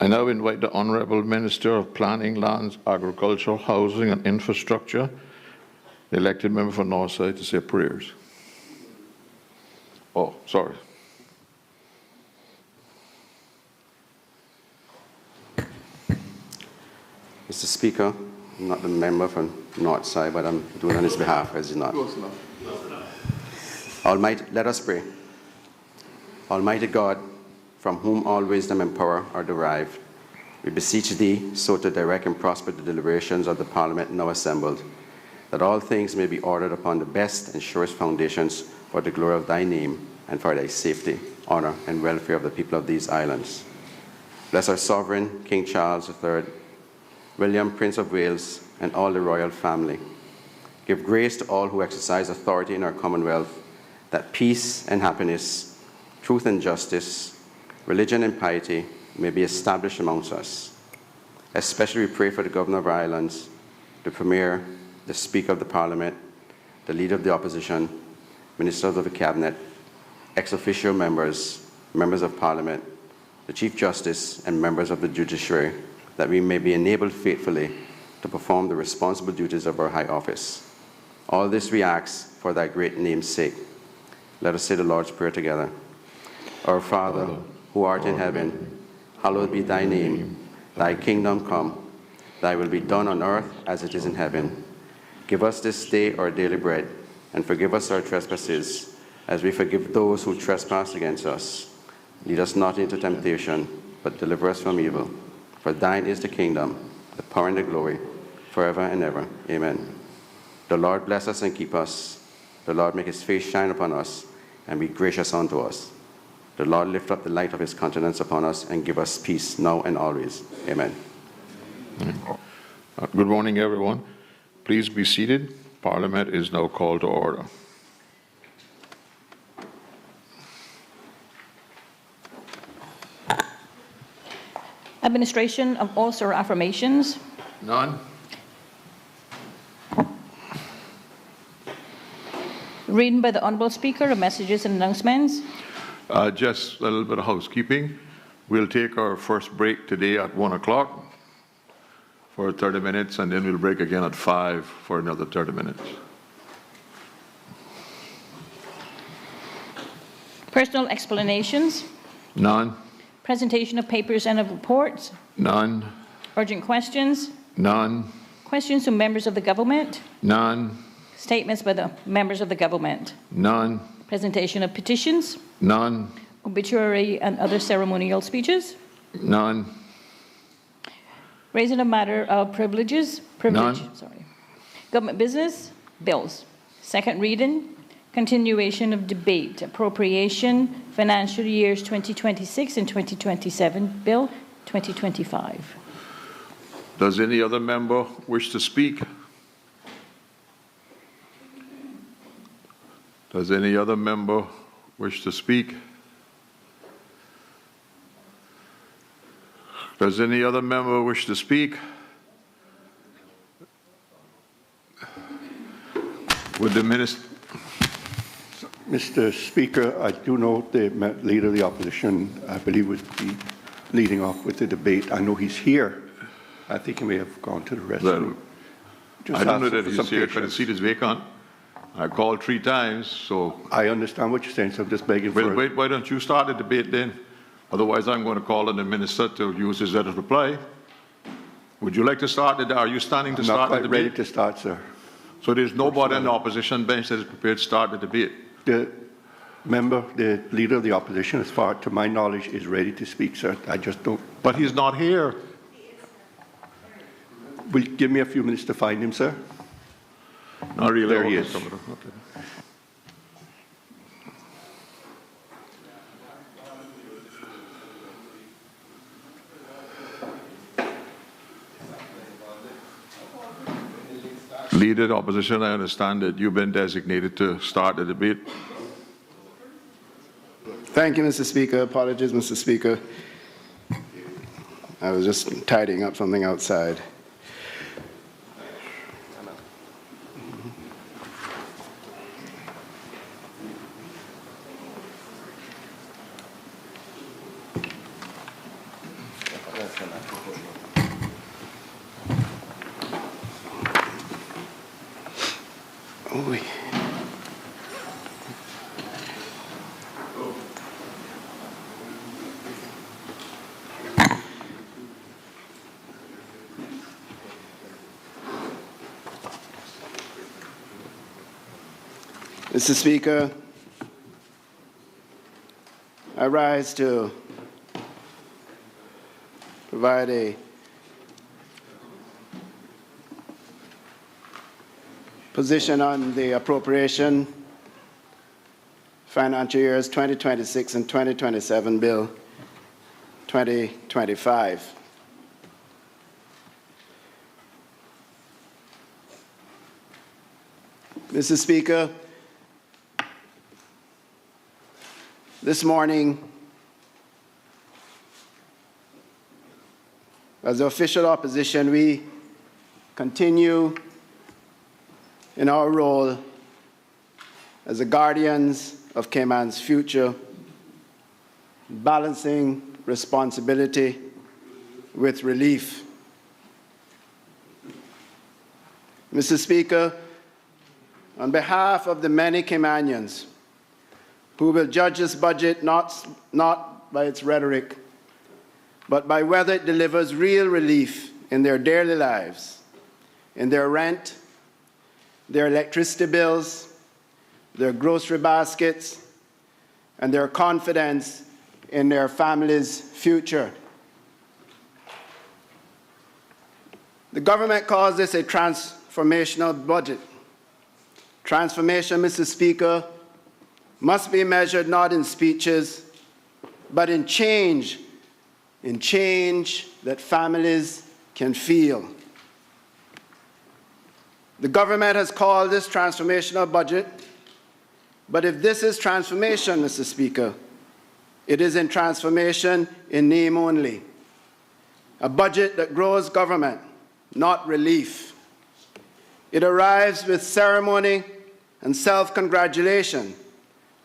I now invite the Honourable Minister of Planning, Lands, Agriculture, Housing and Infrastructure, the elected member for Northside, to say prayers. Oh, sorry. Mr. Speaker, I'm not the member from Northside, but I'm doing on his behalf, as he's not. Close enough. Let us pray. Almighty God, from whom all wisdom and power are derived, we beseech thee so to direct and prosper the deliberations of the Parliament now assembled, that all things may be ordered upon the best and surest foundations for the glory of thy name and for thy safety, honor, and welfare of the people of these islands. Bless our sovereign, King Charles III, William, Prince of Wales, and all the royal family. Give grace to all who exercise authority in our Commonwealth, that peace and happiness, truth and justice, religion and piety may be established amongst us. Especially we pray for the Governor of our islands, the Premier, the Speaker of the Parliament, the Leader of the Opposition, Ministers of the Cabinet, ex-officio members, members of Parliament, the Chief Justice, and members of the Judiciary, that we may be enabled faithfully to perform the responsible duties of our high office. All this we ask for thy great name's sake. Let us say the Lord's Prayer together. Our Father, who art in heaven, hallowed be thy name. Thy kingdom come. Thy will be done on earth as it is in heaven. Give us this day our daily bread, and forgive us our trespasses, as we forgive those who trespass against us. Lead us not into temptation, but deliver us from evil. For thine is the kingdom, the power and the glory, forever and ever. Amen. The Lord bless us and keep us. The Lord make his face shine upon us and be gracious unto us. The Lord lift up the light of his countenance upon us and give us peace now and always. Amen. Good morning, everyone. Please be seated. Parliament is now called to order. Administration of oaths or affirmations. None. Reading by the Honourable Speaker of messages and announcements. Just a little bit of housekeeping. We'll take our first break today at 1 o'clock for 30 minutes, and then we'll break again at 5 for another 30 minutes. Personal explanations. None. Presentation of papers and of reports. None. Urgent questions. None. Questions to members of the government. None. Statements by the members of the government. None. Presentation of petitions. None. Obituary and other ceremonial speeches. None. Raising a matter of privilege. None. Sorry. Government business. Bills. Second reading. Continuation of debate. Appropriation financial years 2026 and 2027. Bill 2025. Does any other member wish to speak? Does any other member wish to speak? Does any other member wish to speak? Would the minister? Mr. Speaker, I do know the Leader of the Opposition, I believe, would be leading off with the debate. I know he's here. I think he may have gone to the restroom. I don't know that he's here because the seat is vacant. I called 3 times, so... I understand what you're saying, so I'm just begging for... Wait, why don't you start the debate then? Otherwise, I'm going to call on the minister to use his letter of reply. Would you like to start the... Are you standing to start the debate? I'm not quite ready to start, sir. So there's nobody on the opposition bench that is prepared to start the debate? The member, the Leader of the Opposition, as far to my knowledge, is ready to speak, sir. I just don't... But he's not here. Will you give me a few minutes to find him, sir? Not really. There he is. Okay. Leader of the Opposition, I understand that you've been designated to start the debate. Thank you, Mr. Speaker. Apologies, Mr. Speaker. I was just tidying up something outside. Ooh. Mr. Speaker, I rise to provide a position on the appropriation financial years 2026 and 2027 Bill 2025. Mr. Speaker, this morning, as the official opposition, we continue in our role as the guardians of Cayman's future, balancing responsibility with relief. Mr. Speaker, on behalf of the many Caymanians who will judge this budget not by its rhetoric, but by whether it delivers real relief in their daily lives, in their rent, their electricity bills, their grocery baskets, and their confidence in their family's future. The government calls this a transformational budget. Transformation, Mr. Speaker, must be measured not in speeches, but in change that families can feel. The government has called this transformational budget, but if this is transformation, Mr. Speaker, it is in transformation in name only. A budget that grows government, not relief. It arrives with ceremony and self-congratulation,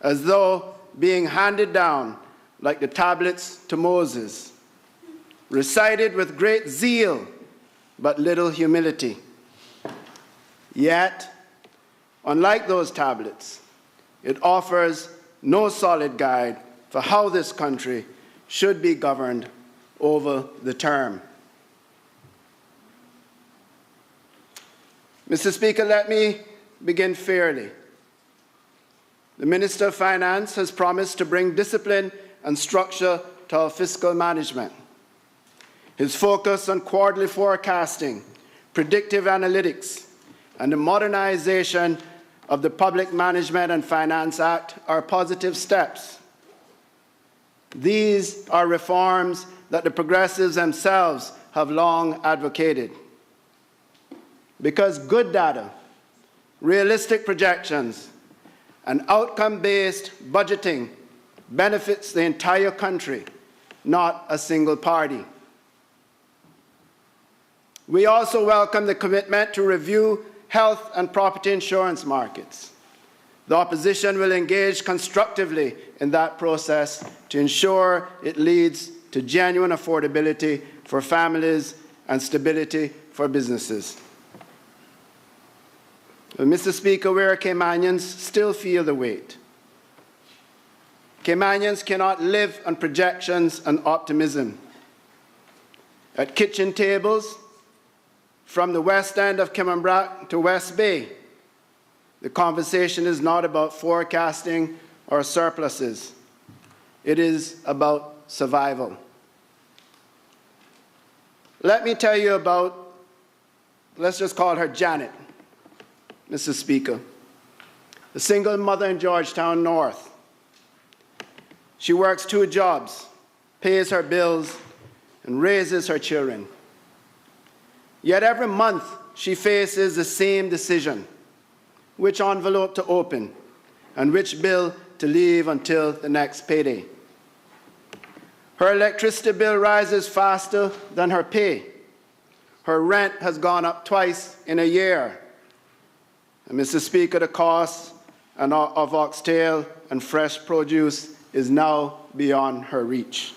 as though being handed down like the tablets to Moses, recited with great zeal but little humility. Yet, unlike those tablets, it offers no solid guide for how this country should be governed over the term. Mr. Speaker, let me begin fairly. The Minister of Finance has promised to bring discipline and structure to our fiscal management. His focus on quarterly forecasting, predictive analytics, and the modernization of the Public Management and Finance Act are positive steps. These are reforms that the progressives themselves have long advocated. Because good data, realistic projections, and outcome-based budgeting benefits the entire country, not a single party. We also welcome the commitment to review health and property insurance markets. The opposition will engage constructively in that process to ensure it leads to genuine affordability for families and stability for businesses. But Mr. Speaker, where Caymanians still feel the weight. Caymanians cannot live on projections and optimism. At kitchen tables, from the west end of Kemambrak to West Bay, the conversation is not about forecasting or surpluses. It is about survival. Let me tell you about, let's just call her Janet, Mr. Speaker, a single mother in Georgetown North. She works 2 jobs, pays her bills, and raises her children. Yet every month she faces the same decision: which envelope to open and which bill to leave until the next payday. Her electricity bill rises faster than her pay. Her rent has gone up twice in a year. And Mr. Speaker, the cost of oxtail and fresh produce is now beyond her reach.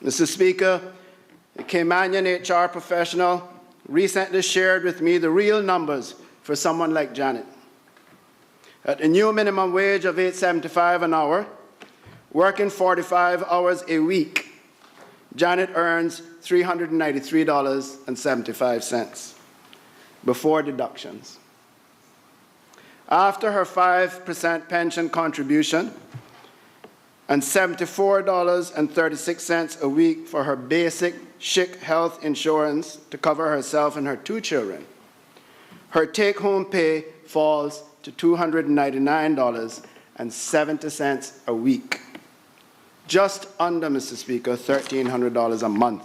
Mr. Speaker, a Caymanian HR professional recently shared with me the real numbers for someone like Janet. At a new minimum wage of $8.75 an hour, working 45 hours a week, Janet earns $393.75 before deductions. After her 5% pension contribution and $74.36 a week for her basic SHIC health insurance to cover herself and her 2 children, her take-home pay falls to $299.70 a week. Just under, Mr. Speaker, $1,300 a month.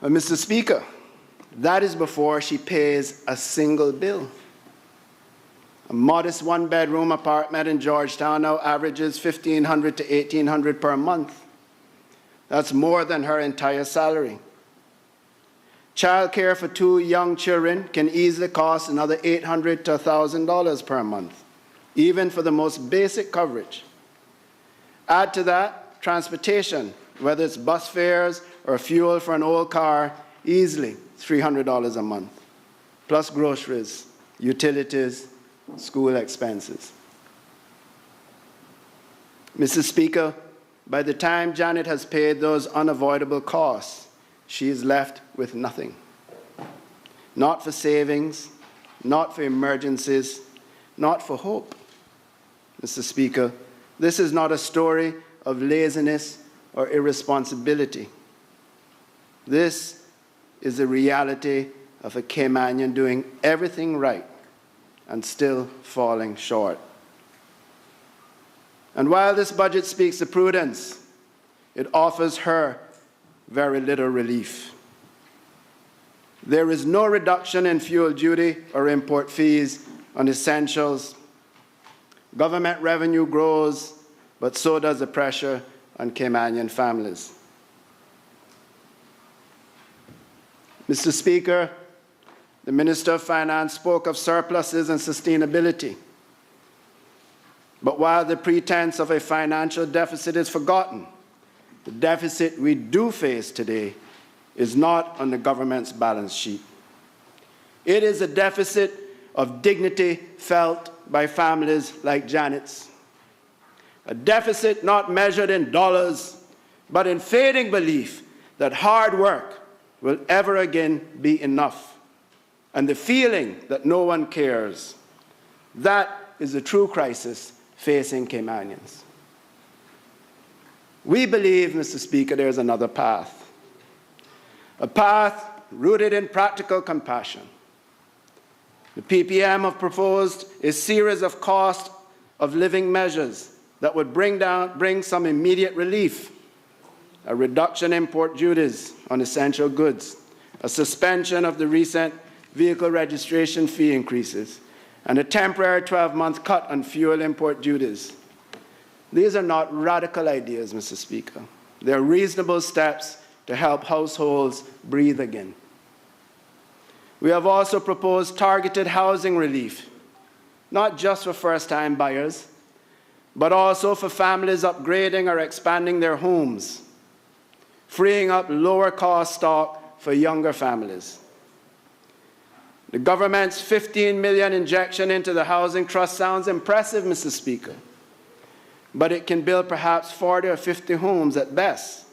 But, Mr. Speaker, that is before she pays a single bill. A modest one-bedroom apartment in Georgetown now averages $1,500 to $1,800 per month. That's more than her entire salary. Childcare for 2 young children can easily cost another $800 to $1,000 per month, even for the most basic coverage. Add to that transportation, whether it's bus fares or fuel for an old car, easily $300 a month, plus groceries, utilities, school expenses. Mr. Speaker, by the time Janet has paid those unavoidable costs, she is left with nothing. Not for savings, not for emergencies, not for hope. Mr. Speaker, this is not a story of laziness or irresponsibility. This is the reality of a Caymanian doing everything right and still falling short. And while this budget speaks to prudence, it offers her very little relief. There is no reduction in fuel duty or import fees on essentials. Government revenue grows, but so does the pressure on Caymanian families. Mr. Speaker, the Minister of Finance spoke of surpluses and sustainability. But while the pretense of a financial deficit is forgotten, the deficit we do face today is not on the government's balance sheet. It is a deficit of dignity felt by families like Janet's. A deficit not measured in dollars, but in fading belief that hard work will ever again be enough, and the feeling that no one cares. That is the true crisis facing Caymanians. We believe, Mr. Speaker, there is another path. A path rooted in practical compassion. The PPM have proposed a series of cost of living measures that would bring some immediate relief. A reduction in import duties on essential goods, a suspension of the recent vehicle registration fee increases, and a temporary 12-month cut on fuel import duties. These are not radical ideas, Mr. Speaker. They're reasonable steps to help households breathe again. We have also proposed targeted housing relief, not just for first-time buyers, but also for families upgrading or expanding their homes, freeing up lower-cost stock for younger families. The government's $15 million injection into the housing trust sounds impressive, Mr. Speaker, but it can build perhaps 40 or 50 homes at best,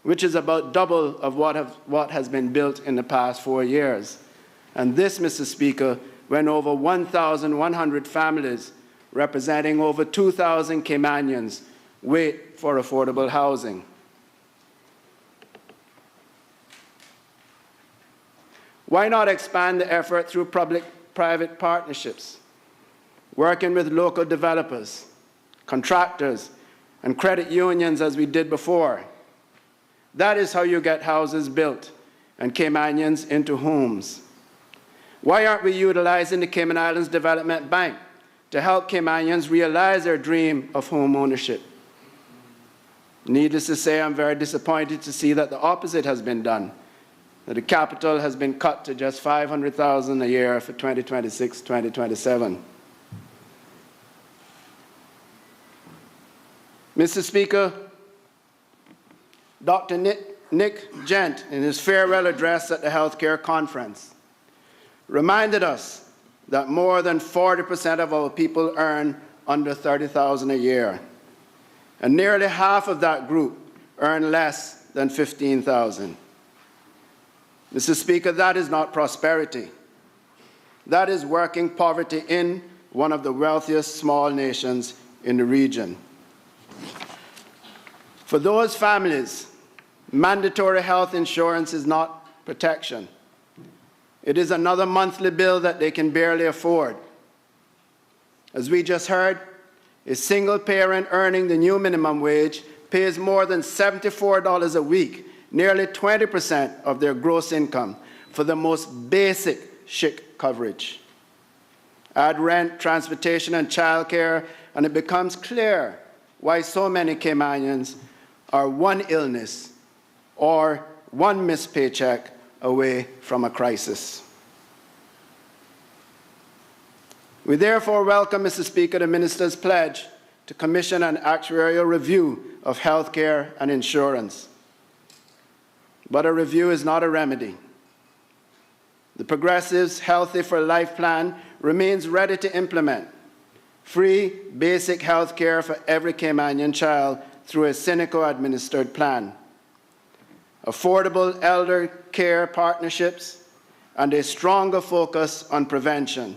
which is about double of what has been built in the past 4 years. And this, Mr. Speaker, when over 1,100 families representing over 2,000 Caymanians wait for affordable housing. Why not expand the effort through public-private partnerships, working with local developers, contractors, and credit unions as we did before? That is how you get houses built and Caymanians into homes. Why aren't we utilizing the Cayman Islands Development Bank to help Caymanians realize their dream of home ownership? Needless to say, I'm very disappointed to see that the opposite has been done, that the capital has been cut to just $500,000 a year for 2026, 2027. Mr. Speaker, Dr. Nick Gent, in his farewell address at the healthcare conference, reminded us that more than 40% of our people earn under $30,000 a year, and nearly half of that group earn less than $15,000. Mr. Speaker, that is not prosperity. That is working poverty in one of the wealthiest small nations in the region. For those families, mandatory health insurance is not protection. It is another monthly bill that they can barely afford. As we just heard, a single parent earning the new minimum wage pays more than $74 a week, nearly 20% of their gross income, for the most basic SHIC coverage. Add rent, transportation, and childcare, and it becomes clear why so many Caymanians are one illness or one missed paycheck away from a crisis. We therefore welcome, Mr. Speaker, the Minister's pledge to commission an actuarial review of health care and insurance. But a review is not a remedy. The Progressives' Healthy for Life plan remains ready to implement free basic health care for every Caymanian child through a Syneco-administered plan, affordable elder care partnerships, and a stronger focus on prevention.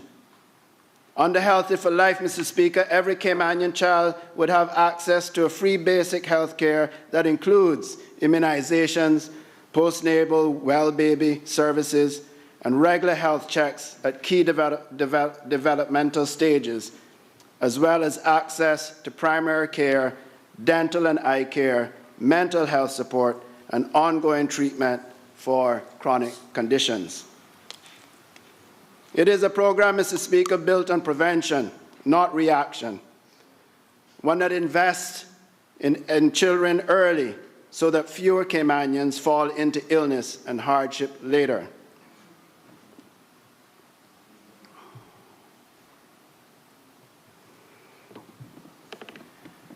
Under Healthy for Life, Mr. Speaker, every Caymanian child would have access to a free basic health care that includes immunizations, postnatal well baby services, and regular health checks at key developmental stages, as well as access to primary care, dental and eye care, mental health support, and ongoing treatment for chronic conditions. It is a program, Mr. Speaker, built on prevention, not reaction, one that invests in children early so that fewer Caymanians fall into illness and hardship later.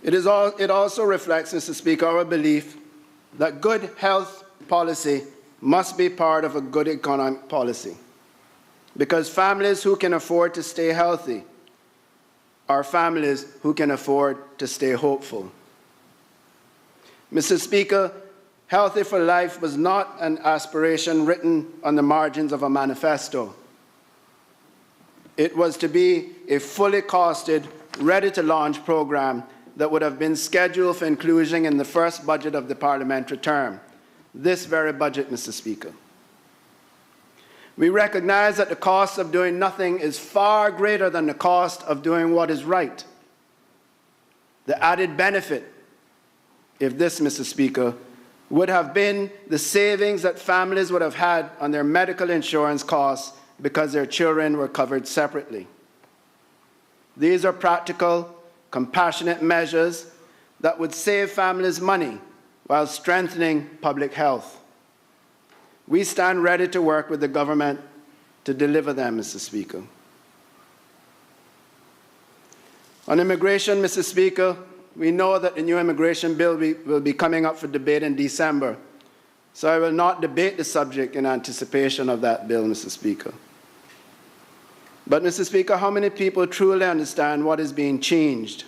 It also reflects, Mr. Speaker, our belief that good health policy must be part of a good economic policy, because families who can afford to stay healthy are families who can afford to stay hopeful. Mr. Speaker, Healthy for Life was not an aspiration written on the margins of a manifesto. It was to be a fully costed, ready-to-launch program that would have been scheduled for inclusion in the first budget of the parliamentary term, this very budget, Mr. Speaker. We recognize that the cost of doing nothing is far greater than the cost of doing what is right. The added benefit, if this, Mr. Speaker, would have been the savings that families would have had on their medical insurance costs because their children were covered separately. These are practical, compassionate measures that would save families money while strengthening public health. We stand ready to work with the government to deliver them, Mr. Speaker. On immigration, Mr. Speaker, we know that the new immigration bill will be coming up for debate in December, so I will not debate the subject in anticipation of that bill, Mr. Speaker. But, Mr. Speaker, how many people truly understand what is being changed?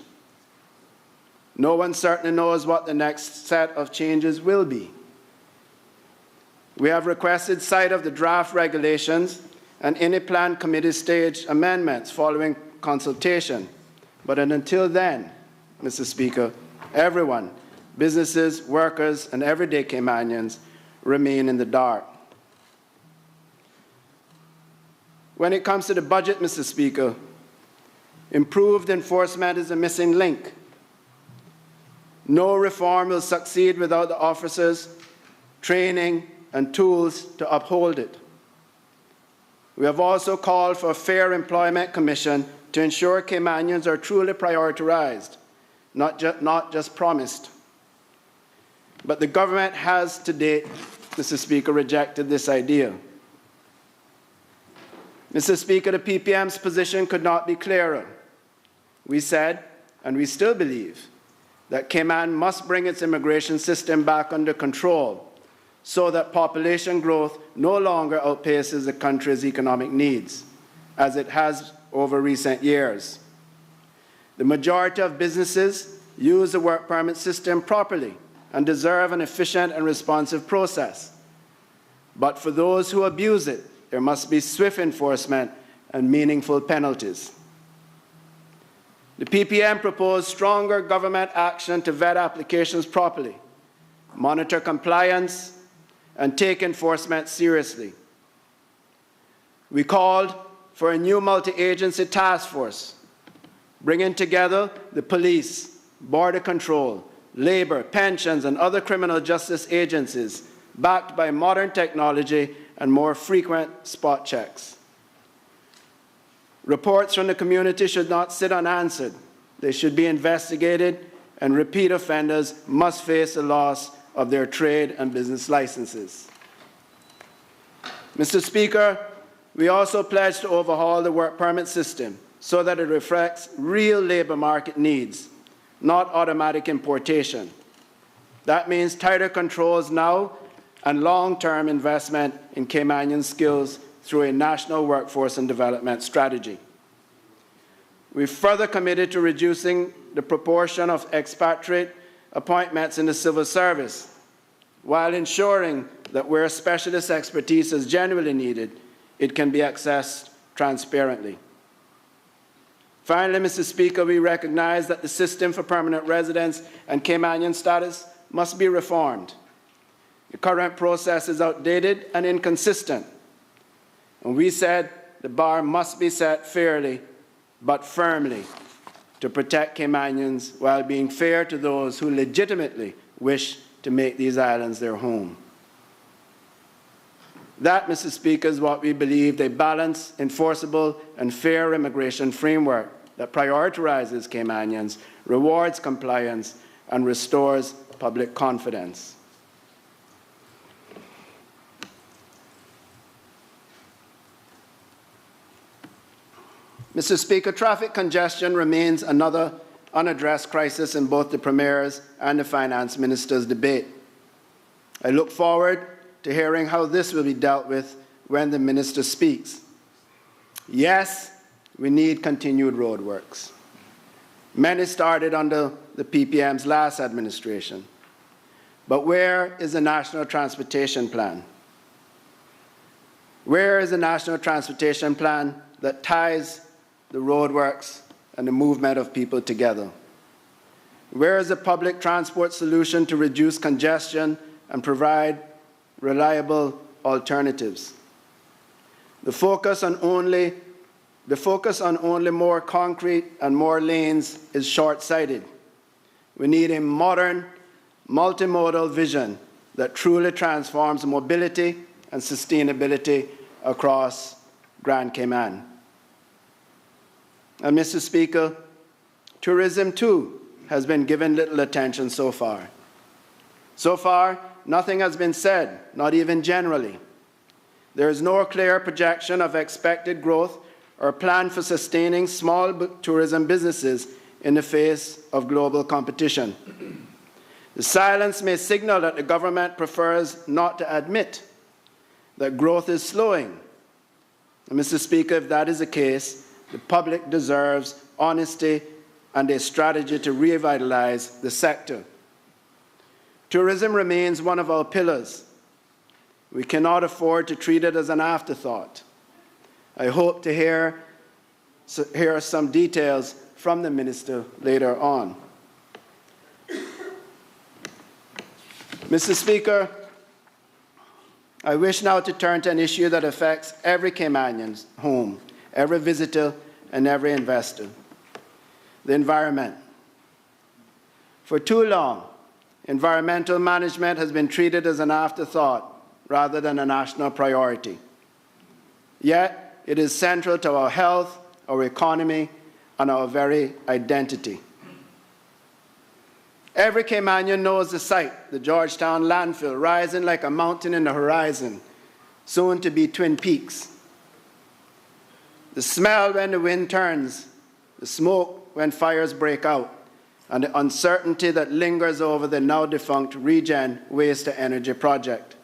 No one certainly knows what the next set of changes will be. We have requested sight of the draft regulations and any planned committee stage amendments following consultation. But until then, Mr. Speaker, everyone, businesses, workers, and everyday Caymanians remain in the dark. When it comes to the budget, Mr. Speaker, improved enforcement is a missing link. No reform will succeed without the officers, training, and tools to uphold it. We have also called for a fair employment commission to ensure Caymanians are truly prioritized, not just promised. But the government has to date, Mr. Speaker, rejected this idea. Mr. Speaker, the PPM's position could not be clearer. We said, and we still believe, that Cayman must bring its immigration system back under control so that population growth no longer outpaces the country's economic needs, as it has over recent years. The majority of businesses use the work permit system properly and deserve an efficient and responsive process. But for those who abuse it, there must be swift enforcement and meaningful penalties. The PPM proposed stronger government action to vet applications properly, monitor compliance, and take enforcement seriously. We called for a new multi-agency task force, bringing together the police, border control, labor, pensions, and other criminal justice agencies, backed by modern technology and more frequent spot checks. Reports from the community should not sit unanswered. They should be investigated, and repeat offenders must face the loss of their trade and business licenses. Mr. Speaker, we also pledged to overhaul the work permit system so that it reflects real labor market needs, not automatic importation. That means tighter controls now and long-term investment in Caymanian skills through a national workforce and development strategy. We've further committed to reducing the proportion of expatriate appointments in the civil service, while ensuring that where specialist expertise is genuinely needed, it can be accessed transparently. Finally, Mr. Speaker, we recognize that the system for permanent residence and Caymanian status must be reformed. The current process is outdated and inconsistent, and we said the bar must be set fairly but firmly to protect Caymanians while being fair to those who legitimately wish to make these islands their home. That, Mr. Speaker, is what we believe a balanced, enforceable, and fair immigration framework that prioritizes Caymanians, rewards compliance, and restores public confidence. Mr. Speaker, traffic congestion remains another unaddressed crisis in both the Premier's and the Finance Minister's debate. I look forward to hearing how this will be dealt with when the Minister speaks. Yes, we need continued roadworks. Many started under the PPM's last administration. But where is the National Transportation Plan? Where is the National Transportation Plan that ties the roadworks and the movement of people together? Where is the public transport solution to reduce congestion and provide reliable alternatives? The focus on only more concrete and more lanes is short-sighted. We need a modern, multimodal vision that truly transforms mobility and sustainability across Grand Cayman. And Mr. Speaker, tourism too has been given little attention so far. So far, nothing has been said, not even generally. There is no clear projection of expected growth or plan for sustaining small tourism businesses in the face of global competition. The silence may signal that the government prefers not to admit that growth is slowing. And Mr. Speaker, if that is the case, the public deserves honesty and a strategy to revitalize the sector. Tourism remains one of our pillars. We cannot afford to treat it as an afterthought. I hope to hear some details from the Minister later on. Mr. Speaker, I wish now to turn to an issue that affects every Caymanian's home, every visitor, and every investor: the environment. For too long, environmental management has been treated as an afterthought rather than a national priority. Yet, it is central to our health, our economy, and our very identity. Every Caymanian knows the site, the Georgetown landfill, rising like a mountain in the horizon, soon to be Twin Peaks. The smell when the wind turns, the smoke when fires break out, and the uncertainty that lingers over the now-defunct Regen Waste-to-Energy project.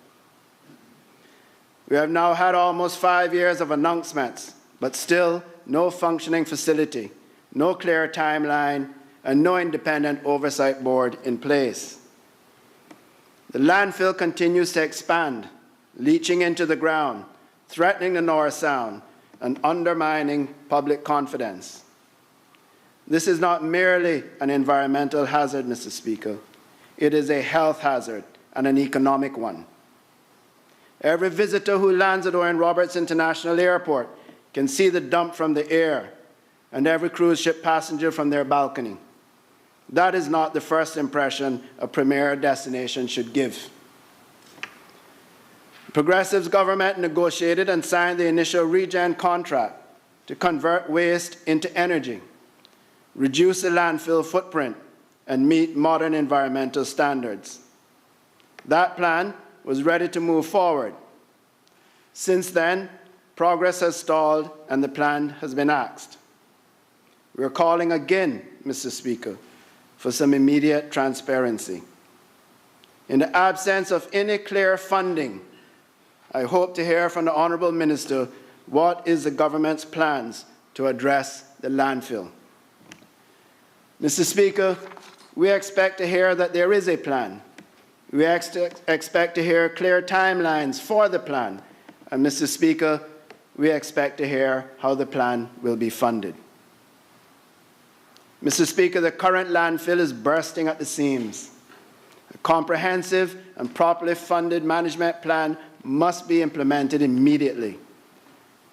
We have now had almost 5 years of announcements, but still no functioning facility, no clear timeline, and no independent oversight board in place. The landfill continues to expand, leaching into the ground, threatening the North Sound, and undermining public confidence. This is not merely an environmental hazard, Mr. Speaker. It is a health hazard and an economic one. Every visitor who lands at Owen Roberts International Airport can see the dump from the air, and every cruise ship passenger from their balcony. That is not the first impression a premier destination should give. The Progressives government negotiated and signed the initial ReGen contract to convert waste into energy, reduce the landfill footprint, and meet modern environmental standards. That plan was ready to move forward. Since then, progress has stalled and the plan has been axed. We are calling again, Mr. Speaker, for some immediate transparency. In the absence of any clear funding, I hope to hear from the Honourable Minister what is the government's plans to address the landfill. Mr. Speaker, we expect to hear that there is a plan. We expect to hear clear timelines for the plan. And Mr. Speaker, we expect to hear how the plan will be funded. Mr. Speaker, the current landfill is bursting at the seams. A comprehensive and properly funded management plan must be implemented immediately.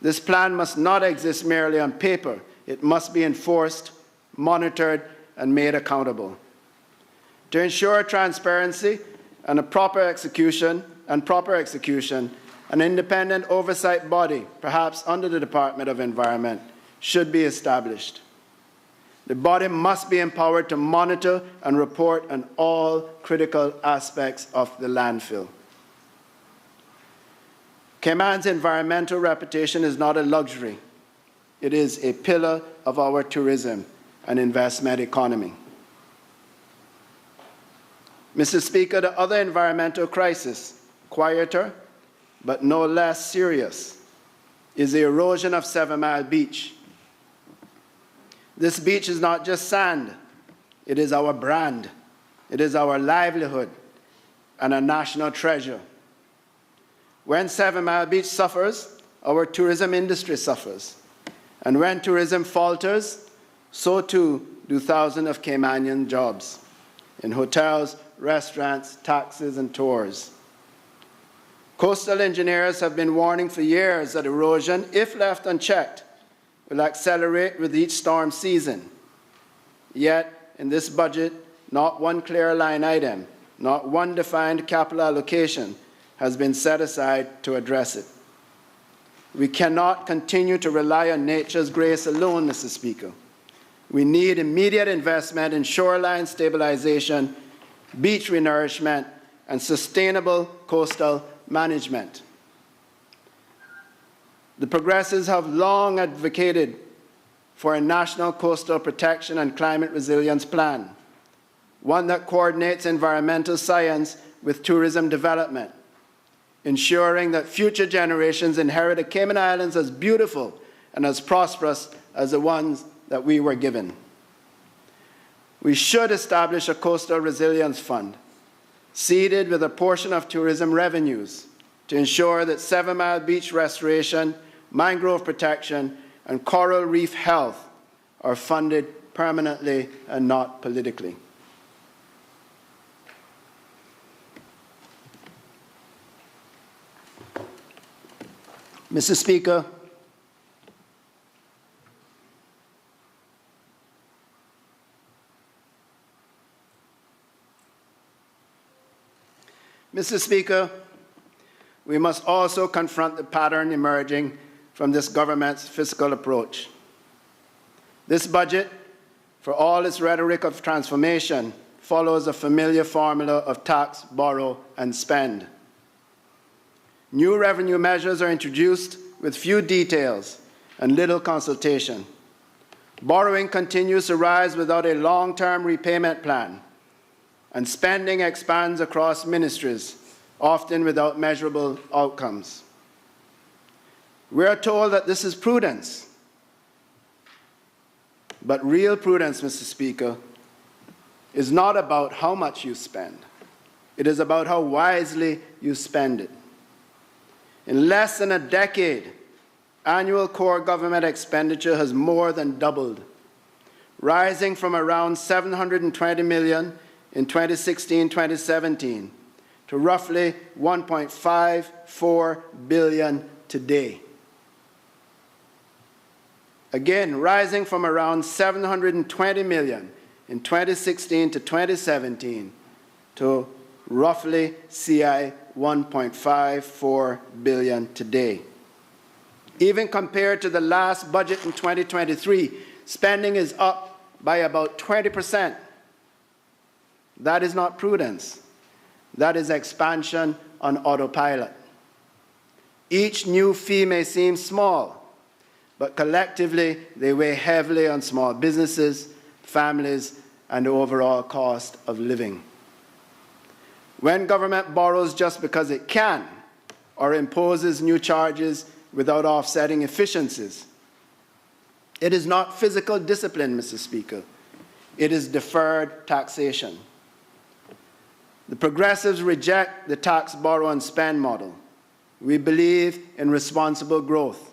This plan must not exist merely on paper. It must be enforced, monitored, and made accountable. To ensure transparency and proper execution, an independent oversight body, perhaps under the Department of Environment, should be established. The body must be empowered to monitor and report on all critical aspects of the landfill. Cayman's environmental reputation is not a luxury. It is a pillar of our tourism and investment economy. Mr. Speaker, the other environmental crisis, quieter but no less serious, is the erosion of 7 Mile Beach. This beach is not just sand. It is our brand. It is our livelihood and a national treasure. When 7 Mile Beach suffers, our tourism industry suffers. And when tourism falters, so too do thousands of Caymanian jobs in hotels, restaurants, taxis, and tours. Coastal engineers have been warning for years that erosion, if left unchecked, will accelerate with each storm season. Yet, in this budget, not one clear line item, not one defined capital allocation has been set aside to address it. We cannot continue to rely on nature's grace alone, Mr. Speaker. We need immediate investment in shoreline stabilization, beach renourishment, and sustainable coastal management. The Progressives have long advocated for a national coastal protection and climate resilience plan, one that coordinates environmental science with tourism development, ensuring that future generations inherit the Cayman Islands as beautiful and as prosperous as the ones that we were given. We should establish a coastal resilience fund, seeded with a portion of tourism revenues, to ensure that 7 Mile Beach restoration, mangrove protection, and coral reef health are funded permanently and not politically. Mr. Speaker, we must also confront the pattern emerging from this government's fiscal approach. This budget, for all its rhetoric of transformation, follows a familiar formula of tax, borrow, and spend. New revenue measures are introduced with few details and little consultation. Borrowing continues to rise without a long-term repayment plan, and spending expands across ministries, often without measurable outcomes. We are told that this is prudence. But real prudence, Mr. Speaker, is not about how much you spend. It is about how wisely you spend it. In less than a decade, annual core government expenditure has more than doubled, rising from around $720 million in 2016-2017 to roughly $1.54 billion today. Again, rising from around $720 million in 2016 to 2017 to roughly CI $1.54 billion today. Even compared to the last budget in 2023, spending is up by about 20%. That is not prudence. That is expansion on autopilot. Each new fee may seem small, but collectively they weigh heavily on small businesses, families, and the overall cost of living. When government borrows just because it can, or imposes new charges without offsetting efficiencies, it is not fiscal discipline, Mr. Speaker. It is deferred taxation. The Progressives reject the tax, borrow, and spend model. We believe in responsible growth,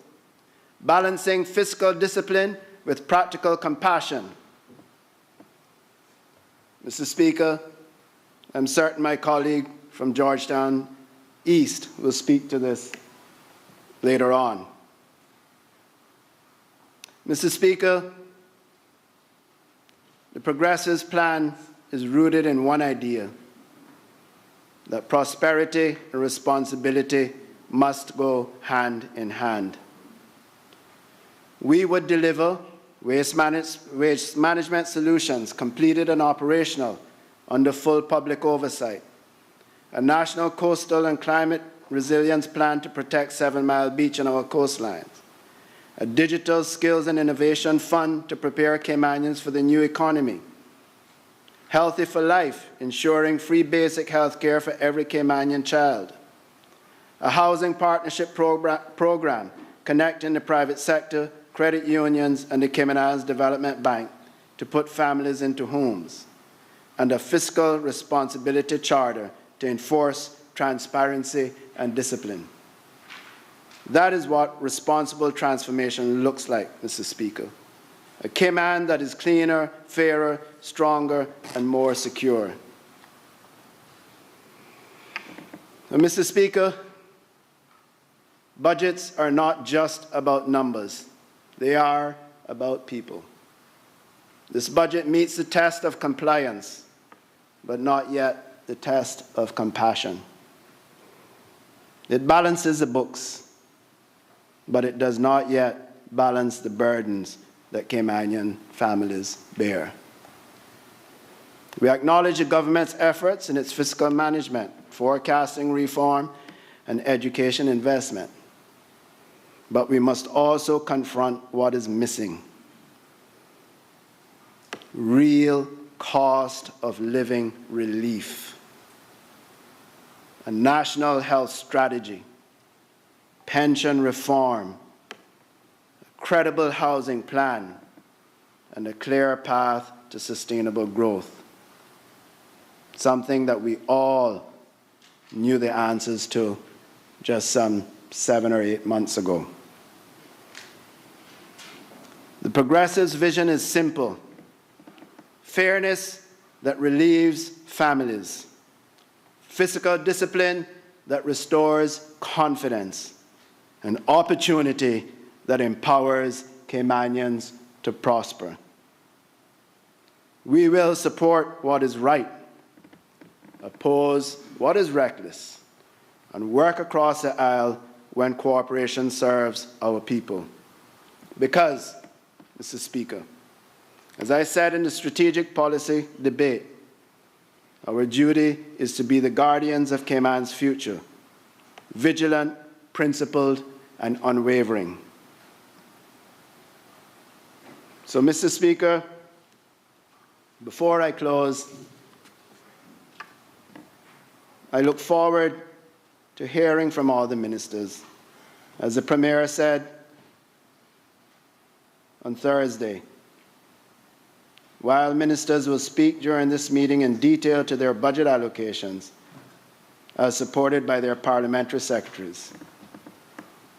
balancing fiscal discipline with practical compassion. Mr. Speaker, I'm certain my colleague from Georgetown East will speak to this later on. Mr. Speaker, the Progressives' plan is rooted in one idea: that prosperity and responsibility must go hand in hand. We would deliver waste management solutions completed and operational under full public oversight, a national coastal and climate resilience plan to protect 7 Mile Beach and our coastlines, a digital skills and innovation fund to prepare Caymanians for the new economy, Healthy for Life, ensuring free basic health care for every Caymanian child, a housing partnership program connecting the private sector, credit unions, and the Cayman Islands Development Bank to put families into homes, and a fiscal responsibility charter to enforce transparency and discipline. That is what responsible transformation looks like, Mr. Speaker. A Cayman that is cleaner, fairer, stronger, and more secure. Now, Mr. Speaker, budgets are not just about numbers. They are about people. This budget meets the test of compliance, but not yet the test of compassion. It balances the books, but it does not yet balance the burdens that Caymanian families bear. We acknowledge the government's efforts in its fiscal management, forecasting reform, and education investment. But we must also confront what is missing: real cost of living relief, a national health strategy, pension reform, a credible housing plan, and a clear path to sustainable growth. Something that we all knew the answers to just some 7 or 8 months ago. The Progressives' vision is simple: fairness that relieves families, fiscal discipline that restores confidence, and opportunity that empowers Caymanians to prosper. We will support what is right, oppose what is reckless, and work across the aisle when cooperation serves our people. Because, Mr. Speaker, as I said in the strategic policy debate, our duty is to be the guardians of Cayman's future, vigilant, principled, and unwavering. So, Mr. Speaker, before I close, I look forward to hearing from all the ministers As the Premier said on Thursday, while ministers will speak during this meeting in detail to their budget allocations, as supported by their parliamentary secretaries,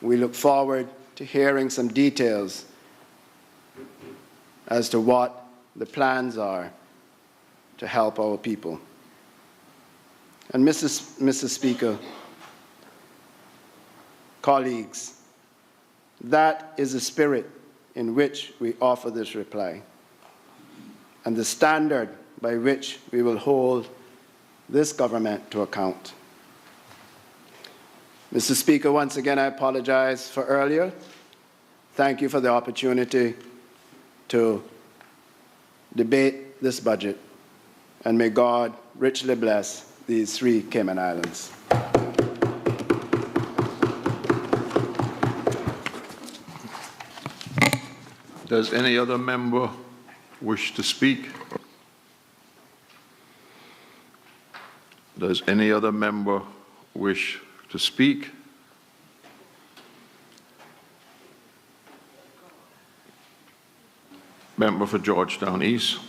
we look forward to hearing some details as to what the plans are to help our people. And Mr. Speaker, colleagues, that is the spirit in which we offer this reply, and the standard by which we will hold this government to account. Mr. Speaker, once again, I apologize for earlier. Thank you for the opportunity to debate this budget, and may God richly bless these 3 Cayman Islands. Does any other member wish to speak? Does any other member wish to speak? Member for Georgetown East.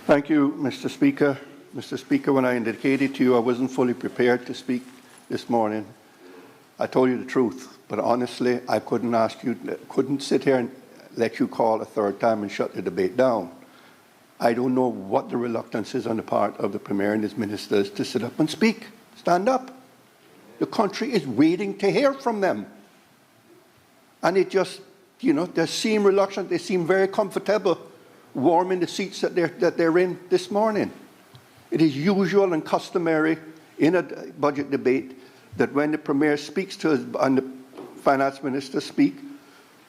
Thank you, Mr. Speaker. Mr. Speaker, when I indicated to you I wasn't fully prepared to speak this morning, I told you the truth. But honestly, I couldn't sit here and let you call a third time and shut the debate down. I don't know what the reluctance is on the part of the Premier and his ministers to sit up and speak. Stand up. The country is waiting to hear from them. And it just, they seem reluctant. They seem very comfortable warm in the seats that they're in this morning. It is usual and customary in a budget debate that when the Premier speaks to us and the Finance Minister speak,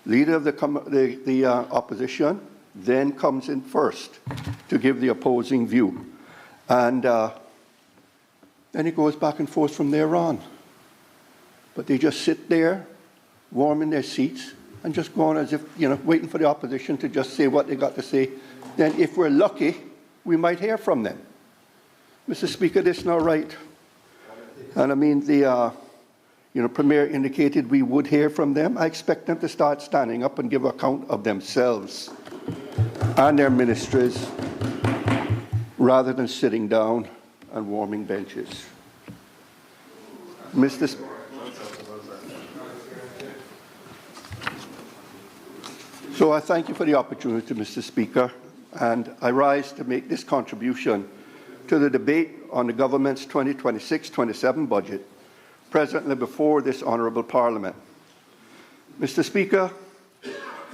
leader of the opposition then comes in first to give the opposing view. And then it goes back and forth from there on. But they just sit there, warm in their seats, and just go on as if, waiting for the opposition to just say what they got to say. Then if we're lucky, we might hear from them. Mr. Speaker, this is not right. And I mean, the Premier indicated we would hear from them. I expect them to start standing up and give account of themselves and their ministries rather than sitting down and warming benches. So I thank you for the opportunity, Mr. Speaker, and I rise to make this contribution to the debate on the government's 2026-27 budget, presently before this honourable Parliament. Mr. Speaker,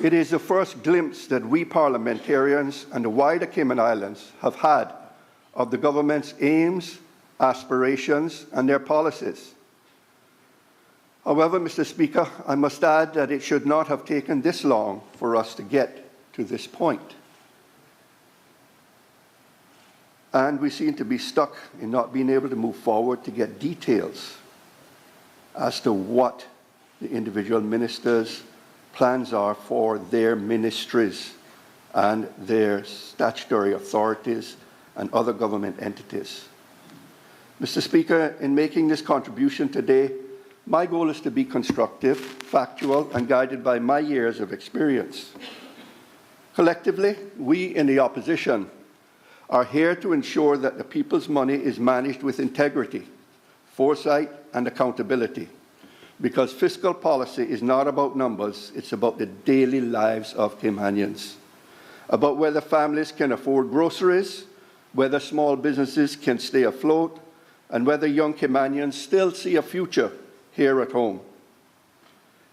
it is the first glimpse that we parliamentarians and the wider Cayman Islands have had of the government's aims, aspirations, and their policies. However, Mr. Speaker, I must add that it should not have taken this long for us to get to this point. And we seem to be stuck in not being able to move forward to get details as to what the individual ministers' plans are for their ministries and their statutory authorities and other government entities. Mr. Speaker, in making this contribution today, my goal is to be constructive, factual, and guided by my years of experience. Collectively, we in the opposition are here to ensure that the people's money is managed with integrity, foresight, and accountability, because fiscal policy is not about numbers, it's about the daily lives of Caymanians, about whether families can afford groceries, whether small businesses can stay afloat, and whether young Caymanians still see a future here at home.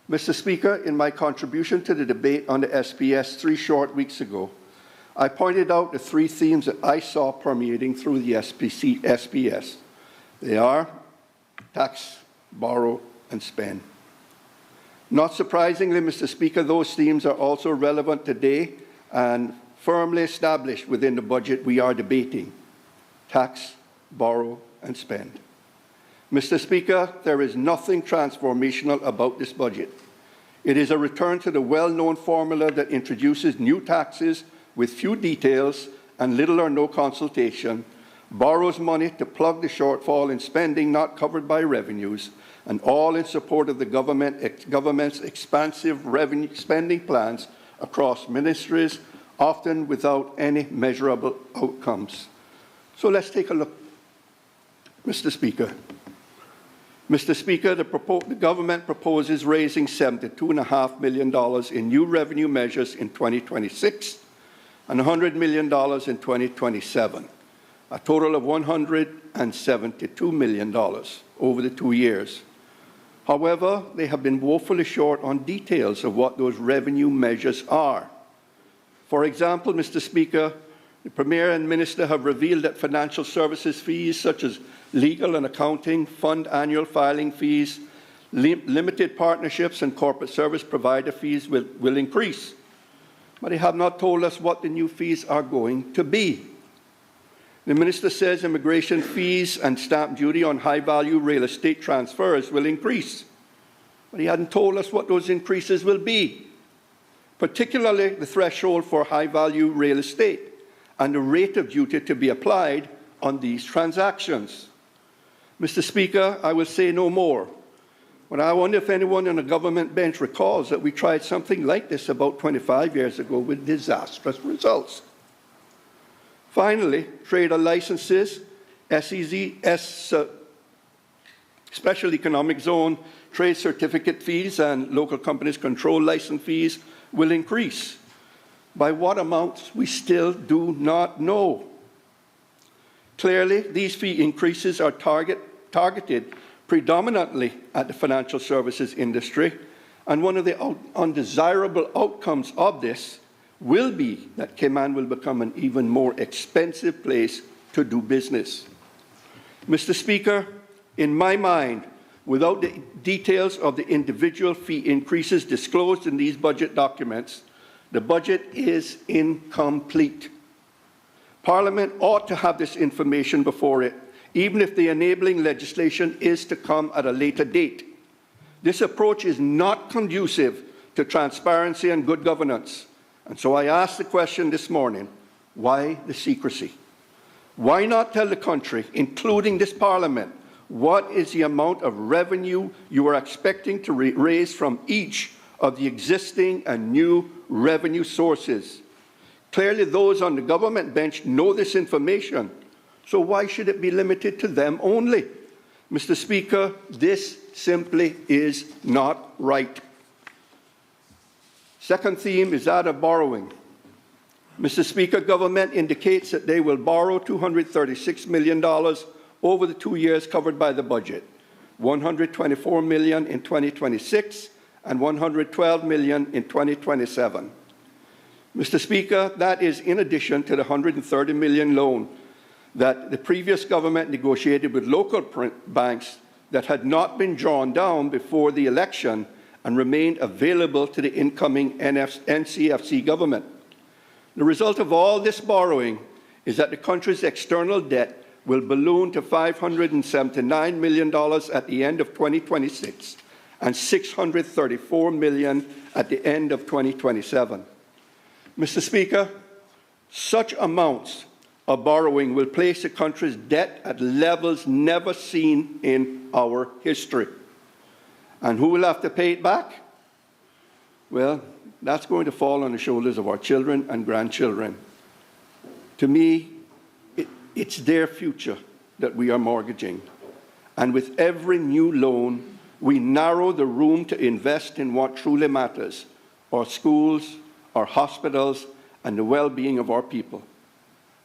Mr. Speaker, in my contribution to the debate on the SPS 3 short weeks ago, I pointed out the 3 themes that I saw permeating through the SPS. They are tax, borrow, and spend. Not surprisingly, Mr. Speaker, those themes are also relevant today and firmly established within the budget we are debating: tax, borrow, and spend. Mr. Speaker, there is nothing transformational about this budget. It is a return to the well-known formula that introduces new taxes with few details and little or no consultation, borrows money to plug the shortfall in spending not covered by revenues, and all in support of the government's expansive revenue spending plans across ministries, often without any measurable outcomes. So let's take a look. Mr. Speaker, the government proposes raising $72.5 million in new revenue measures in 2026 and $100 million in 2027, a total of $172 million over the 2 years. However, they have been woefully short on details of what those revenue measures are. For example, Mr. Speaker, the Premier and Minister have revealed that financial services fees such as legal and accounting, fund annual filing fees, limited partnerships and corporate service provider fees will increase. But they have not told us what the new fees are going to be. The Minister says immigration fees and stamp duty on high-value real estate transfers will increase. But he hadn't told us what those increases will be, particularly the threshold for high-value real estate and the rate of duty to be applied on these transactions. Mr. Speaker, I will say no more, but I wonder if anyone on the government bench recalls that we tried something like this about 25 years ago with disastrous results. Finally, trader licenses, Special Economic Zone, trade certificate fees and local companies control license fees will increase. By what amounts, we still do not know. Clearly, these fee increases are targeted predominantly at the financial services industry, and one of the undesirable outcomes of this will be that Cayman will become an even more expensive place to do business. Mr. Speaker, in my mind, without the details of the individual fee increases disclosed in these budget documents, the budget is incomplete. Parliament ought to have this information before it, even if the enabling legislation is to come at a later date. This approach is not conducive to transparency and good governance. And so I ask the question this morning, why the secrecy? Why not tell the country, including this Parliament, what is the amount of revenue you are expecting to raise from each of the existing and new revenue sources? Clearly, those on the government bench know this information, so why should it be limited to them only? Mr. Speaker, this simply is not right. Second theme is that of borrowing. Mr. Speaker, government indicates that they will borrow $236 million over the 2 years covered by the budget, $124 million in 2026 and $112 million in 2027. Mr. Speaker, that is in addition to the $130 million loan that the previous government negotiated with local banks that had not been drawn down before the election and remained available to the incoming NCFC government. The result of all this borrowing is that the country's external debt will balloon to $579 million at the end of 2026 and $634 million at the end of 2027. Mr. Speaker, such amounts of borrowing will place the country's debt at levels never seen in our history. And who will have to pay it back? Well, that's going to fall on the shoulders of our children and grandchildren. To me, it's their future that we are mortgaging. And with every new loan, we narrow the room to invest in what truly matters: our schools, our hospitals, and the well-being of our people.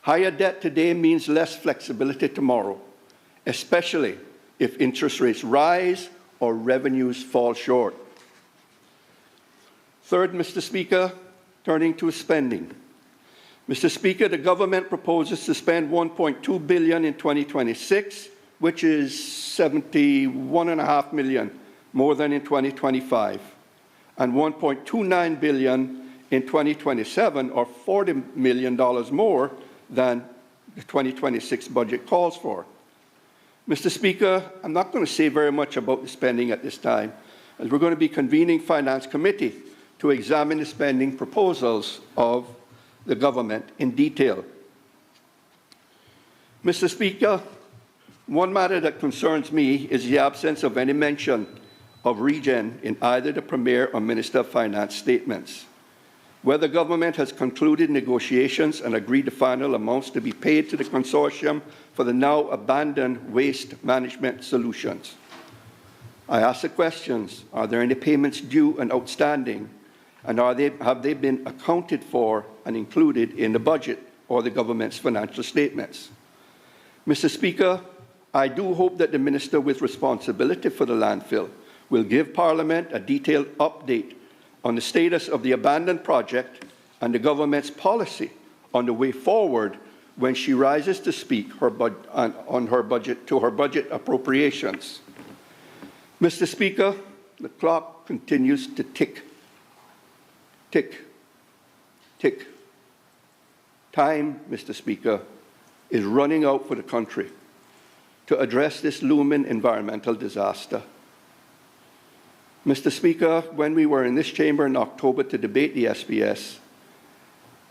Higher debt today means less flexibility tomorrow, especially if interest rates rise or revenues fall short. Third, Mr. Speaker, turning to spending. Mr. Speaker, the government proposes to spend $1.2 billion in 2026, which is $71.5 million more than in 2025, and $1.29 billion in 2027, or $40 million more than the 2026 budget calls for. Mr. Speaker, I'm not going to say very much about the spending at this time, as we're going to be convening Finance Committee to examine the spending proposals of the government in detail. Mr. Speaker, one matter that concerns me is the absence of any mention of regen in either the Premier or Minister of Finance statements. Whether government has concluded negotiations and agreed the final amounts to be paid to the consortium for the now abandoned waste management solutions. I ask the questions, are there any payments due and outstanding, and have they been accounted for and included in the budget or the government's financial statements? Mr. Speaker, I do hope that the Minister with responsibility for the landfill will give Parliament a detailed update on the status of the abandoned project and the government's policy on the way forward when she rises to speak on her budget appropriations. Mr. Speaker, the clock continues to tick, tick, tick. Time, Mr. Speaker, is running out for the country to address this looming environmental disaster. Mr. Speaker, when we were in this chamber in October to debate the SPS,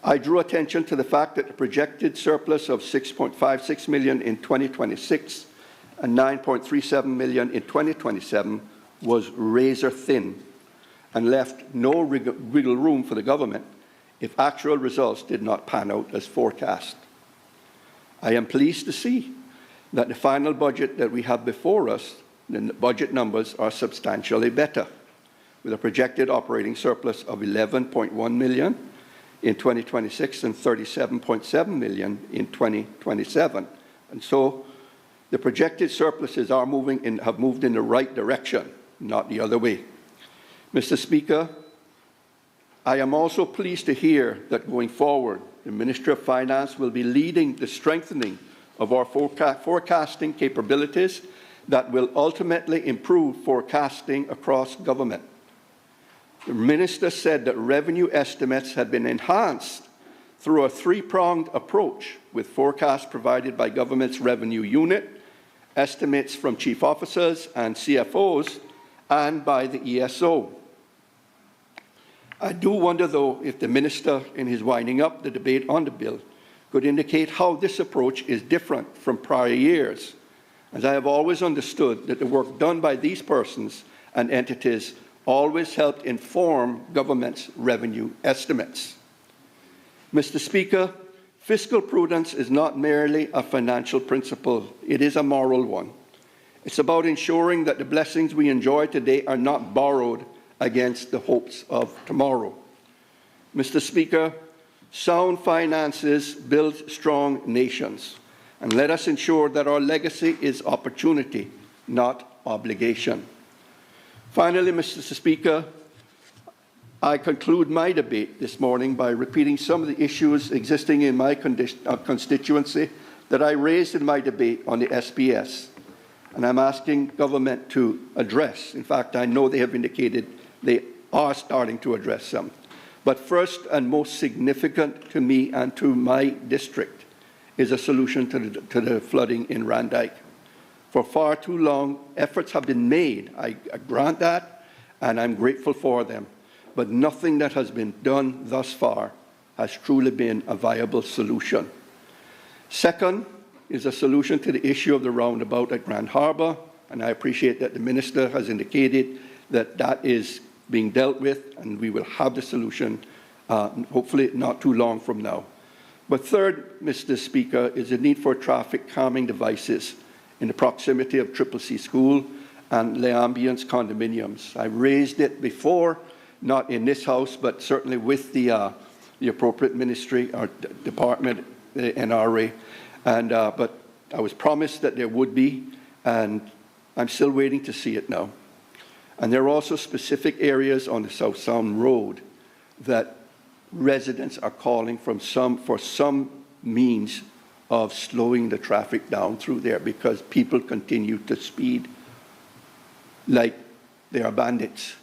I drew attention to the fact that the projected surplus of $6.56 million in 2026 and $9.37 million in 2027 was razor thin and left no wiggle room for the government if actual results did not pan out as forecast. I am pleased to see that the final budget that we have before us, the budget numbers are substantially better, with a projected operating surplus of $11.1 million in 2026 and $37.7 million in 2027. And so the projected surpluses have moved in the right direction, not the other way. Mr. Speaker, I am also pleased to hear that going forward, the Ministry of Finance will be leading the strengthening of our forecasting capabilities that will ultimately improve forecasting across government. The Minister said that revenue estimates had been enhanced through a three-pronged approach, with forecasts provided by government's revenue unit, estimates from chief officers and CFOs, and by the ESO. I do wonder, though, if the Minister, in his winding up the debate on the bill, could indicate how this approach is different from prior years, as I have always understood that the work done by these persons and entities always helped inform government's revenue estimates. Mr. Speaker, fiscal prudence is not merely a financial principle, it is a moral one. It's about ensuring that the blessings we enjoy today are not borrowed against the hopes of tomorrow. Mr. Speaker, sound finances build strong nations, and let us ensure that our legacy is opportunity, not obligation. Finally, Mr. Speaker, I conclude my debate this morning by repeating some of the issues existing in my constituency that I raised in my debate on the SPS, and I'm asking government to address. In fact, I know they have indicated they are starting to address them. But first and most significant to me and to my district is a solution to the flooding in Randyke. For far too long, efforts have been made. I grant that, and I'm grateful for them. But nothing that has been done thus far has truly been a viable solution. Second is a solution to the issue of the roundabout at Grand Harbour, and I appreciate that the Minister has indicated that that is being dealt with, and we will have the solution, hopefully not too long from now. But third, Mr. Speaker, is the need for traffic calming devices in the proximity of Triple C School and Les Ambiance condominiums. I raised it before, not in this House, but certainly with the appropriate ministry or department, the NRA. But I was promised that there would be, and I'm still waiting to see it now. And there are also specific areas on the South Sound Road that residents are calling for some means of slowing the traffic down through there because people continue to speed like they are bandits.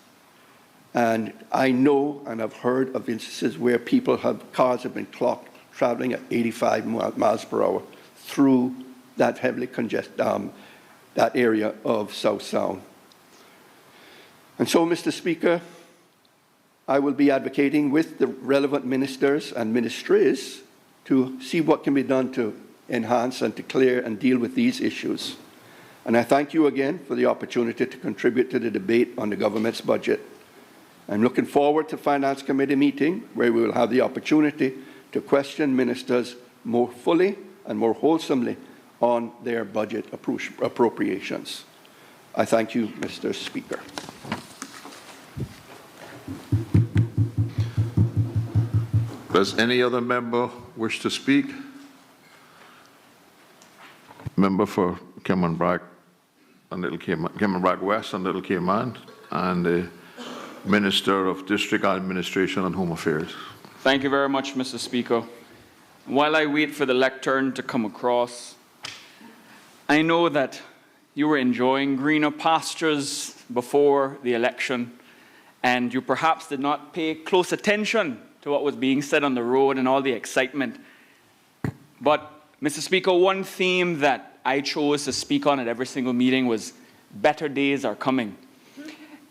And I know and I've heard of instances where cars have been clocked traveling at 85 miles per hour through that heavily congested, that area of South Sound. And so, Mr. Speaker, I will be advocating with the relevant ministers and ministries to see what can be done to enhance and to clear and deal with these issues. And I thank you again for the opportunity to contribute to the debate on the government's budget. I'm looking forward to Finance Committee meeting where we will have the opportunity to question ministers more fully and more wholesomely on their budget appropriations. I thank you, Mr. Speaker. Does any other member wish to speak? Member for Cameron Bragg and Little Cayman, Cameron Bragg West and Little Cayman, and the Minister of District Administration and Home Affairs. Thank you very much, Mr. Speaker. While I wait for the lectern to come across, I know that you were enjoying greener pastures before the election, and you perhaps did not pay close attention to what was being said on the road and all the excitement. But, Mr. Speaker, one theme that I chose to speak on at every single meeting was better days are coming.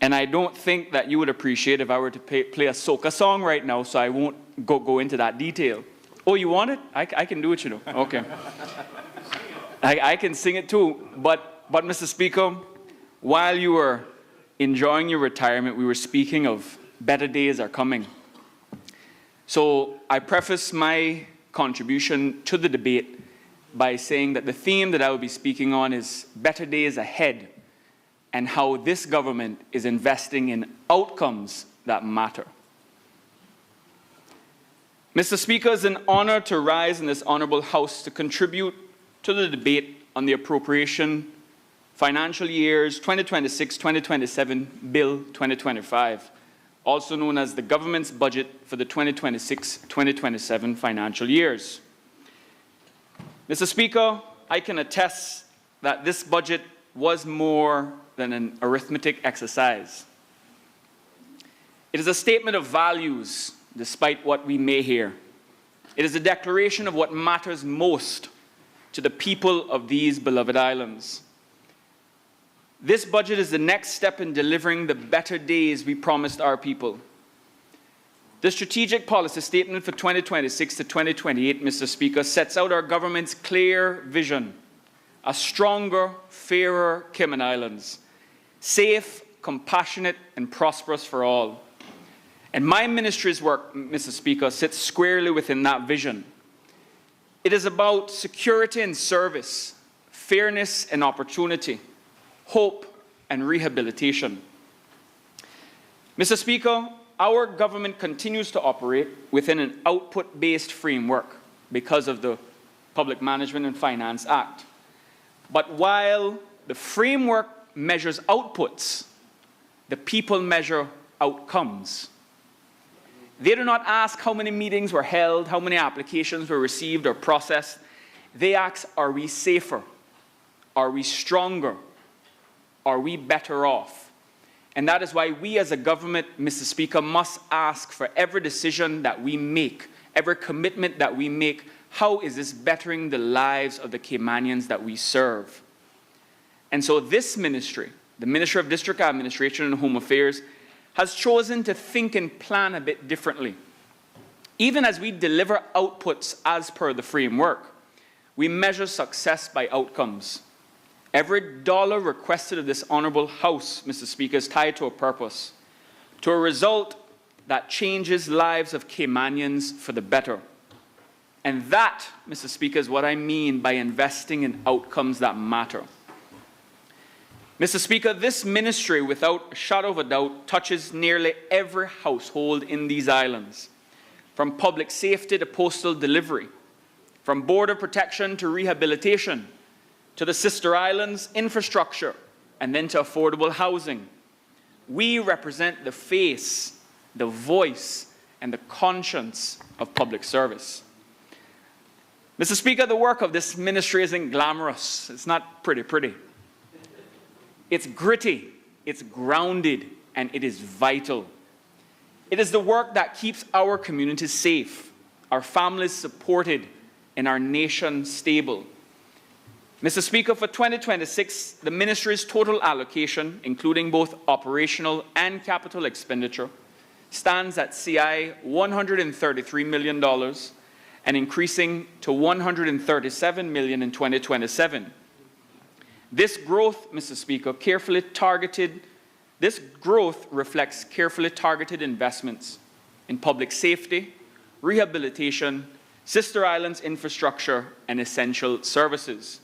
And I don't think that you would appreciate if I were to play a soca song right now, so I won't go into that detail. Oh, you want it? I can do it, you know. Okay. I can sing it too. But, Mr. Speaker, while you were enjoying your retirement, we were speaking of better days are coming. So I preface my contribution to the debate by saying that the theme that I will be speaking on is better days ahead and how this government is investing in outcomes that matter. Mr. Speaker, it's an honor to rise in this honorable House to contribute to the debate on the appropriation financial years 2026-2027 Bill 2025, also known as the government's budget for the 2026-2027 financial years. Mr. Speaker, I can attest that this budget was more than an arithmetic exercise. It is a statement of values, despite what we may hear. It is a declaration of what matters most to the people of these beloved islands. This budget is the next step in delivering the better days we promised our people. The strategic policy statement for 2026 to 2028, Mr. Speaker, sets out our government's clear vision: a stronger, fairer Cayman Islands, safe, compassionate, and prosperous for all. And my ministry's work, Mr. Speaker, sits squarely within that vision. It is about security and service, fairness and opportunity, hope and rehabilitation. Mr. Speaker, our government continues to operate within an output-based framework because of the Public Management and Finance Act. But while the framework measures outputs, the people measure outcomes. They do not ask how many meetings were held, how many applications were received or processed. They ask, are we safer? Are we stronger? Are we better off? And that is why we as a government, Mr. Speaker, must ask for every decision that we make, every commitment that we make, how is this bettering the lives of the Caymanians that we serve? And so this ministry, the Ministry of District Administration and Home Affairs, has chosen to think and plan a bit differently. Even as we deliver outputs as per the framework, we measure success by outcomes. Every dollar requested of this honorable House, Mr. Speaker, is tied to a purpose, to a result that changes lives of Caymanians for the better. And that, Mr. Speaker, is what I mean by investing in outcomes that matter. Mr. Speaker, this ministry, without a shadow of a doubt, touches nearly every household in these islands, from public safety to postal delivery, from border protection to rehabilitation, to the sister islands' infrastructure, and then to affordable housing, we represent the face, the voice, and the conscience of public service. Mr. Speaker, the work of this ministry isn't glamorous. It's not pretty. It's gritty, it's grounded, and it is vital. It is the work that keeps our communities safe, our families supported, and our nation stable. Mr. Speaker, for 2026, the ministry's total allocation, including both operational and capital expenditure, stands at CI $133 million and increasing to $137 million in 2027. This growth, Mr. Speaker, reflects carefully targeted investments in public safety, rehabilitation, Sister Islands infrastructure, and essential services.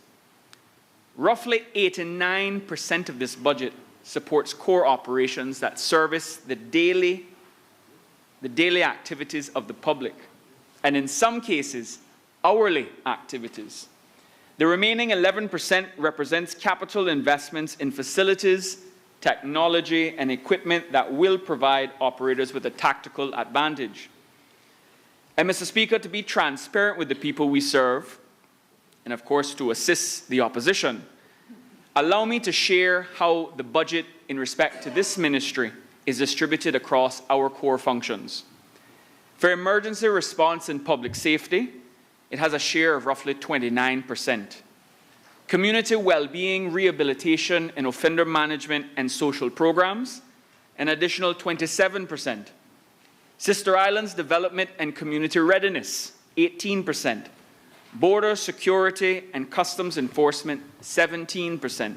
Roughly 89% of this budget supports core operations that service the daily activities of the public, and in some cases, hourly activities. The remaining 11% represents capital investments in facilities, technology, and equipment that will provide operators with a tactical advantage. And Mr. Speaker, to be transparent with the people we serve, and of course to assist the opposition, allow me to share how the budget in respect to this ministry is distributed across our core functions. For emergency response and public safety, it has a share of roughly 29%. Community well-being, rehabilitation, and offender management and social programs, an additional 27%. Sister Islands development and community readiness, 18%. Border security and customs enforcement, 17%.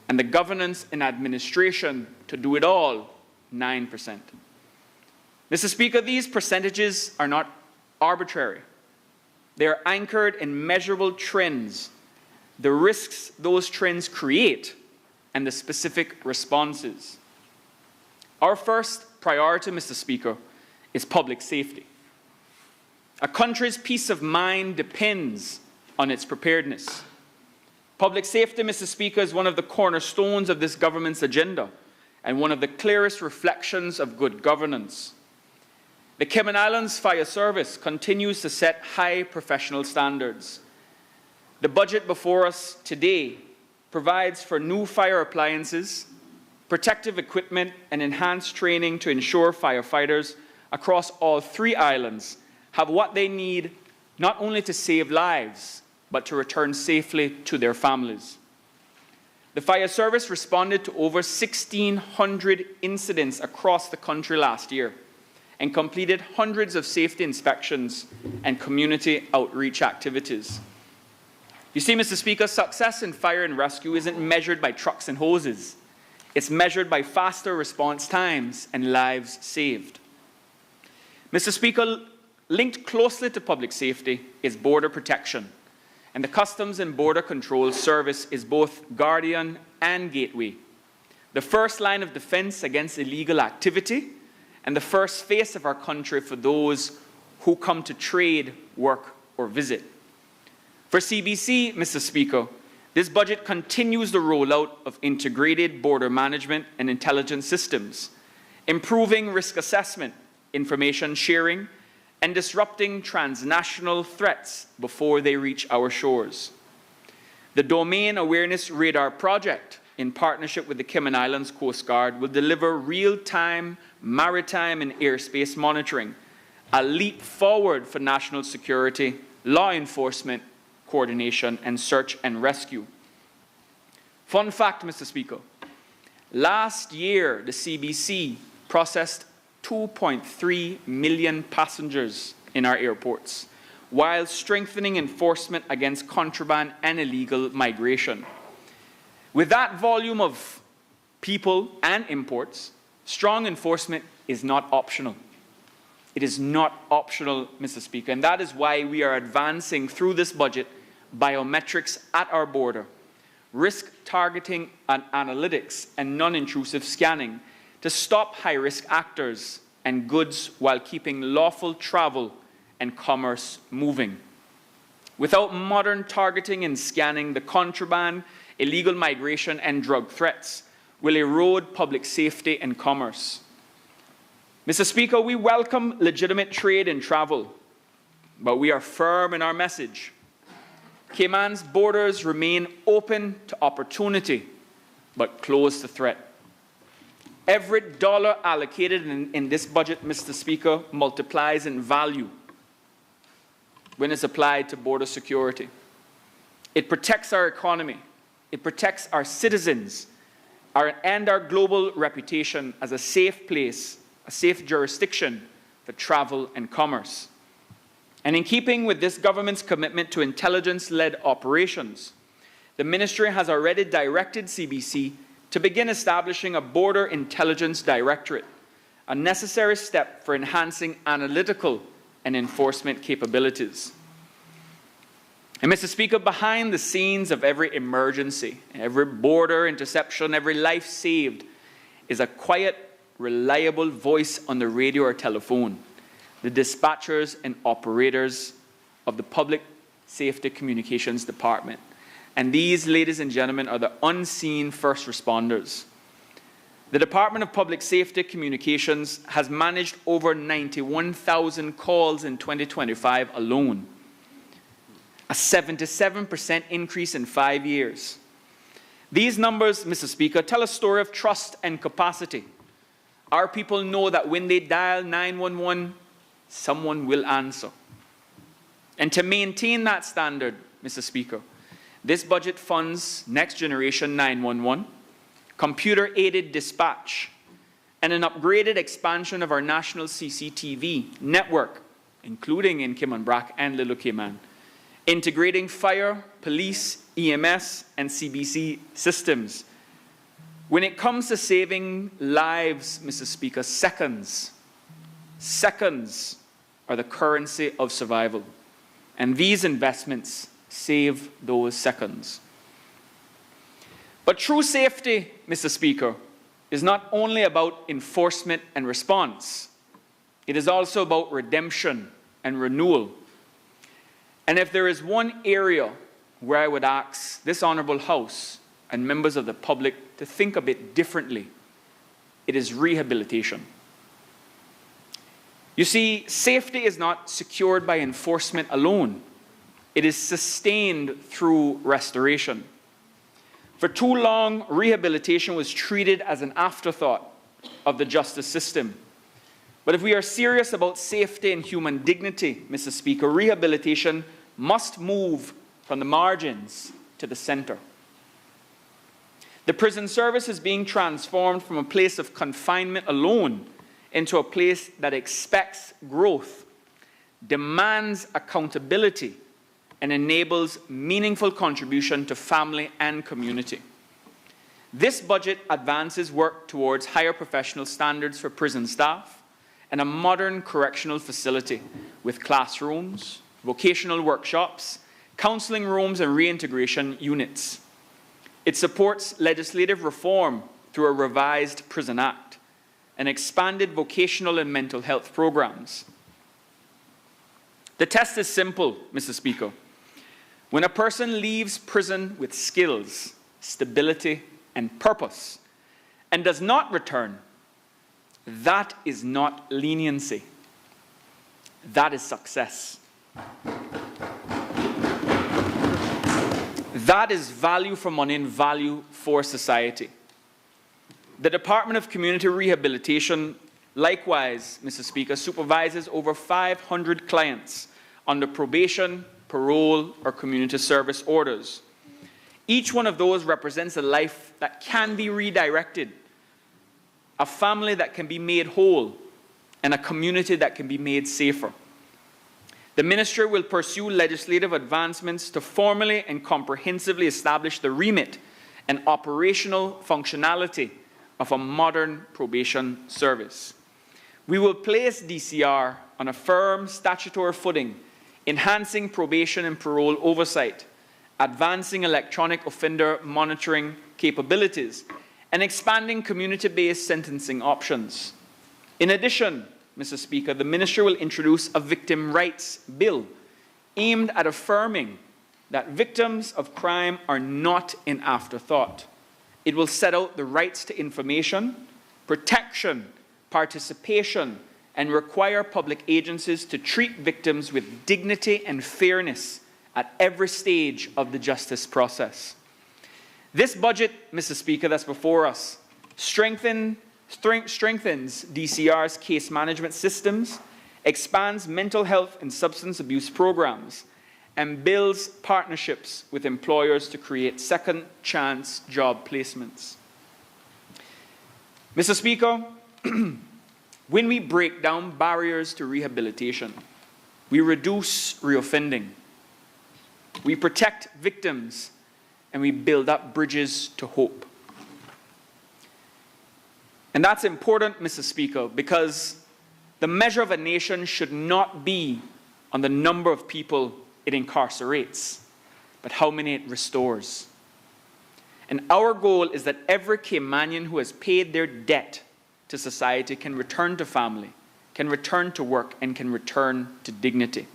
And the governance and administration, to do it all, 9%. Mr. Speaker, these percentages are not arbitrary. They are anchored in measurable trends, the risks those trends create, and the specific responses. Our first priority, Mr. Speaker, is public safety. A country's peace of mind depends on its preparedness. Public safety, Mr. Speaker, is one of the cornerstones of this government's agenda and one of the clearest reflections of good governance. The Cayman Islands Fire Service continues to set high professional standards. The budget before us today provides for new fire appliances, protective equipment, and enhanced training to ensure firefighters across all 3 islands have what they need not only to save lives, but to return safely to their families. The fire service responded to over 1,600 incidents across the country last year and completed hundreds of safety inspections and community outreach activities. You see, Mr. Speaker, success in fire and rescue isn't measured by trucks and hoses. It's measured by faster response times and lives saved. Mr. Speaker, linked closely to public safety is border protection, and the Customs and Border Control Service is both guardian and gateway, the first line of defense against illegal activity and the first face of our country for those who come to trade, work, or visit. For CBC, Mr. Speaker, this budget continues the rollout of integrated border management and intelligence systems, improving risk assessment, information sharing, and disrupting transnational threats before they reach our shores. The Domain Awareness Radar Project, in partnership with the Cayman Islands Coast Guard, will deliver real-time maritime and airspace monitoring, a leap forward for national security, law enforcement, coordination, and search and rescue. Fun fact, Mr. Speaker, last year the CBC processed 2.3 million passengers in our airports, while strengthening enforcement against contraband and illegal migration. With that volume of people and imports, strong enforcement is not optional. It is not optional, Mr. Speaker, and that is why we are advancing through this budget biometrics at our border, risk targeting and analytics, and non-intrusive scanning to stop high-risk actors and goods while keeping lawful travel and commerce moving. Without modern targeting and scanning, the contraband, illegal migration, and drug threats will erode public safety and commerce. Mr. Speaker, we welcome legitimate trade and travel, but we are firm in our message. Cayman's borders remain open to opportunity, but closed to threat. Every dollar allocated in this budget, Mr. Speaker, multiplies in value when it's applied to border security. It protects our economy. It protects our citizens and our global reputation as a safe place, a safe jurisdiction for travel and commerce. And in keeping with this government's commitment to intelligence-led operations, the ministry has already directed CBC to begin establishing a Border Intelligence Directorate, a necessary step for enhancing analytical and enforcement capabilities. And Mr. Speaker, behind the scenes of every emergency, every border interception, every life saved, is a quiet, reliable voice on the radio or telephone, the dispatchers and operators of the Public Safety Communications Department. And these, ladies and gentlemen, are the unseen first responders. The Department of Public Safety Communications has managed over 91,000 calls in 2025 alone, a 77% increase in 5 years. These numbers, Mr. Speaker, tell a story of trust and capacity. Our people know that when they dial 911, someone will answer. And to maintain that standard, Mr. Speaker, this budget funds Next Generation 911, computer-aided dispatch, and an upgraded expansion of our national CCTV network, including in Cayman Brac and Little Cayman, integrating fire, police, EMS, and CBC systems. When it comes to saving lives, Mr. Speaker, seconds are the currency of survival. And these investments save those seconds. But true safety, Mr. Speaker, is not only about enforcement and response. It is also about redemption and renewal. And if there is one area where I would ask this Honourable House and members of the public to think a bit differently, it is rehabilitation. You see, safety is not secured by enforcement alone. It is sustained through restoration. For too long, rehabilitation was treated as an afterthought of the justice system. But if we are serious about safety and human dignity, Mr. Speaker, rehabilitation must move from the margins to the center. The prison service is being transformed from a place of confinement alone into a place that expects growth, demands accountability, and enables meaningful contribution to family and community. This budget advances work towards higher professional standards for prison staff and a modern correctional facility with classrooms, vocational workshops, counseling rooms, and reintegration units. It supports legislative reform through a revised Prison Act and expanded vocational and mental health programs. The test is simple, Mr. Speaker. When a person leaves prison with skills, stability, and purpose, and does not return, that is not leniency. That is success. That is value for money and value for society. The Department of Community Rehabilitation, likewise, Mr. Speaker, supervises over 500 clients under probation, parole, or community service orders. Each one of those represents a life that can be redirected, a family that can be made whole, and a community that can be made safer. The Ministry will pursue legislative advancements to formally and comprehensively establish the remit and operational functionality of a modern probation service. We will place DCR on a firm statutory footing, enhancing probation and parole oversight, advancing electronic offender monitoring capabilities, and expanding community-based sentencing options. In addition, Mr. Speaker, the Ministry will introduce a victim rights bill aimed at affirming that victims of crime are not an afterthought It will set out the rights to information, protection, participation, and require public agencies to treat victims with dignity and fairness at every stage of the justice process. This budget, Mr. Speaker, that's before us, strengthens DCR's case management systems, expands mental health and substance abuse programs, and builds partnerships with employers to create second chance job placements. Mr. Speaker, when we break down barriers to rehabilitation, we reduce reoffending, we protect victims, and we build up bridges to hope. And that's important, Mr. Speaker, because the measure of a nation should not be on the number of people it incarcerates, but how many it restores. And our goal is that every Caymanian who has paid their debt to society can return to family, can return to work, and can return to dignity.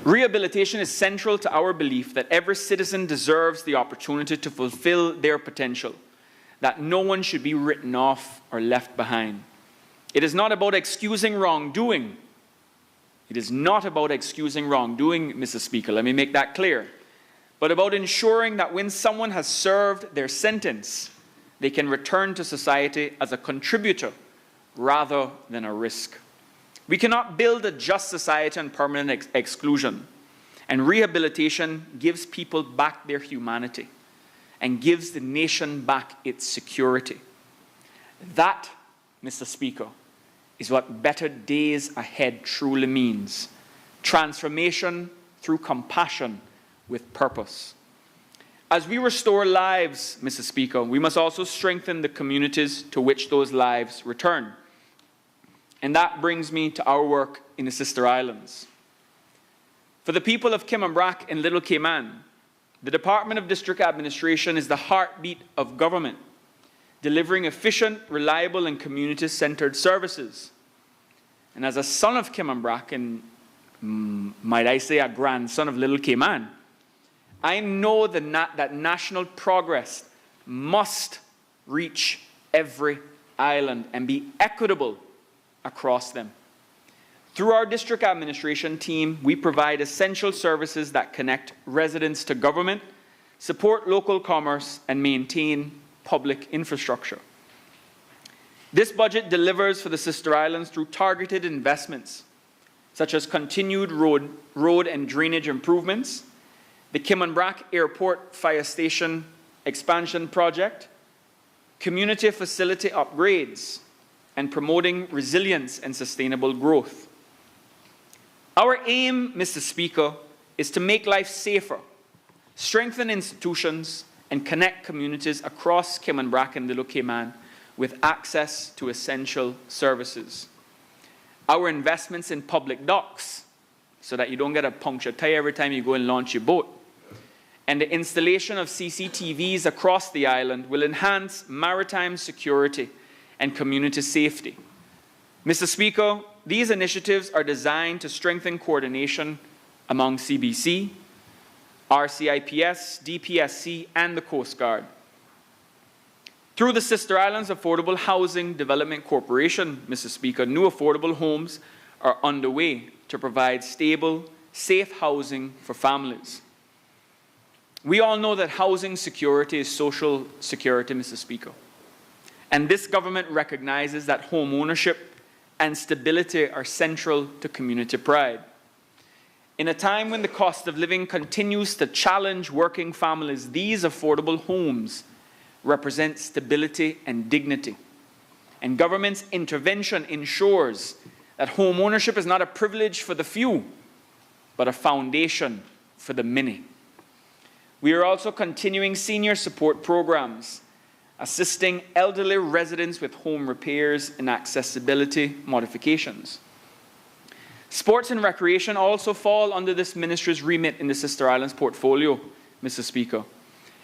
Rehabilitation is central to our belief that every citizen deserves the opportunity to fulfill their potential, that no one should be written off or left behind. It is not about excusing wrongdoing. It is not about excusing wrongdoing, Mr. Speaker, let me make that clear, but about ensuring that when someone has served their sentence, they can return to society as a contributor rather than a risk. We cannot build a just society on permanent exclusion, and rehabilitation gives people back their humanity and gives the nation back its security. That, Mr. Speaker, is what better days ahead truly means. Transformation through compassion with purpose. As we restore lives, Mr. Speaker, we must also strengthen the communities to which those lives return. And that brings me to our work in the Sister Islands. For the people of Kimmanbrack and Little Cayman, the Department of District Administration is the heartbeat of government, delivering efficient, reliable, and community-centered services. And as a son of Kimmanbrack, and might I say a grandson of Little Cayman, I know that national progress must reach every island and be equitable across them. Through our district administration team, we provide essential services that connect residents to government, support local commerce, and maintain public infrastructure. This budget delivers for the Sister Islands through targeted investments, such as continued road and drainage improvements, the Kimmanbrack Airport Fire Station expansion project, community facility upgrades, and promoting resilience and sustainable growth. Our aim, Mr. Speaker, is to make life safer, strengthen institutions, and connect communities across Kimmanbrack and Little Cayman with access to essential services. Our investments in public docks, so that you don't get a punctured tire every time you go and launch your boat, and the installation of CCTVs across the island will enhance maritime security and community safety. Mr. Speaker, these initiatives are designed to strengthen coordination among CBC, RCIPS, DPSC, and the Coast Guard. Through the Sister Islands Affordable Housing Development Corporation, Mr. Speaker, new affordable homes are underway to provide stable, safe housing for families. We all know that housing security is social security, Mr. Speaker. And this government recognizes that home ownership and stability are central to community pride. In a time when the cost of living continues to challenge working families, these affordable homes represent stability and dignity. And government's intervention ensures that home ownership is not a privilege for the few, but a foundation for the many. We are also continuing senior support programs, assisting elderly residents with home repairs and accessibility modifications. Sports and recreation also fall under this ministry's remit in the Sister Islands portfolio, Mr. Speaker.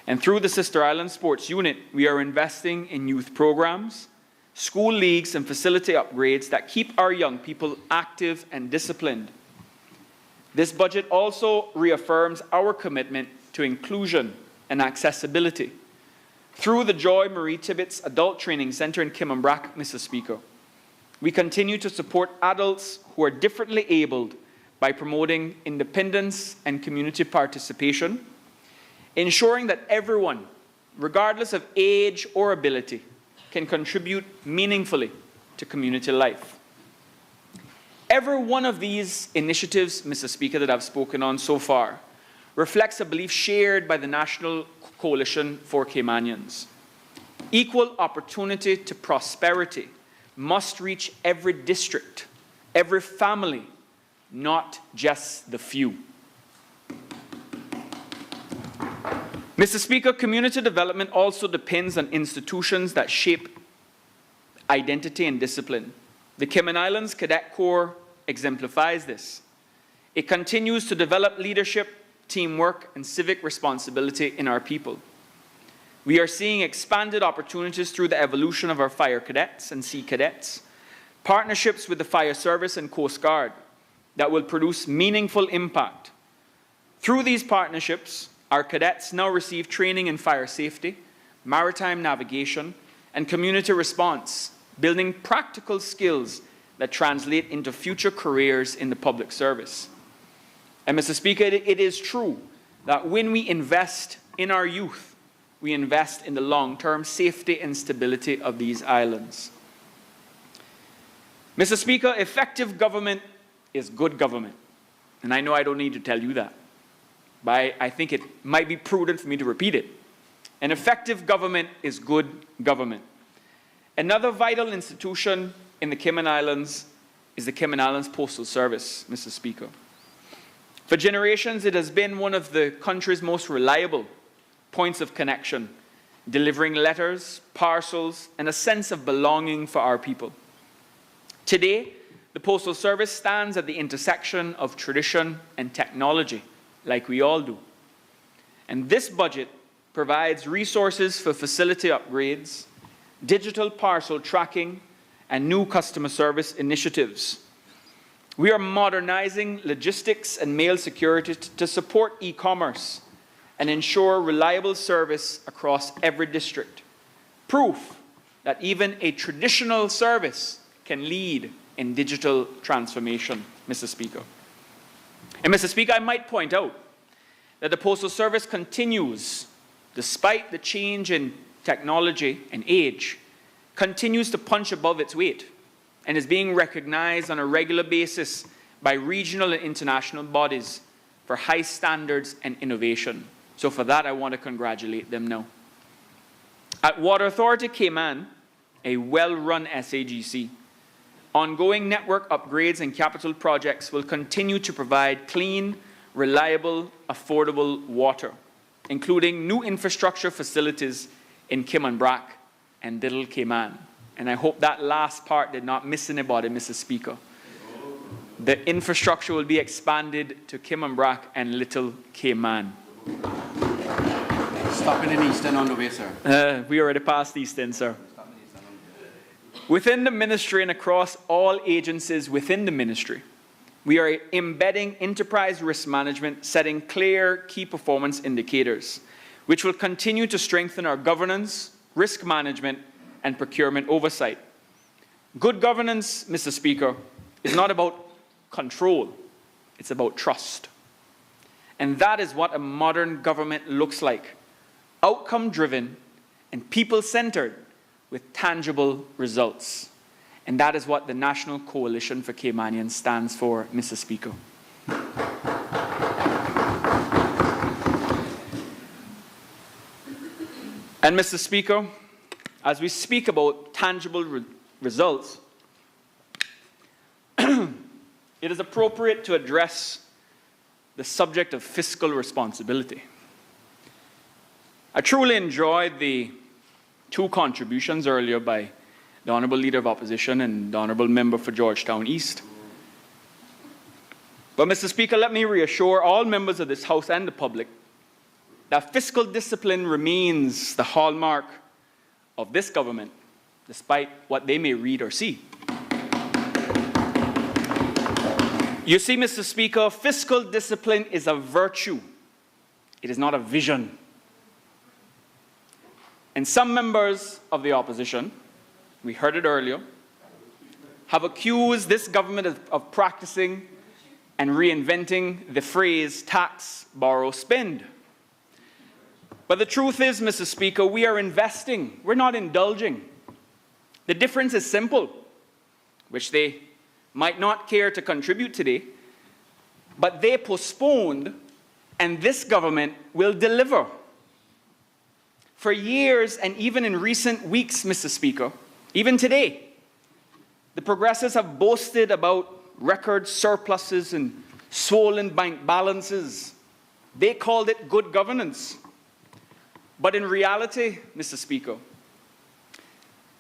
And through the Sister Islands Sports Unit, we are investing in youth programs, school leagues, and facility upgrades that keep our young people active and disciplined. This budget also reaffirms our commitment to inclusion and accessibility through the Joy Marie Tibbetts Adult Training Center in Kimmanbrack, Mr. Speaker. We continue to support adults who are differently abled by promoting independence and community participation, ensuring that everyone, regardless of age or ability, can contribute meaningfully to community life. Every one of these initiatives, Mr. Speaker, that I've spoken on so far reflects a belief shared by the National Coalition for Caymanians. Equal opportunity to prosperity must reach every district, every family, not just the few. Mr. Speaker, community development also depends on institutions that shape identity and discipline. The Cayman Islands Cadet Corps exemplifies this. It continues to develop leadership, teamwork, and civic responsibility in our people. We are seeing expanded opportunities through the evolution of our fire cadets and sea cadets, partnerships with the fire service and Coast Guard that will produce meaningful impact. Through these partnerships, our cadets now receive training in fire safety, maritime navigation, and community response, building practical skills that translate into future careers in the public service. And Mr. Speaker, it is true that when we invest in our youth, we invest in the long-term safety and stability of these islands. Mr. Speaker, effective government is good government. And I know I don't need to tell you that, but I think it might be prudent for me to repeat it. An effective government is good government. Another vital institution in the Cayman Islands is the Cayman Islands Postal Service, Mr. Speaker. For generations, it has been one of the country's most reliable points of connection, delivering letters, parcels, and a sense of belonging for our people. Today, the Postal Service stands at the intersection of tradition and technology, like we all do. And this budget provides resources for facility upgrades, digital parcel tracking, and new customer service initiatives. We are modernizing logistics and mail security to support e-commerce and ensure reliable service across every district. Proof that even a traditional service can lead in digital transformation, Mr. Speaker. And Mr. Speaker, I might point out that the Postal Service continues, despite the change in technology and age, continues to punch above its weight and is being recognized on a regular basis by regional and international bodies for high standards and innovation. So for that, I want to congratulate them now. At Water Authority Cayman, a well-run SAGC, ongoing network upgrades and capital projects will continue to provide clean, reliable, affordable water, including new infrastructure facilities in Kimmanbrack and Little Cayman. And I hope that last part did not miss anybody, Mr. Speaker. The infrastructure will be expanded to Kimmanbrack and Little Cayman. Stopping in Easton on the way, sir. We already passed Easton, sir. Within the ministry and across all agencies within the ministry, we are embedding enterprise risk management, setting clear key performance indicators, which will continue to strengthen our governance, risk management, and procurement oversight. Good governance, Mr. Speaker, is not about control, it's about trust. And that is what a modern government looks like, outcome-driven and people-centered with tangible results. And that is what the National Coalition for Caymanians stands for, Mr. Speaker. And Mr. Speaker, as we speak about tangible results, it is appropriate to address the subject of fiscal responsibility. I truly enjoyed the two contributions earlier by the Honourable Leader of Opposition and the Honourable Member for Georgetown East. But Mr. Speaker, let me reassure all members of this House and the public that fiscal discipline remains the hallmark of this government, despite what they may read or see. You see, Mr. Speaker, fiscal discipline is a virtue It is not a vision. And some members of the opposition, we heard it earlier, have accused this government of practicing and reinventing the phrase tax, borrow, spend. But the truth is, Mr. Speaker, we are investing. We're not indulging. The difference is simple, which they might not care to contribute today, but they postponed, and this government will deliver. For years, and even in recent weeks, Mr. Speaker, even today, the Progressives have boasted about record surpluses and swollen bank balances. They called it good governance. But in reality, Mr. Speaker,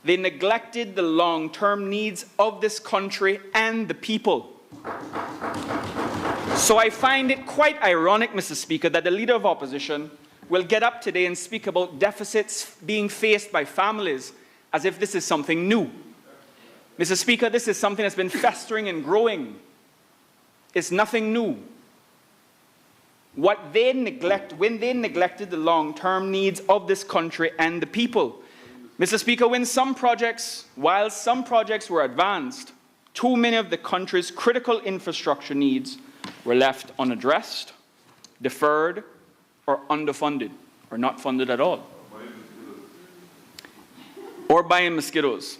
they neglected the long-term needs of this country and the people. So I find it quite ironic, Mr. Speaker, that the Leader of Opposition will get up today and speak about deficits being faced by families as if this is something new. Mr. Speaker, this is something that's been festering and growing. It's nothing new. What they neglect, when they neglected the long-term needs of this country and the people. Mr. Speaker, while some projects were advanced, too many of the country's critical infrastructure needs were left unaddressed, deferred, or underfunded, or not funded at all. Or buying mosquitoes.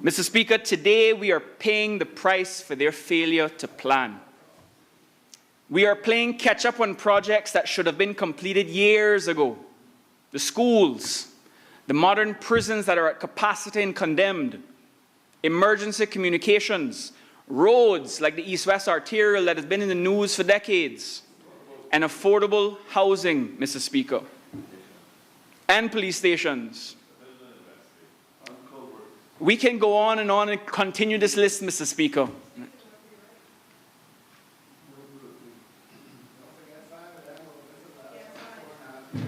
Mr. Speaker, today we are paying the price for their failure to plan. We are playing catch-up on projects that should have been completed years ago. The schools, the modern prisons that are at capacity and condemned, emergency communications, roads like the East-West Arterial that has been in the news for decades, and affordable housing, Mr. Speaker, and police stations. We can go on and continue this list, Mr. Speaker.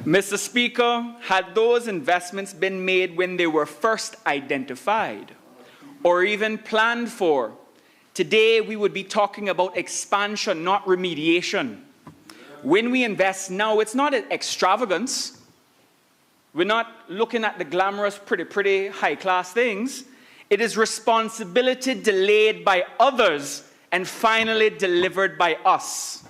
Mr. Speaker, had those investments been made when they were first identified or even planned for, today we would be talking about expansion, not remediation. When we invest now, it's not an extravagance. We're not looking at the glamorous, pretty high-class things. It is responsibility delayed by others and finally delivered by us.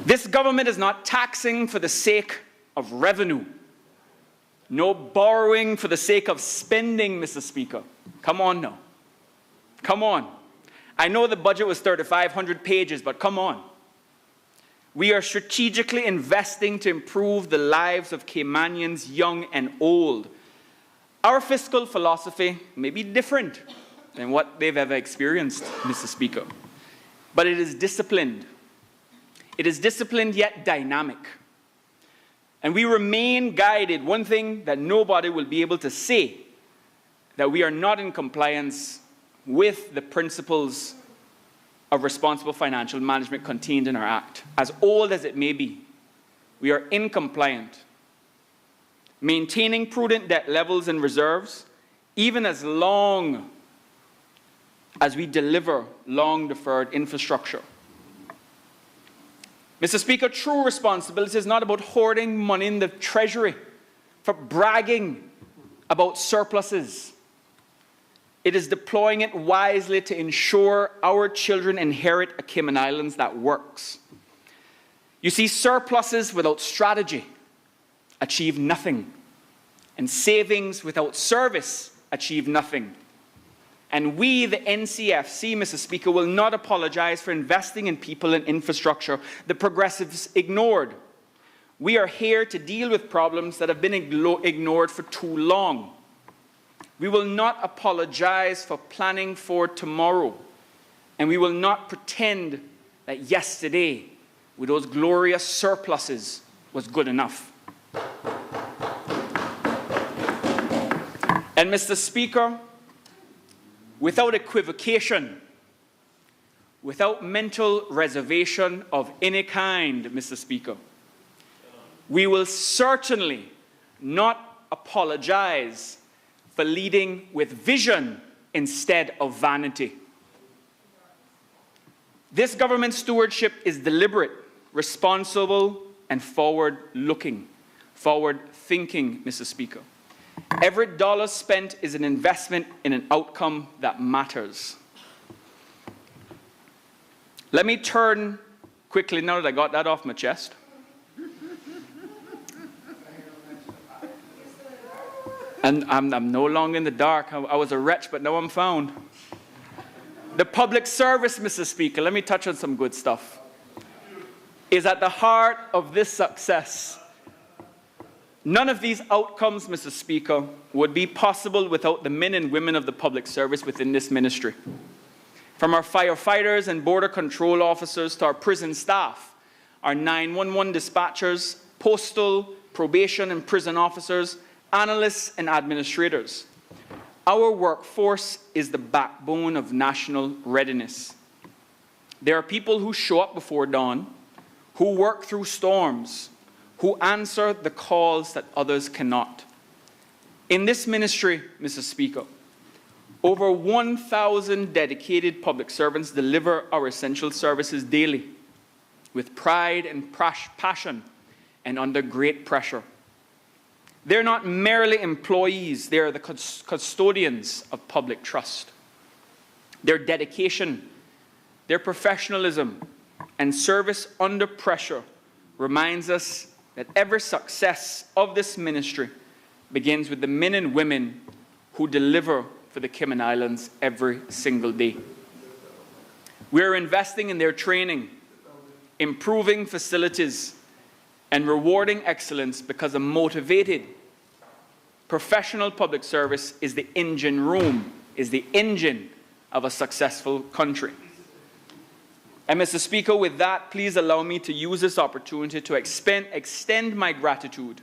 This government is not taxing for the sake of revenue. No borrowing for the sake of spending, Mr. Speaker. Come on now. Come on. I know the budget was 3,500 pages, but come on. We are strategically investing to improve the lives of Caymanians, young and old. Our fiscal philosophy may be different than what they've ever experienced, Mr. Speaker, but it is disciplined. It is disciplined yet dynamic. And we remain guided. One thing that nobody will be able to say, that we are not in compliance with the principles of responsible financial management contained in our Act. As old as it may be, we are incompliant. Maintaining prudent debt levels and reserves, even as long as we deliver long-deferred infrastructure. Mr. Speaker, true responsibility is not about hoarding money in the Treasury for bragging about surpluses. It is deploying it wisely to ensure our children inherit a Cayman Islands that works. You see, surpluses without strategy achieve nothing, and savings without service achieve nothing. And we, the NCFC, Mr. Speaker, will not apologize for investing in people and infrastructure the Progressives ignored. We are here to deal with problems that have been ignored for too long. We will not apologize for planning for tomorrow, and we will not pretend that yesterday, with those glorious surpluses, was good enough. And Mr. Speaker, without equivocation, without mental reservation of any kind, Mr. Speaker, we will certainly not apologize for leading with vision instead of vanity. This government stewardship is deliberate, responsible, and forward-looking, forward-thinking, Mr. Speaker. Every dollar spent is an investment in an outcome that matters. Let me turn quickly, now that I got that off my chest. And I'm no longer in the dark. I was a wretch, but now I'm found. The public service, Mr. Speaker, let me touch on some good stuff, is at the heart of this success. None of these outcomes, Mr. Speaker, would be possible without the men and women of the public service within this ministry. From our firefighters and border control officers to our prison staff, our 911 dispatchers, postal, probation and prison officers, analysts and administrators. Our workforce is the backbone of national readiness. There are people who show up before dawn, who work through storms, who answer the calls that others cannot. In this ministry, Mr. Speaker, over 1,000 dedicated public servants deliver our essential services daily with pride and passion and under great pressure. They're not merely employees, they're the custodians of public trust. Their dedication, their professionalism, and service under pressure reminds us that every success of this ministry begins with the men and women who deliver for the Cayman Islands every single day. We are investing in their training, improving facilities, and rewarding excellence because a motivated, professional public service is the engine room, is the engine of a successful country. And Mr. Speaker, with that, please allow me to use this opportunity to extend my gratitude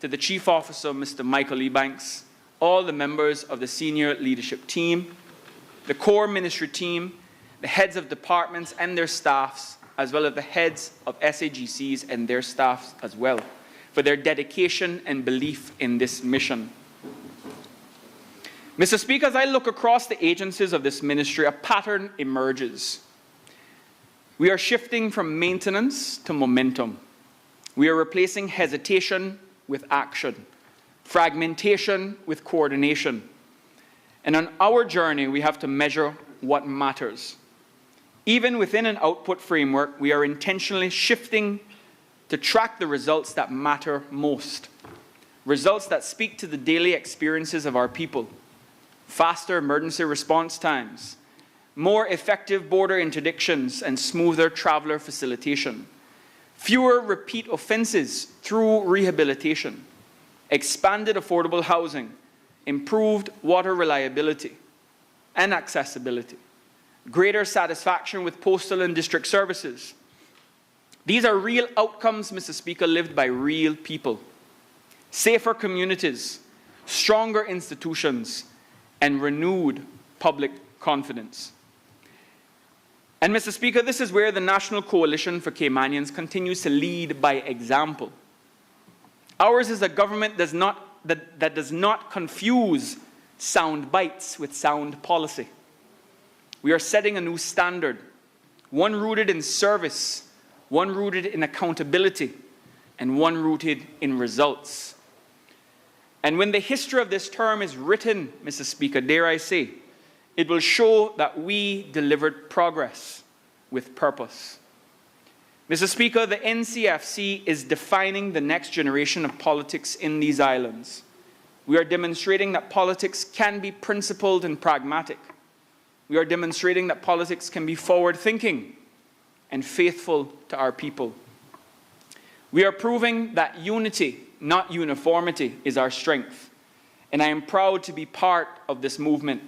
to the Chief Officer, Mr. Michael Ebanks, all the members of the senior leadership team, the core ministry team, the heads of departments and their staffs, as well as the heads of SAGCs and their staffs as well, for their dedication and belief in this mission. Mr. Speaker, as I look across the agencies of this ministry, a pattern emerges. We are shifting from maintenance to momentum. We are replacing hesitation with action, fragmentation with coordination. And on our journey, we have to measure what matters. Even within an output framework, we are intentionally shifting to track the results that matter most, results that speak to the daily experiences of our people, faster emergency response times, more effective border interdictions and smoother traveler facilitation, fewer repeat offenses through rehabilitation, expanded affordable housing, improved water reliability and accessibility, greater satisfaction with postal and district services. These are real outcomes, Mr. Speaker, lived by real people. Safer communities, stronger institutions, and renewed public confidence. And Mr. Speaker, this is where the National Coalition for Caymanians continues to lead by example. Ours is a government that does not confuse sound bites with sound policy. We are setting a new standard, one rooted in service, one rooted in accountability, and one rooted in results. And when the history of this term is written, Mr. Speaker, dare I say, it will show that we delivered progress with purpose. Mr. Speaker, the NCFC is defining the next generation of politics in these islands. We are demonstrating that politics can be principled and pragmatic. We are demonstrating that politics can be forward-thinking and faithful to our people. We are proving that unity, not uniformity, is our strength. And I am proud to be part of this movement,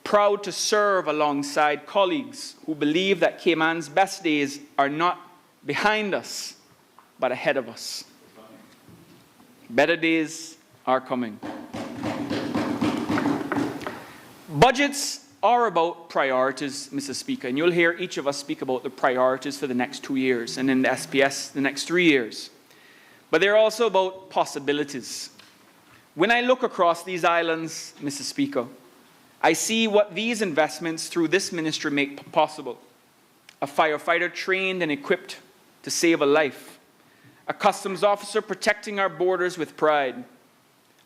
proud to serve alongside colleagues who believe that Cayman's best days are not behind us, but ahead of us. Better days are coming. Budgets are about priorities, Mr. Speaker, and you'll hear each of us speak about the priorities for the next 2 years, and in the SPS, the next 3 years. But they're also about possibilities. When I look across these islands, Mr. Speaker, I see what these investments through this ministry make possible. a firefighter trained and equipped to save a life, a customs officer protecting our borders with pride,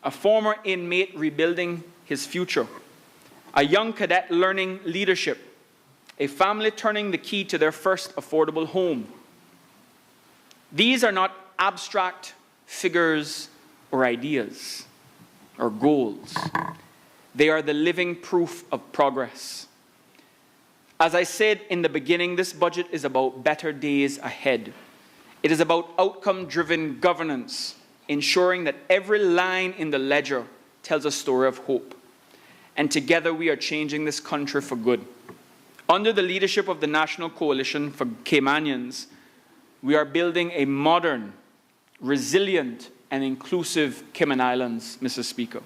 a former inmate rebuilding his future, a young cadet learning leadership, a family turning the key to their first affordable home. These are not abstract figures or ideas or goals. They are the living proof of progress. As I said in the beginning, this budget is about better days ahead. It is about outcome-driven governance, ensuring that every line in the ledger tells a story of hope. And together we are changing this country for good. Under the leadership of the National Coalition for Caymanians, we are building a modern, resilient, and inclusive Cayman Islands, Mr. Speaker.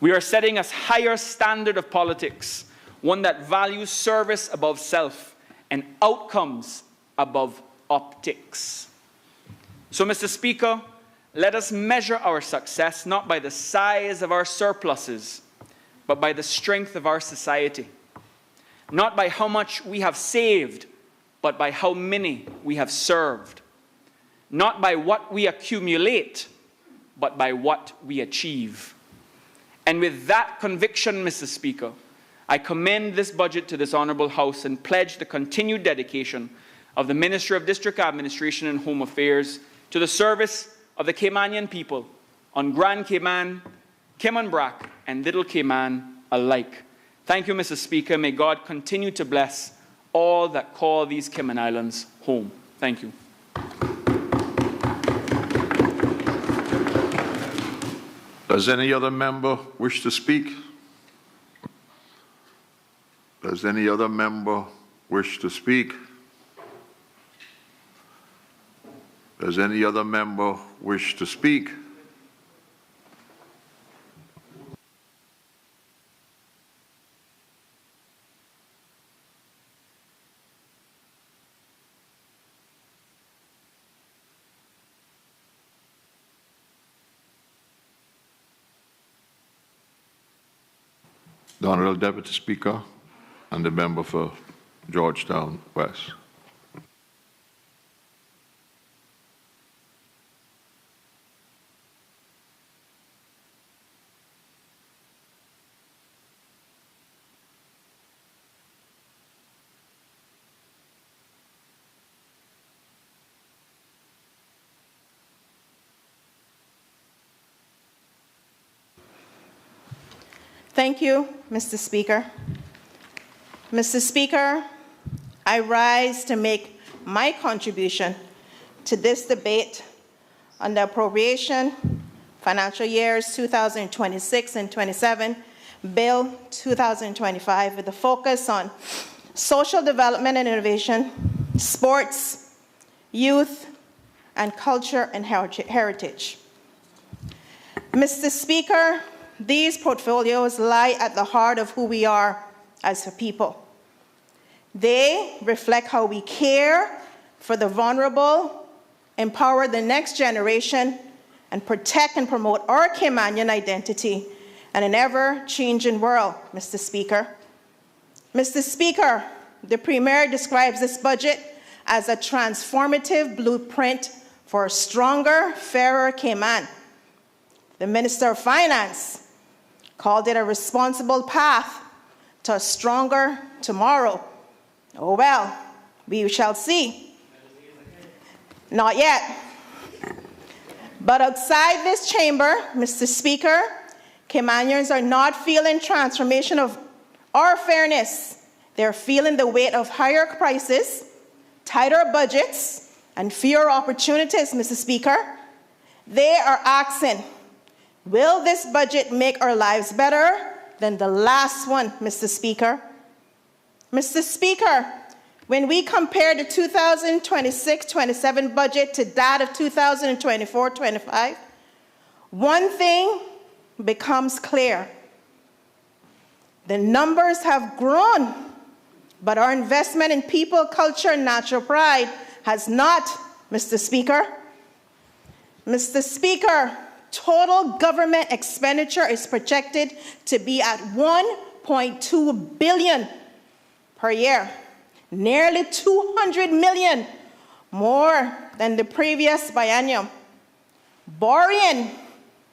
We are setting a higher standard of politics, one that values service above self and outcomes above optics. So, Mr. Speaker, let us measure our success not by the size of our surpluses, but by the strength of our society. Not by how much we have saved, but by how many we have served. Not by what we accumulate, but by what we achieve. And with that conviction, Mr. Speaker, I commend this budget to this Honourable House and pledge the continued dedication of the Ministry of District Administration and Home Affairs to the service of the Caymanian people on Grand Cayman, Cayman Brac, and Little Cayman alike. Thank you, Mr. Speaker. May God continue to bless all that call these Cayman Islands home. Thank you. Does any other member wish to speak? Does any other member wish to speak? Does any other member wish to speak? The Honourable Deputy Speaker and the member for Georgetown West. Thank you, Mr. Speaker. Mr. Speaker, I rise to make my contribution to this debate on the appropriation financial years 2026 and 27, Bill 2025, with a focus on social development and innovation, sports, youth, and culture and heritage. Mr. Speaker, these portfolios lie at the heart of who we are as a people. They reflect how we care for the vulnerable, empower the next generation, and protect and promote our Caymanian identity in an ever-changing world, Mr. Speaker. Mr. Speaker, the Premier describes this budget as a transformative blueprint for a stronger, fairer Cayman. The Minister of Finance called it a responsible path to a stronger tomorrow. Oh well, we shall see. Not yet. But outside this chamber, Mr. Speaker, Caymanians are not feeling transformation of our fairness. They're feeling the weight of higher prices, tighter budgets, and fewer opportunities, Mr. Speaker. They are asking, will this budget make our lives better than the last one, Mr. Speaker? Mr. Speaker, when we compare the 2026-27 budget to that of 2024-25, one thing becomes clear. The numbers have grown, but our investment in people, culture, and natural pride has not, Mr. Speaker. Mr. Speaker, total government expenditure is projected to be at $1.2 billion per year. nearly 200 million more than the previous biennium. Borrowing,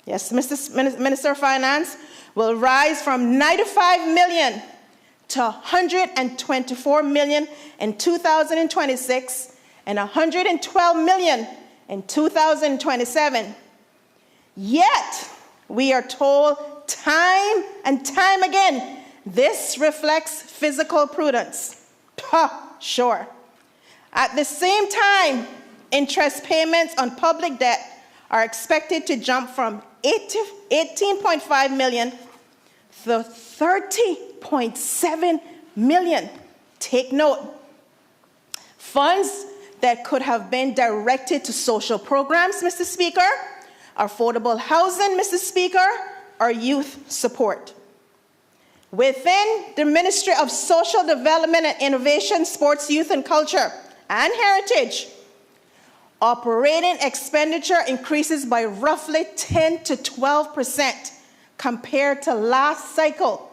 yes, Minister of Finance, will rise from 95 million to 124 million in 2026 and 112 million in 2027. Yet, we are told time and time again, this reflects fiscal prudence. Sure. At the same time, interest payments on public debt are expected to jump from 18.5 million to 30.7 million. Take note. Funds that could have been directed to social programs, Mr. Speaker, affordable housing, Mr. Speaker, or youth support. Within the Ministry of Social Development and Innovation, Sports, Youth and Culture, and Heritage, operating expenditure increases by roughly 10 to 12% compared to last cycle,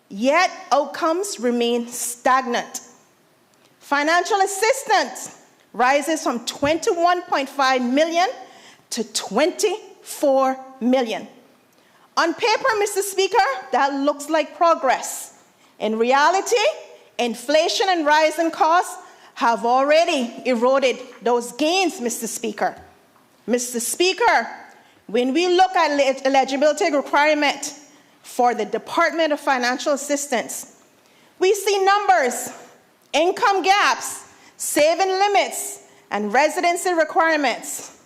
yet outcomes remain stagnant. Financial assistance rises from 21.5 million to 24 million. On paper, Mr. Speaker, that looks like progress. In reality, inflation and rising costs have already eroded those gains, Mr. Speaker. Mr. Speaker, when we look at eligibility requirement for the Department of Financial Assistance, we see numbers, income gaps, saving limits, and residency requirements.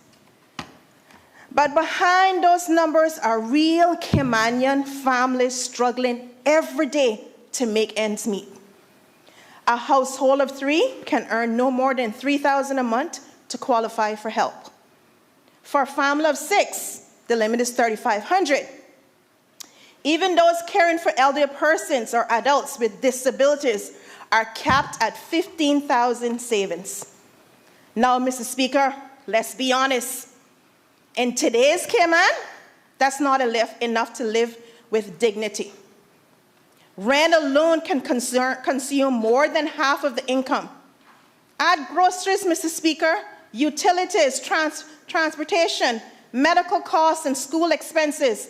But behind those numbers are real Caymanian families struggling every day to make ends meet. A household of 3 can earn no more than $3,000 a month to qualify for help. For a family of 6, the limit is $3,500. Even those caring for elderly persons or adults with disabilities are capped at $15,000 savings. Now, Mr. Speaker, let's be honest. In today's Cayman, that's not enough to live with dignity. Rent alone can consume more than half of the income. Add groceries, Mr. Speaker, utilities, transportation, medical costs, and school expenses,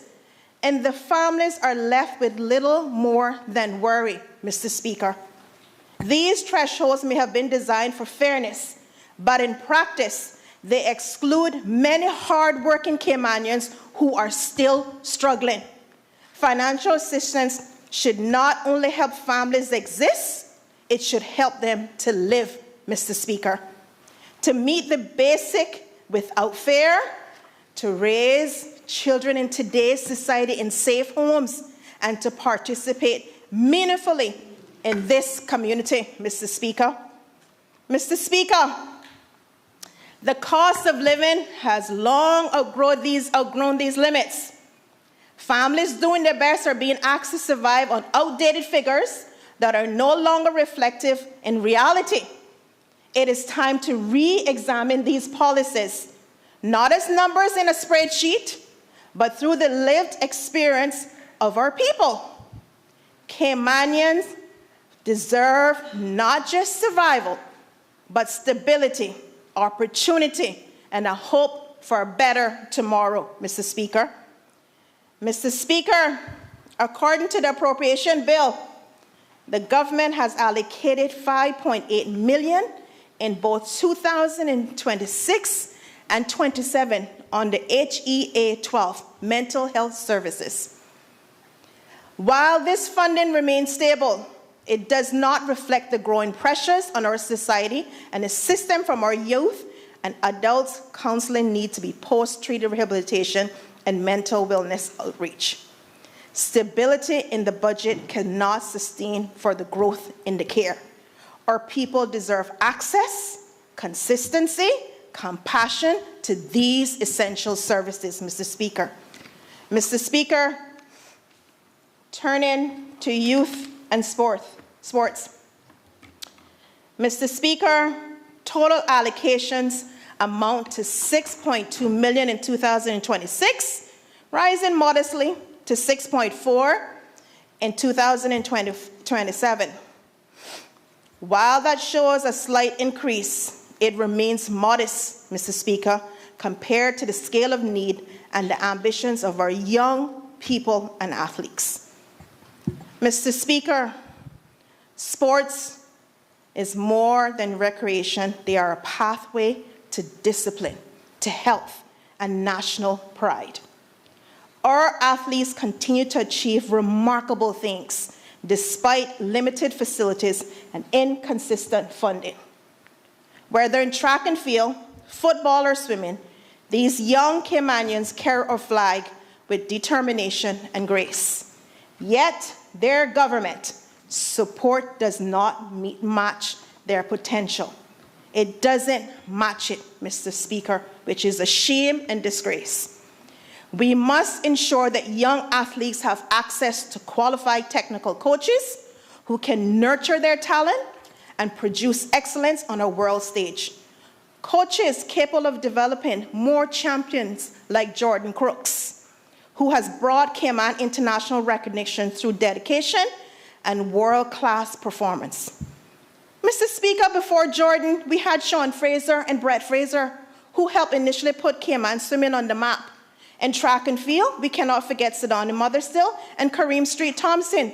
and the families are left with little more than worry, Mr. Speaker. These thresholds may have been designed for fairness, but in practice, they exclude many hard-working Caymanians who are still struggling. Financial assistance should not only help families exist, it should help them to live, Mr. Speaker. To meet the basic without fear, to raise children in today's society in safe homes, and to participate meaningfully in this community, Mr. Speaker. Mr. Speaker, the cost of living has long outgrown these limits. Families doing their best are being asked to survive on outdated figures that are no longer reflective in reality. It is time to re-examine these policies, not as numbers in a spreadsheet, but through the lived experience of our people. Caymanians deserve not just survival, but stability, opportunity, and a hope for a better tomorrow, Mr. Speaker. Mr. Speaker, according to the appropriation bill, the government has allocated $5.8 million in both 2026 and 27 on the HEA 12 mental health services. While this funding remains stable, it does not reflect the growing pressures on our society and the system from our youth and adults. Counseling needs to be post-treated rehabilitation and mental wellness outreach. Stability in the budget cannot sustain for the growth in the care. Our people deserve access, consistency, compassion to these essential services, Mr. Speaker. Mr. Speaker, turning to youth and sports. Mr. Speaker, total allocations amount to $6.2 million in 2026, rising modestly to $6.4 in 2027. While that shows a slight increase, it remains modest, Mr. Speaker, compared to the scale of need and the ambitions of our young people and athletes. Mr. Speaker, sports is more than recreation. They are a pathway to discipline, to health, and national pride. Our athletes continue to achieve remarkable things despite limited facilities and inconsistent funding. Whether in track and field, football, or swimming, these young Caymanians carry our flag with determination and grace. Yet, their government support does not match their potential. It doesn't match it, Mr. Speaker, which is a shame and disgrace. We must ensure that young athletes have access to qualified technical coaches who can nurture their talent and produce excellence on a world stage. Coaches capable of developing more champions like Jordan Crooks, who has brought Cayman international recognition through dedication and world-class performance. Mr. Speaker, before Jordan, we had Sean Fraser and Brett Fraser, who helped initially put Cayman swimming on the map. In track and field, we cannot forget Sidani Motherstill and Kareem Street Thompson,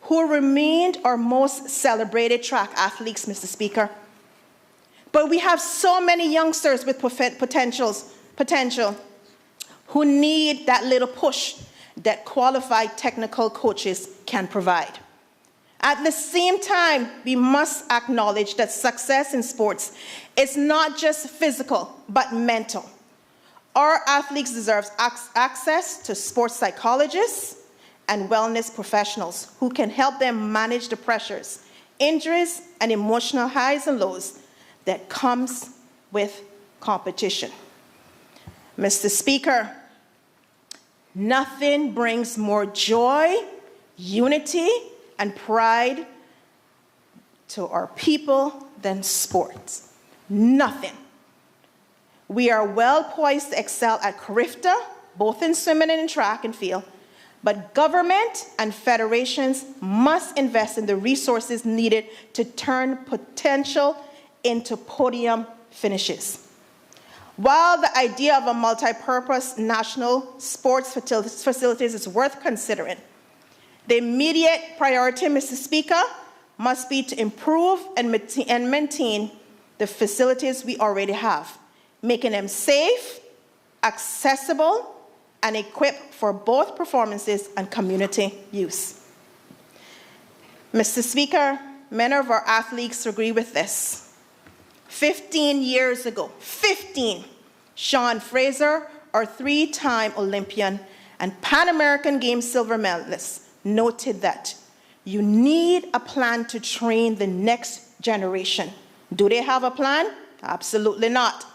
who remained our most celebrated track athletes, Mr. Speaker. But we have so many youngsters with potential who need that little push that qualified technical coaches can provide. At the same time, we must acknowledge that success in sports is not just physical, but mental. Our athletes deserve access to sports psychologists and wellness professionals who can help them manage the pressures, injuries, and emotional highs and lows that comes with competition. Mr. Speaker, nothing brings more joy, unity, and pride to our people than sports. Nothing. We are well poised to excel at CARIFTA, both in swimming and in track and field, but government and federations must invest in the resources needed to turn potential into podium finishes. While the idea of a multi-purpose national sports facilities is worth considering, the immediate priority, Mr. Speaker, must be to improve and maintain the facilities we already have, making them safe, accessible, and equipped for both performances and community use. Mr. Speaker, many of our athletes agree with this. 15 years ago, Sean Fraser, our three-time Olympian and Pan American Games silver medalist, noted that you need a plan to train the next generation. Do they have a plan? Absolutely not.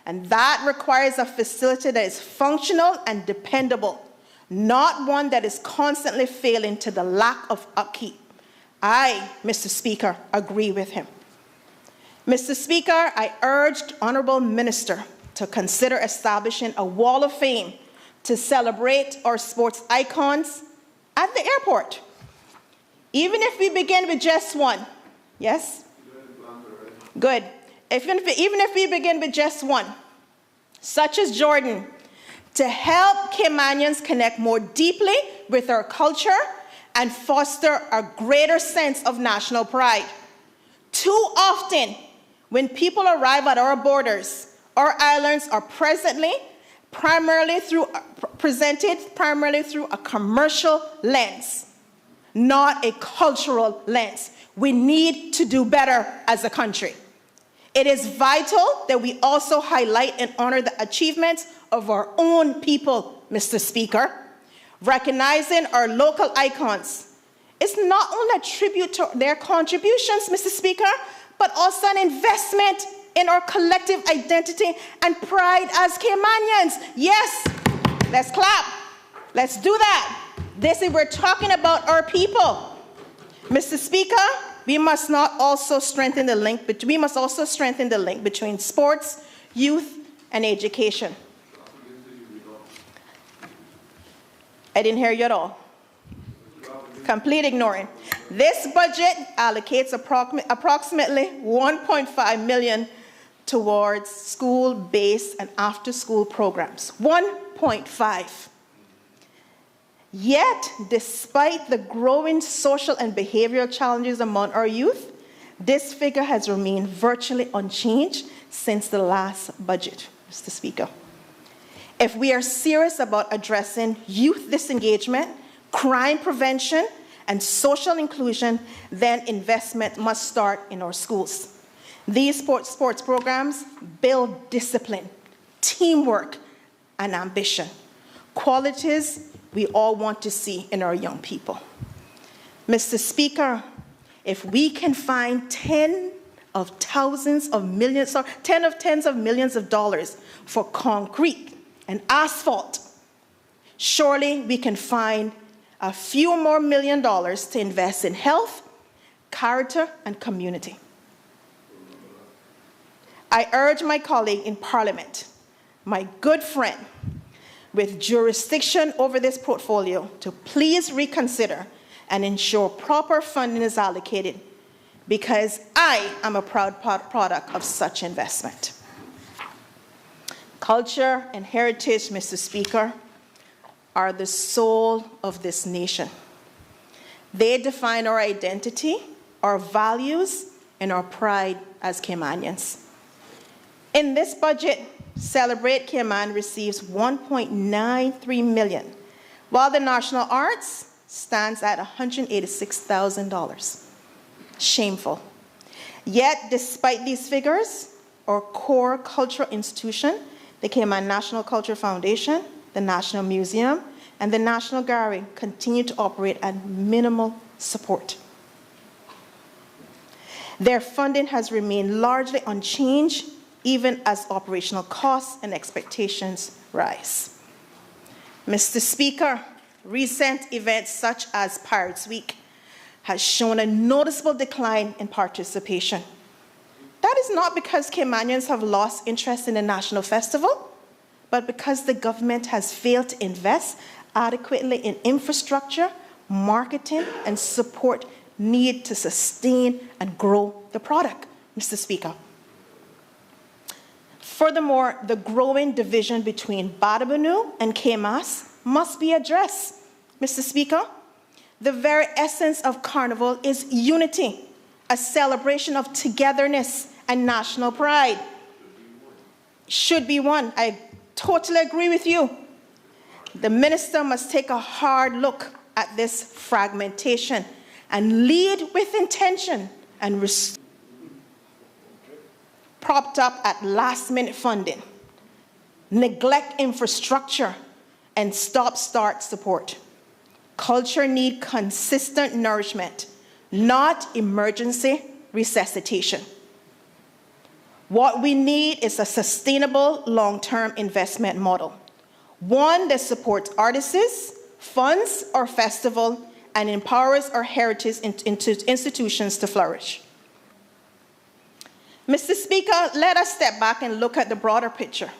And that requires a facility that is functional and dependable, not one that is constantly failing to the lack of upkeep. I, Mr. Speaker, agree with him. Mr. Speaker, I urged Honorable Minister to consider establishing a wall of fame to celebrate our sports icons at the airport. Even if we begin with just one. Yes? Good. Even if we begin with just one, such as Jordan, to help Caymanians connect more deeply with our culture and foster a greater sense of national pride. Too often, when people arrive at our borders, our islands are presented primarily through a commercial lens, not a cultural lens. We need to do better as a country. It is vital that we also highlight and honor the achievements of our own people, Mr. Speaker. Recognizing our local icons is not only a tribute to their contributions, Mr. Speaker, but also an investment in our collective identity and pride as Caymanians. Yes, let's clap. Let's do that. We're talking about our people. Mr. Speaker, we must also strengthen the link between sports, youth, and education. I didn't hear you at all. Complete ignoring. This budget allocates approximately $1.5 million towards school-based and after-school programs. 1.5. Yet, despite the growing social and behavioral challenges among our youth, this figure has remained virtually unchanged since the last budget, Mr. Speaker. If we are serious about addressing youth disengagement, crime prevention, and social inclusion, then investment must start in our schools. These sports programs build discipline, teamwork, and ambition, qualities we all want to see in our young people. Mr. Speaker, if we can find tens of millions of dollars for concrete and asphalt, surely we can find a few more $1 million to invest in health, character, and community. I urge my colleague in Parliament, my good friend, with jurisdiction over this portfolio, to please reconsider and ensure proper funding is allocated, because I am a proud product of such investment. Culture and heritage, Mr. Speaker, are the soul of this nation. They define our identity, our values, and our pride as Caymanians. In this budget, Celebrate Cayman receives $1.93 million, while the National Arts stands at $186,000. Shameful. Yet, despite these figures, our core cultural institution, the Cayman National Culture Foundation, the National Museum, and the National Gallery, continue to operate at minimal support. Their funding has remained largely unchanged, even as operational costs and expectations rise. Mr. Speaker, recent events such as Pirates Week has shown a noticeable decline in participation. That is not because Caymanians have lost interest in the national festival, but because the government has failed to invest adequately in infrastructure, marketing, and support needed to sustain and grow the product, Mr. Speaker. Furthermore, the growing division between Batabanu and Camas must be addressed, Mr. Speaker. The very essence of Carnival is unity, a celebration of togetherness and national pride. Should be one. I totally agree with you. The minister must take a hard look at this fragmentation and lead with intention and propped up at last-minute funding, neglect infrastructure, and stop-start support. Culture needs consistent nourishment, not emergency resuscitation. What we need is a sustainable long-term investment model, one that supports artists, funds our festival, and empowers our heritage institutions to flourish. Mr. Speaker, let us step back and look at the broader picture.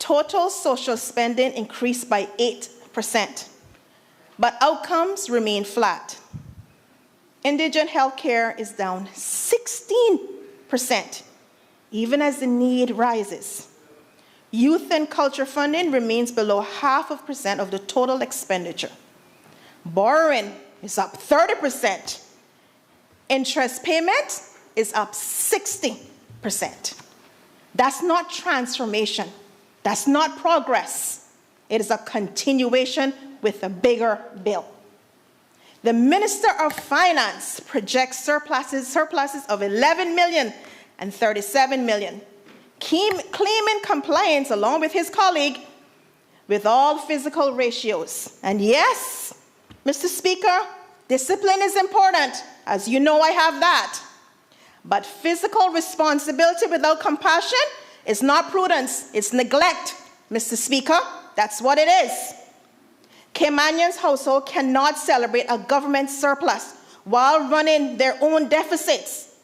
Total social spending increased by 8%, but outcomes remain flat. Indigent health care is down 16%, even as the need rises. Youth and culture funding remains below 0.5% of the total expenditure. Borrowing is up 30%. Interest payment is up 60%. That's not transformation. That's not progress. It is a continuation with a bigger bill. The Minister of Finance projects surpluses of $11 million and $37 million, claiming compliance along with his colleague with all fiscal ratios. And yes, Mr. Speaker, discipline is important. As you know, I have that. But fiscal responsibility without compassion is not prudence, it's neglect, Mr. Speaker. That's what it is. Caymanians' household cannot celebrate a government surplus while running their own deficits.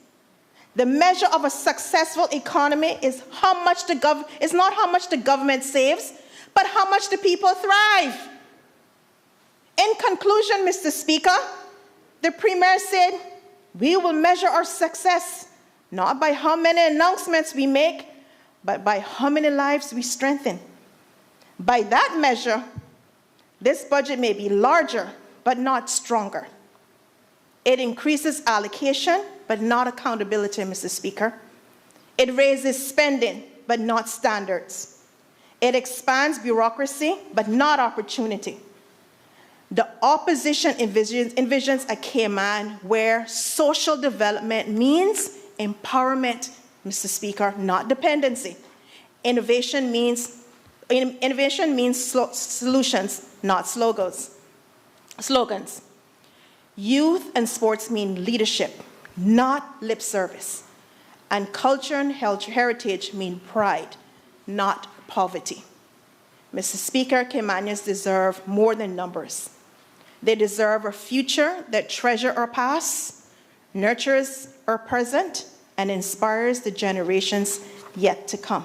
The measure of a successful economy is not how much the government saves, but how much the people thrive. In conclusion, Mr. Speaker, the Premier said, we will measure our success not by how many announcements we make, but by how many lives we strengthen. By that measure, this budget may be larger, but not stronger. It increases allocation, but not accountability, Mr. Speaker. It raises spending, but not standards. It expands bureaucracy, but not opportunity. The opposition envisions a Cayman where social development means empowerment, Mr. Speaker, not dependency. Innovation means solutions, not slogans. Youth and sports mean leadership, not lip service. And culture and heritage mean pride, not poverty. Mr. Speaker, Caymanians deserve more than numbers. They deserve a future that treasures our past, nurtures our present, and inspires the generations yet to come.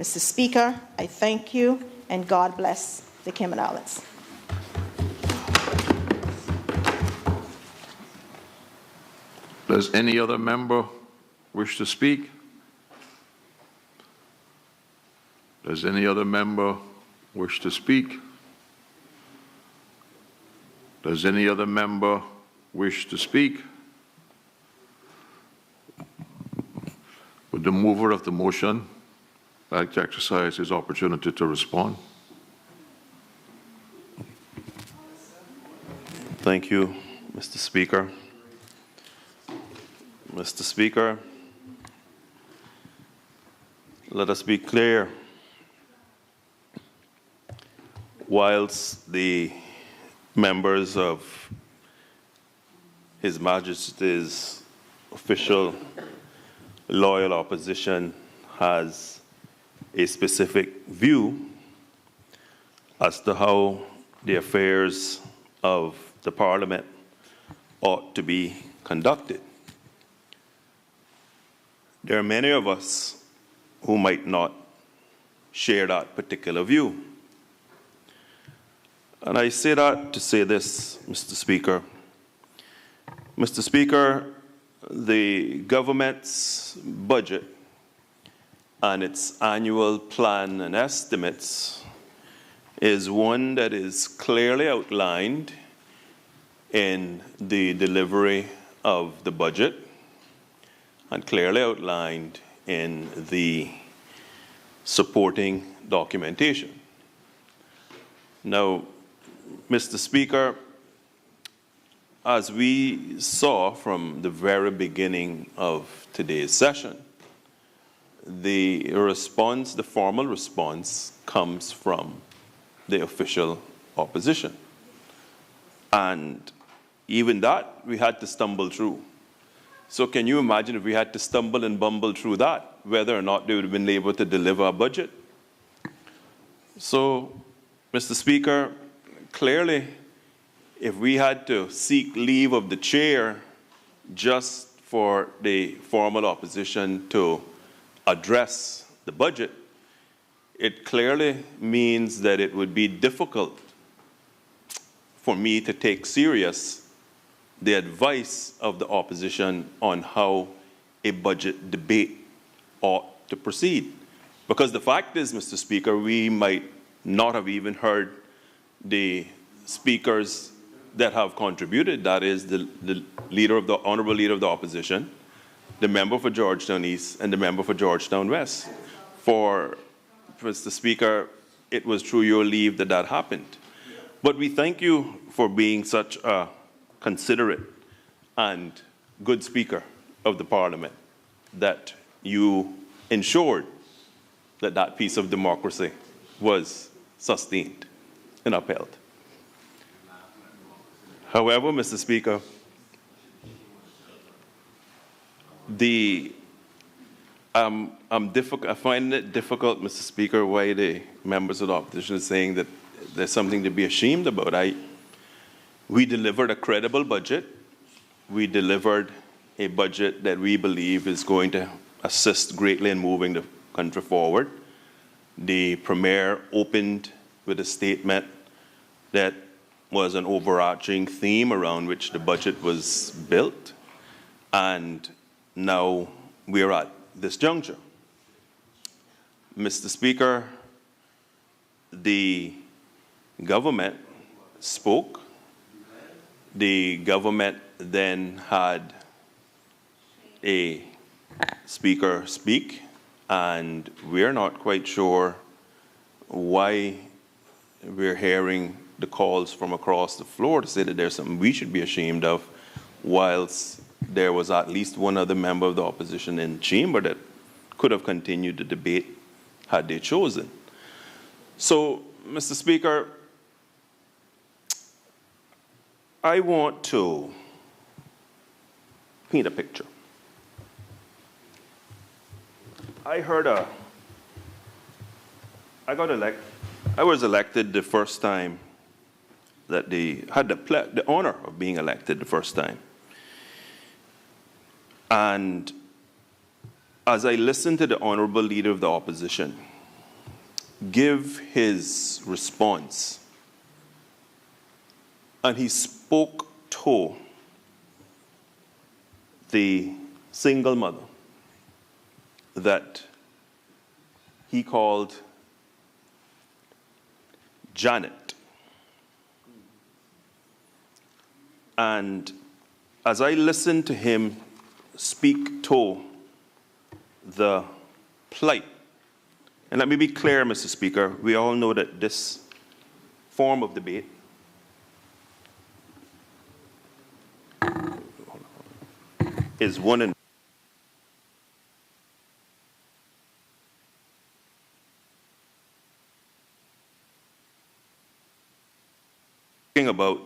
Mr. Speaker, I thank you, and God bless the Cayman Islands. Does any other member wish to speak? Does any other member wish to speak? Does any other member wish to speak? Would the mover of the motion like to exercise his opportunity to respond? Thank you, Mr. Speaker. Mr. Speaker, let us be clear. Whilst the members of His Majesty's official loyal opposition has a specific view as to how the affairs of the Parliament ought to be conducted, there are many of us who might not share that particular view. And I say that to say this, Mr. Speaker. Mr. Speaker, the government's budget and its annual plan and estimates is one that is clearly outlined in the delivery of the budget and clearly outlined in the supporting documentation. Now, Mr. Speaker, as we saw from the very beginning of today's session, the response, the formal response, comes from the official opposition. And even that, we had to stumble through. So can you imagine if we had to stumble and bumble through that, whether or not they would have been able to deliver a budget? So, Mr. Speaker, clearly, if we had to seek leave of the chair just for the formal opposition to address the budget, it clearly means that it would be difficult for me to take serious the advice of the opposition on how a budget debate ought to proceed. Because the fact is, Mr. Speaker, we might not have even heard the speakers that have contributed, that is the leader of the honorable leader of the opposition, the member for Georgetown East, and the member for Georgetown West. For Mr. Speaker, it was through your leave that that happened. But we thank you for being such a considerate and good speaker of the Parliament, that you ensured that that piece of democracy was sustained and upheld. However, Mr. Speaker, I find it difficult, Mr. Speaker, why the members of the opposition are saying that there's something to be ashamed about. We delivered a credible budget. We delivered a budget that we believe is going to assist greatly in moving the country forward. The Premier opened with a statement that was an overarching theme around which the budget was built, and now we're at this juncture. Mr. Speaker, the government spoke. The government then had a speaker speak, and we're not quite sure why we're hearing the calls from across the floor to say that there's something we should be ashamed of, whilst there was at least one other member of the opposition in chamber that could have continued the debate had they chosen. So, Mr. Speaker, I want to paint a picture. I was elected the first time that they had the honor of being elected the first time. And as I listened to the Honorable Leader of the Opposition give his response, and he spoke to the single mother that he called Janet. And as I listened to him speak to the plight, and let me be clear, Mr. Speaker, we all know that this form of debate is one in about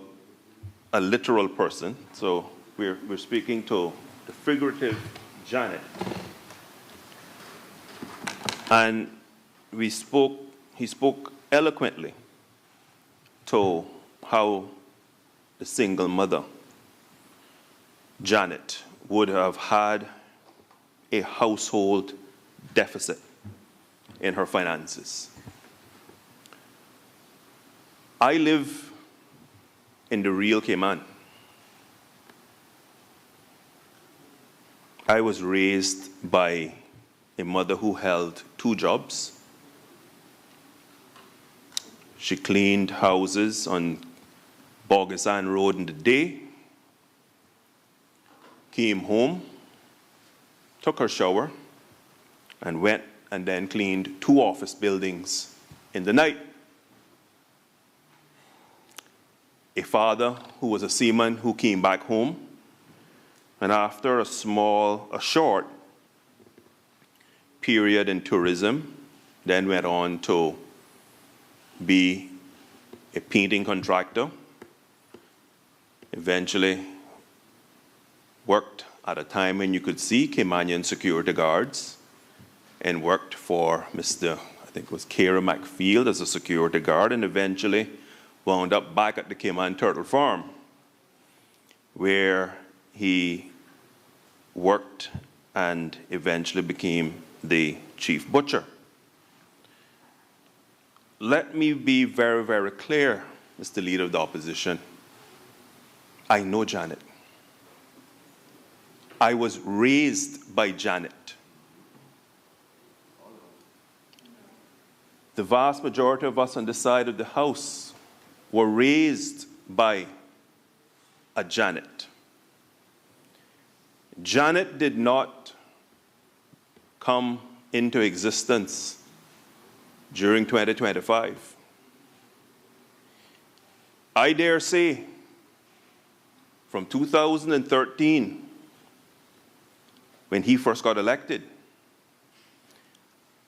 a literal person, so we're speaking to the figurative Janet. And he spoke eloquently to how the single mother, Janet, would have had a household deficit in her finances. I live in the real Cayman. I was raised by a mother who held 2 jobs. She cleaned houses on Bogasan Road in the day, came home, took her shower, and went and then cleaned 2 office buildings in the night. A father who was a seaman who came back home, and after a short period in tourism, then went on to be a painting contractor, eventually worked at a time when you could see Caymanian security guards, and worked for Mr. I think it was Kara McField as a security guard, and eventually wound up back at the Cayman Turtle Farm, where he worked and eventually became the chief butcher. Let me be very, very clear, Mr. Leader of the Opposition. I know Janet. I was raised by Janet. The vast majority of us on this side of the House were raised by a Janet. Janet did not come into existence during 2025. I dare say, from 2013, when he first got elected,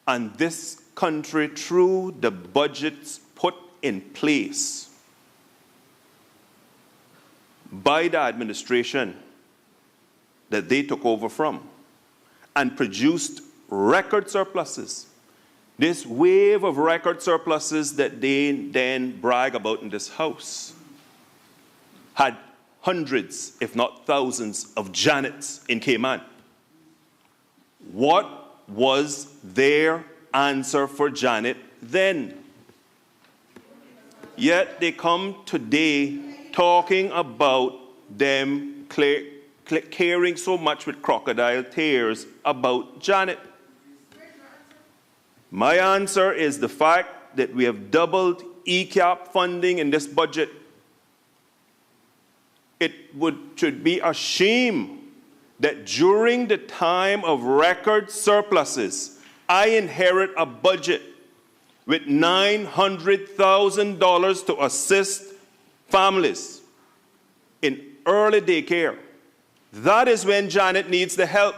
and this country, through the budgets put in place by the administration that they took over from, and produced record surpluses. This wave of record surpluses that they then brag about in this House had hundreds, if not thousands, of Janets in Cayman. What was their answer for Janet then? Yet they come today talking about them caring so much with crocodile tears about Janet. My answer is the fact that we have doubled ECAP funding in this budget. It should be a shame that during the time of record surpluses, I inherit a budget with $900,000 to assist families in early daycare. That is when Janet needs the help.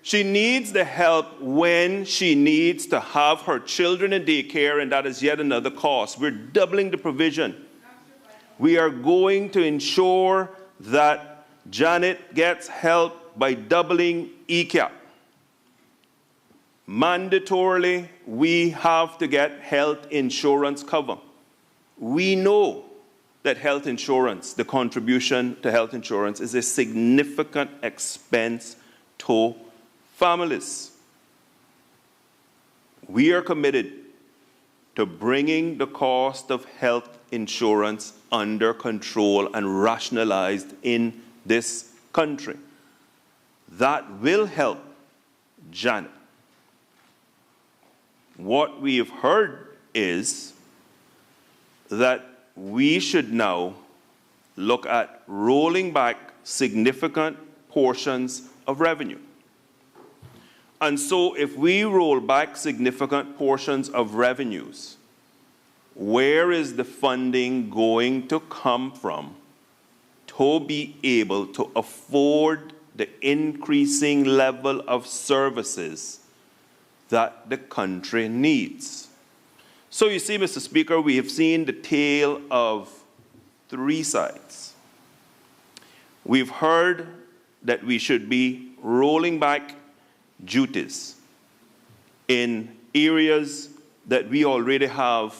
She needs the help when she needs to have her children in daycare, and that is yet another cost. We're doubling the provision. We are going to ensure that Janet gets help by doubling ECAP. Mandatorily, we have to get health insurance cover. We know that health insurance, the contribution to health insurance, is a significant expense to families. We are committed to bringing the cost of health insurance under control and rationalized in this country. That will help Janet. What we have heard is that we should now look at rolling back significant portions of revenue. And so if we roll back significant portions of revenues, where is the funding going to come from to be able to afford the increasing level of services that the country needs? So you see, Mr. Speaker, we have seen the tale of three sides. We've heard that we should be rolling back duties in areas that we already have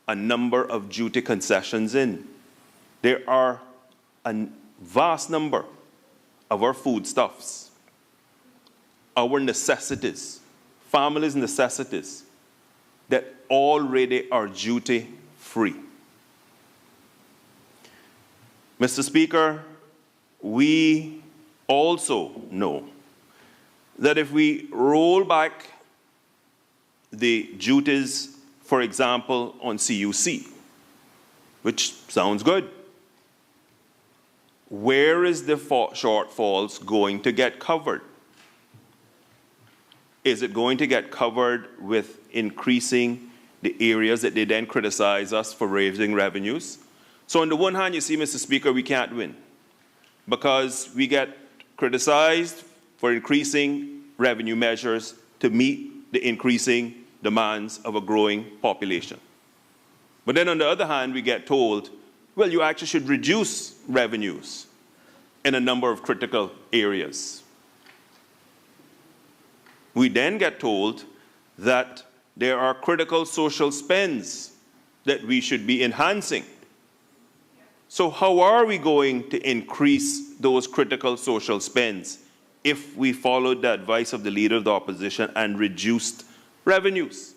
a number of duty concessions in. There are a vast number of our foodstuffs, our necessities, families' necessities, that already are duty-free. Mr. Speaker, we also know that if we roll back the duties, for example, on CUC, which sounds good, where is the shortfalls going to get covered? Is it going to get covered with increasing the areas that they then criticize us for raising revenues? So on the one hand, you see, Mr. Speaker, we can't win because we get criticized for increasing revenue measures to meet the increasing demands of a growing population. But then on the other hand, we get told, well, you actually should reduce revenues in a number of critical areas. We then get told that there are critical social spends that we should be enhancing. So how are we going to increase those critical social spends if we followed the advice of the Leader of the Opposition and reduced revenues?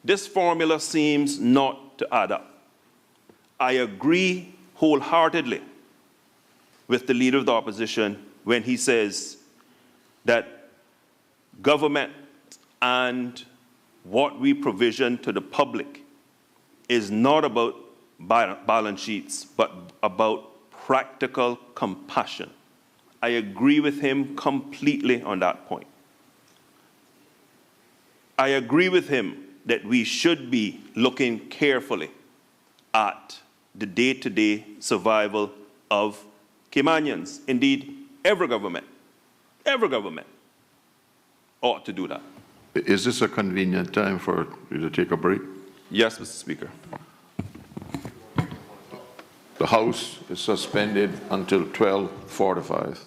This formula seems not to add up. I agree wholeheartedly with the Leader of the Opposition when he says that government and what we provision to the public is not about balance sheets, but about practical compassion. I agree with him completely on that point. I agree with him that we should be looking carefully at the day-to-day survival of Caymanians. Indeed, every government ought to do that. Is this a convenient time for you to take a break? Yes, Mr. Speaker. The House is suspended until 12:45.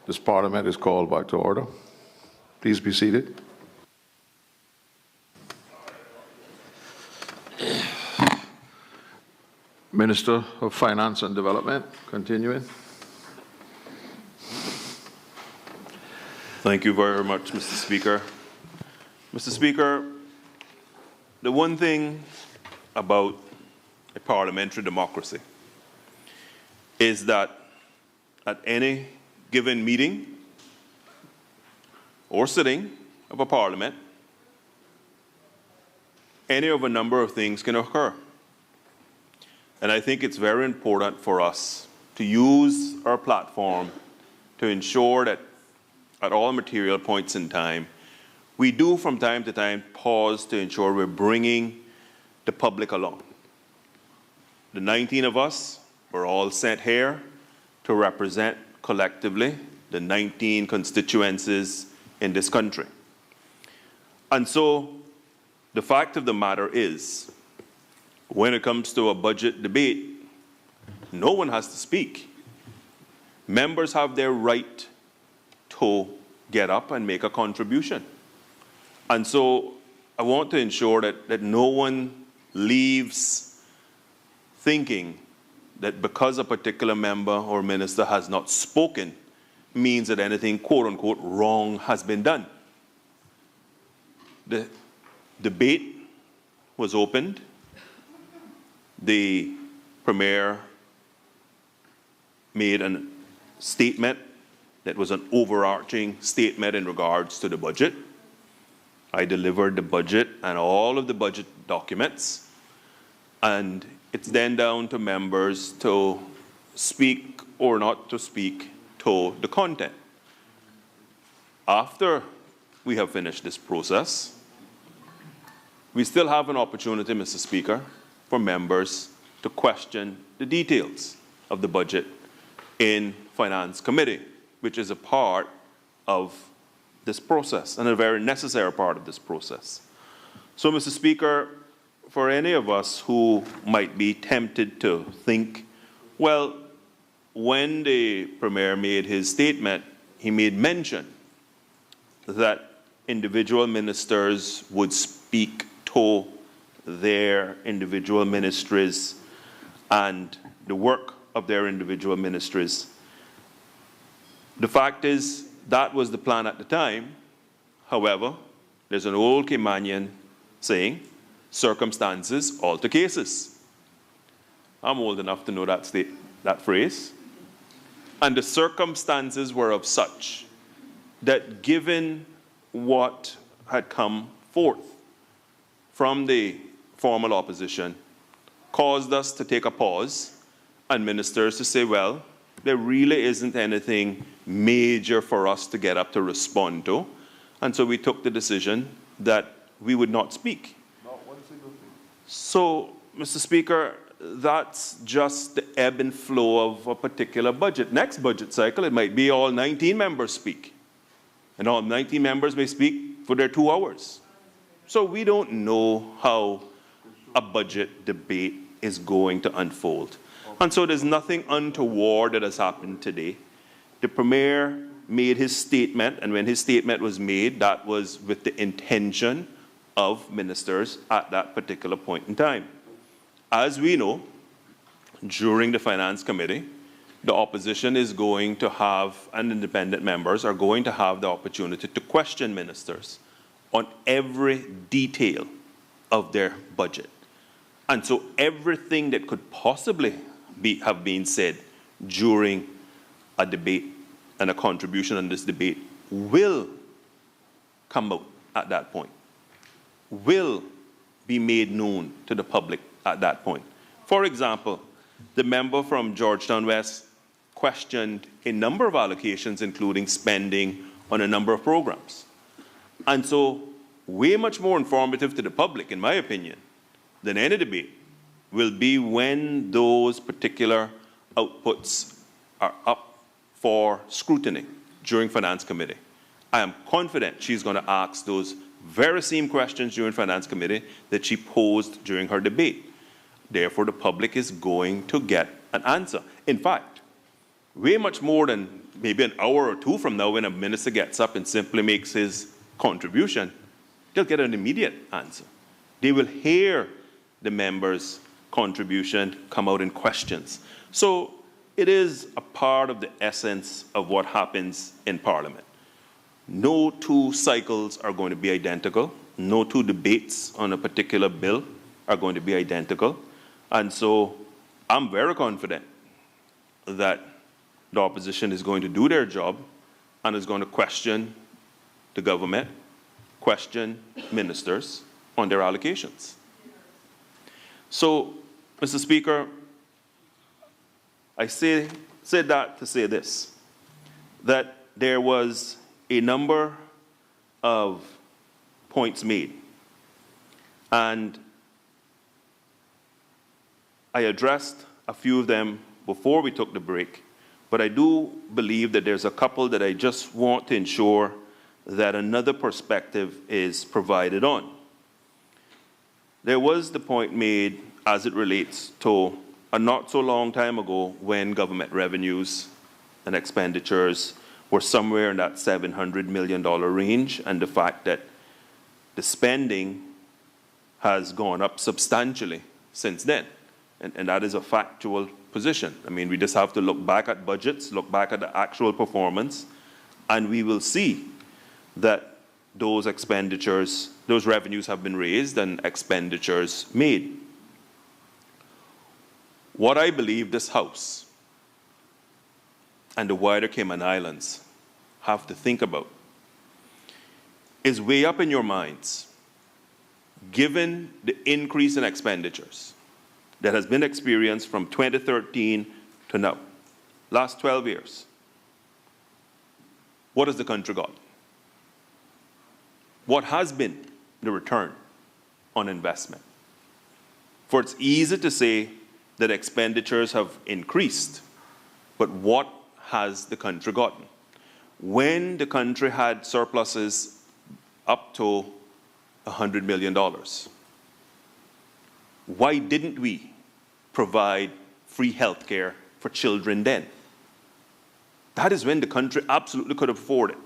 This Parliament is called back to order. Please be seated. Minister of Finance and Development, continuing. Thank you very much, Mr. Speaker. Mr. Speaker, the one thing about a parliamentary democracy is that at any given meeting or sitting of a parliament, any of a number of things can occur. And I think it's very important for us to use our platform to ensure that at all material points in time, we do from time to time pause to ensure we're bringing the public along. The 19 of us were all sent here to represent collectively the 19 constituencies in this country. And so the fact of the matter is, when it comes to a budget debate, no one has to speak. Members have their right to get up and make a contribution. And so I want to ensure that no one leaves thinking that because a particular member or minister has not spoken means that anything, quote unquote, wrong has been done. The debate was opened. The Premier made a statement that was an overarching statement in regards to the budget. I delivered the budget and all of the budget documents, and it's then down to members to speak or not to speak to the content. After we have finished this process, we still have an opportunity, Mr. Speaker, for members to question the details of the budget in Finance Committee, which is a part of this process and a very necessary part of this process. So, Mr. Speaker, for any of us who might be tempted to think, well, when the Premier made his statement, he made mention that individual ministers would speak to their individual ministries and the work of their individual ministries. The fact is, that was the plan at the time. However, there's an old Caymanian saying, circumstances alter cases. I'm old enough to know that phrase. And the circumstances were of such that given what had come forth from the formal opposition caused us to take a pause and ministers to say, well, there really isn't anything major for us to get up to respond to. And so we took the decision that we would not speak. Not one single thing. So, Mr. Speaker, that's just the ebb and flow of a particular budget. Next budget cycle, it might be all 19 members speak. And all 19 members may speak for their 2 hours. So we don't know how a budget debate is going to unfold. And so there's nothing untoward that has happened today. The Premier made his statement, and when his statement was made, that was with the intention of ministers at that particular point in time. As we know, during the Finance Committee, the opposition is going to have, and independent members are going to have the opportunity to question ministers on every detail of their budget. And so everything that could possibly have been said during a debate and a contribution on this debate will come out at that point, will be made known to the public at that point. For example, the member from Georgetown West questioned a number of allocations, including spending on a number of programs. And so, way much more informative to the public, in my opinion, than any debate will be when those particular outputs are up for scrutiny during Finance Committee. I am confident she's going to ask those very same questions during Finance Committee that she posed during her debate. Therefore, the public is going to get an answer. In fact, way much more than maybe an hour or two from now when a minister gets up and simply makes his contribution. They'll get an immediate answer. They will hear the members' contribution come out in questions. So it is a part of the essence of what happens in Parliament. No two cycles are going to be identical. No two debates on a particular bill are going to be identical. And so I'm very confident that the opposition is going to do their job and is going to question the government, question ministers on their allocations. So, Mr. Speaker, I said that to say this, that there was a number of points made, and I addressed a few of them before we took the break, but I do believe that there's a couple that I just want to ensure that another perspective is provided on. There was the point made as it relates to a not so long time ago when government revenues and expenditures were somewhere in that $700 million range, and the fact that the spending has gone up substantially since then. And that is a factual position. I mean, we just have to look back at budgets, look back at the actual performance, and we will see that those expenditures, those revenues have been raised and expenditures made. What I believe this House and the wider Cayman Islands have to think about is weigh up in your minds, given the increase in expenditures that has been experienced from 2013 to now, last 12 years, what has the country got? What has been the return on investment? For it's easy to say that expenditures have increased, but what has the country gotten? When the country had surpluses up to $100 million, why didn't we provide free health care for children then? That is when the country absolutely could afford it.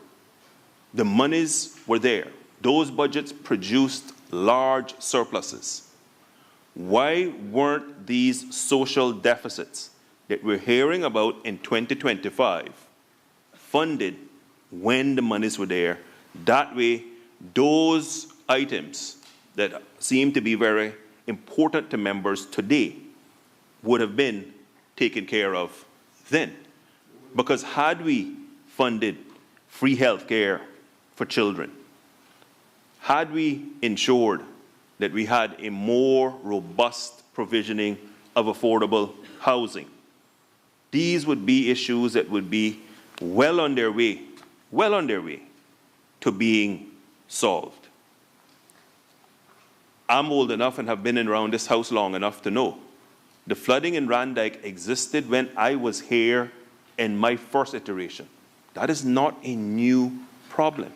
The monies were there. Those budgets produced large surpluses. Why weren't these social deficits that we're hearing about in 2025 funded when the monies were there? That way, those items that seem to be very important to members today would have been taken care of then. Because had we funded free health care for children, had we ensured that we had a more robust provisioning of affordable housing, these would be issues that would be well on their way to being solved. I'm old enough and have been around this house long enough to know the flooding in Randike existed when I was here in my first iteration. That is not a new problem.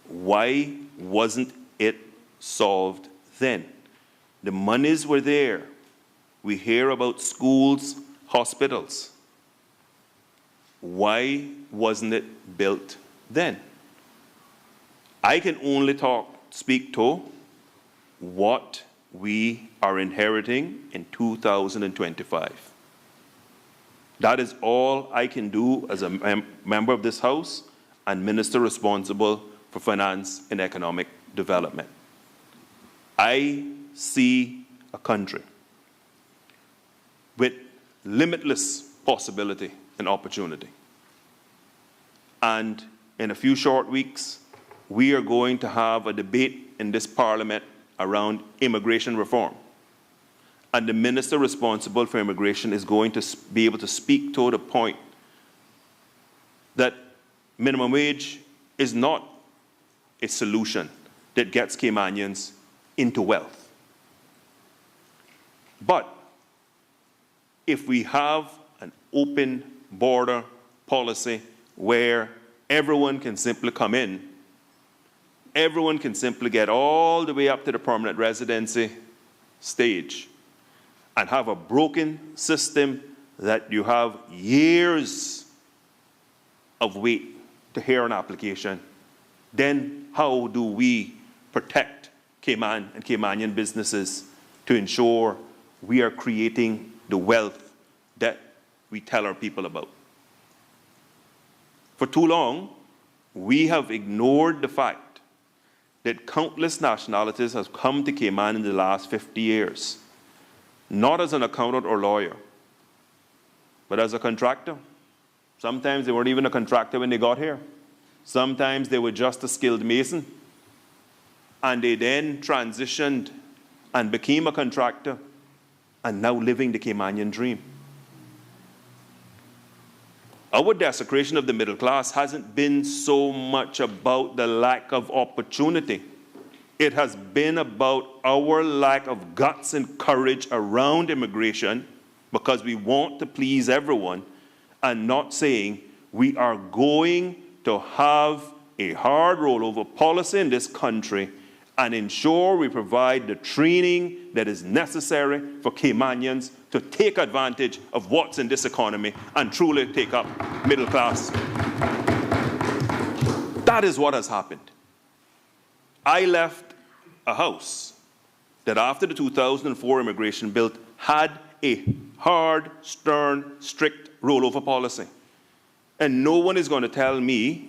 Why wasn't it solved then? The monies were there. We hear about schools, hospitals. Why wasn't it built then? I can only speak to what we are inheriting in 2025. That is all I can do as a member of this House and minister responsible for finance and economic development. I see a country with limitless possibility and opportunity. And in a few short weeks, we are going to have a debate in this Parliament around immigration reform. And the minister responsible for immigration is going to be able to speak to the point that minimum wage is not a solution that gets Caymanians into wealth. But if we have an open border policy where everyone can simply come in, everyone can simply get all the way up to the permanent residency stage, and have a broken system that you have years of wait to hear an application, then how do we protect Cayman and Caymanian businesses to ensure we are creating the wealth that we tell our people about? For too long, we have ignored the fact that countless nationalities have come to Cayman in the last 50 years, not as an accountant or lawyer, but as a contractor. Sometimes they weren't even a contractor when they got here. Sometimes they were just a skilled mason. And they then transitioned and became a contractor and now living the Caymanian dream. Our desecration of the middle class hasn't been so much about the lack of opportunity. It has been about our lack of guts and courage around immigration, because we want to please everyone and not saying we are going to have a hard rollover policy in this country and ensure we provide the training that is necessary for Caymanians to take advantage of what's in this economy and truly take up middle class. That is what has happened. I left a house that after the 2004 immigration bill had a hard, stern, strict rollover policy. And no one is going to tell me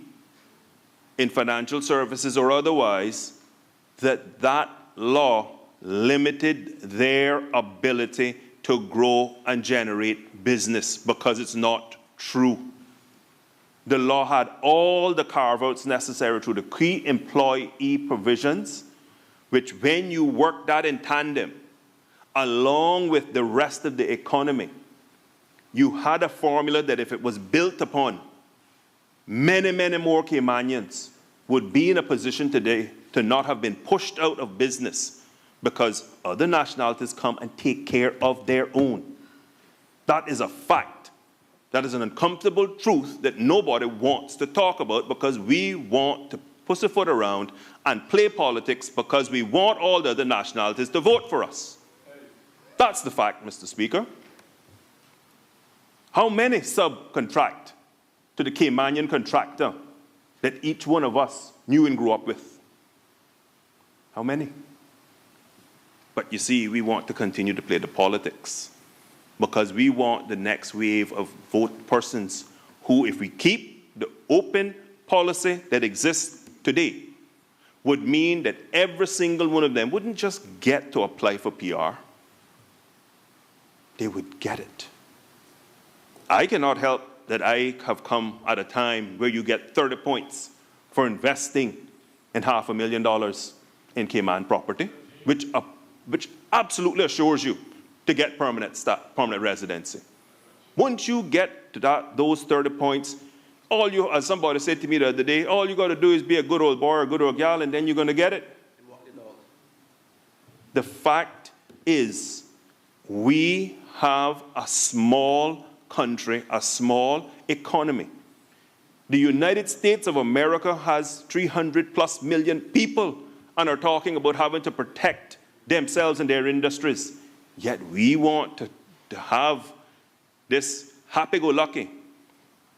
in financial services or otherwise that that law limited their ability to grow and generate business, because it's not true. The law had all the carve-outs necessary through the key employee provisions, which when you work that in tandem, along with the rest of the economy, you had a formula that if it was built upon, many, many more Caymanians would be in a position today to not have been pushed out of business because other nationalities come and take care of their own. That is a fact. That is an uncomfortable truth that nobody wants to talk about, because we want to pussyfoot around and play politics because we want all the other nationalities to vote for us. That's the fact, Mr. Speaker. How many subcontract to the Caymanian contractor that each one of us knew and grew up with? How many? But you see, we want to continue to play the politics because we want the next wave of vote persons who, if we keep the open policy that exists today, would mean that every single one of them wouldn't just get to apply for PR. They would get it. I cannot help that I have come at a time where you get 30 points for investing in $500,000 in Cayman property, which absolutely assures you to get permanent residency. Once you get to those 30 points, as somebody said to me the other day, all you got to do is be a good old boy or a good old gal, and then you're going to get it. The fact is, we have a small country, a small economy. The United States of America has 300+ million people and are talking about having to protect themselves and their industries. Yet we want to have this happy-go-lucky.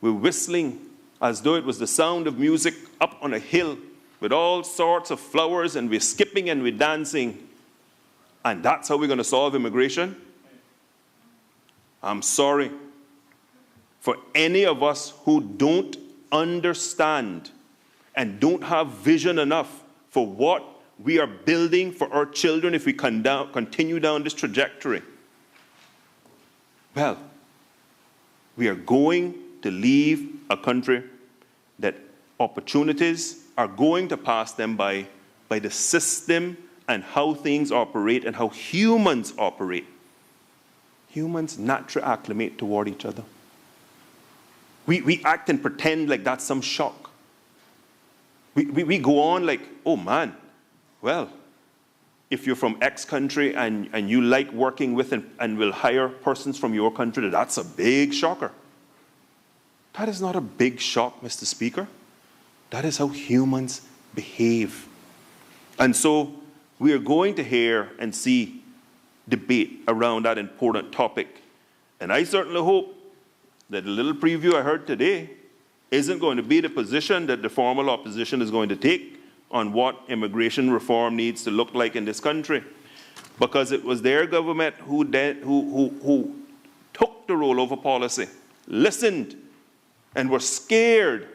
We're whistling as though it was the sound of music up on a hill with all sorts of flowers, and we're skipping and we're dancing. And that's how we're going to solve immigration? I'm sorry for any of us who don't understand and don't have vision enough for what we are building for our children if we continue down this trajectory. Well, we are going to leave a country that opportunities are going to pass them by the system and how things operate and how humans operate. Humans naturally acclimate toward each other. We act and pretend like that's some shock. We go on like, oh man, well, if you're from X country and you like working with and will hire persons from your country, that's a big shocker. That is not a big shock, Mr. Speaker. That is how humans behave. And so we are going to hear and see debate around that important topic. And I certainly hope that the little preview I heard today isn't going to be the position that the formal opposition is going to take on what immigration reform needs to look like in this country. Because it was their government who took the rollover policy, listened, and were scared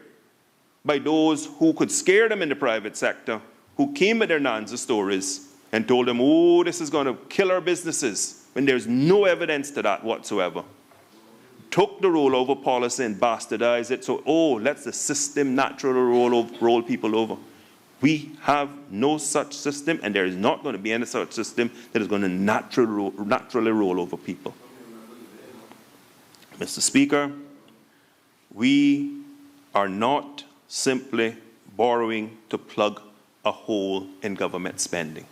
by those who could scare them in the private sector, who came with their Nanza stories and told them, oh, this is going to kill our businesses, when there's no evidence to that whatsoever. Took the rollover policy and bastardized it, so, oh, let the system naturally roll people over. We have no such system, and there is not going to be any such system that is going to naturally roll over people. Mr. Speaker, we are not simply borrowing to plug a hole in government spending.